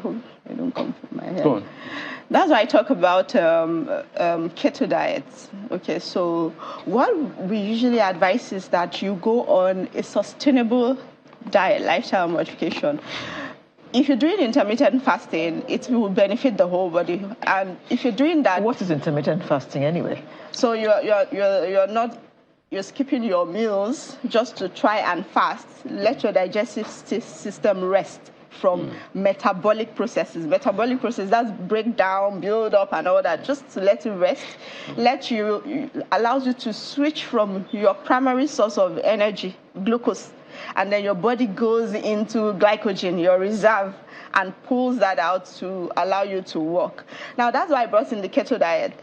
hope it don't come from my head. Go on. That's why I talk about keto diets. Okay, so what we usually advise is that you go on a sustainable diet, lifestyle modification. If you're doing intermittent fasting, it will benefit the whole body. And if you're doing that... What is intermittent fasting anyway? So you're skipping your meals just to try and fast. Let your digestive system rest from metabolic processes. Metabolic processes, that's breakdown, build up and all that. Just to let it rest, allows you to switch from your primary source of energy, glucose, and then your body goes into glycogen, your reserve, and pulls that out to allow you to walk. Now, that's why I brought in the keto diet.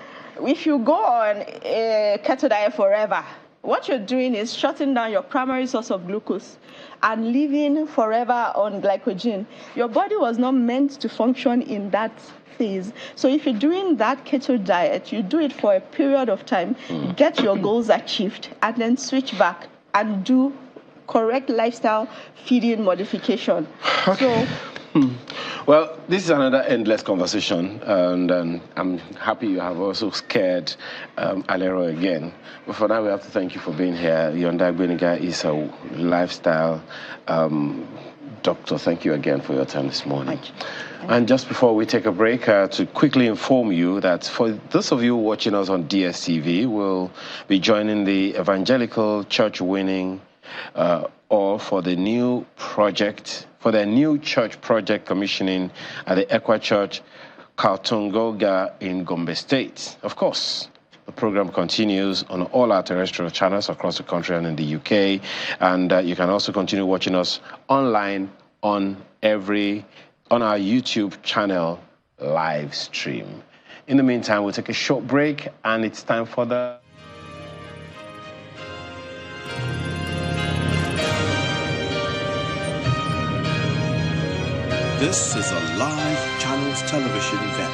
If you go on a keto diet forever, what you're doing is shutting down your primary source of glucose and living forever on glycogen. Your body was not meant to function in that phase. So if you're doing that keto diet, you do it for a period of time, get your goals achieved, and then switch back and do correct lifestyle feeding modification. Okay. Well, this is another endless conversation, and I'm happy you have also scared Alero again. But for now, we have to thank you for being here. Yonda Gbeniga is a lifestyle Doctor, thank you again for your time this morning. And just before we take a break, to quickly inform you that for those of you watching us on DSTV, we'll be joining the Evangelical Church Winning or for the new project, for their new church project commissioning at the Ekwa Church, Kaltungoga in Gombe State. Of course, the program continues on all our terrestrial channels across the country and in the UK. And you can also continue watching us online on our YouTube channel live stream. In the meantime, we'll take a short break, and it's time for the... This is a live Channels Television event.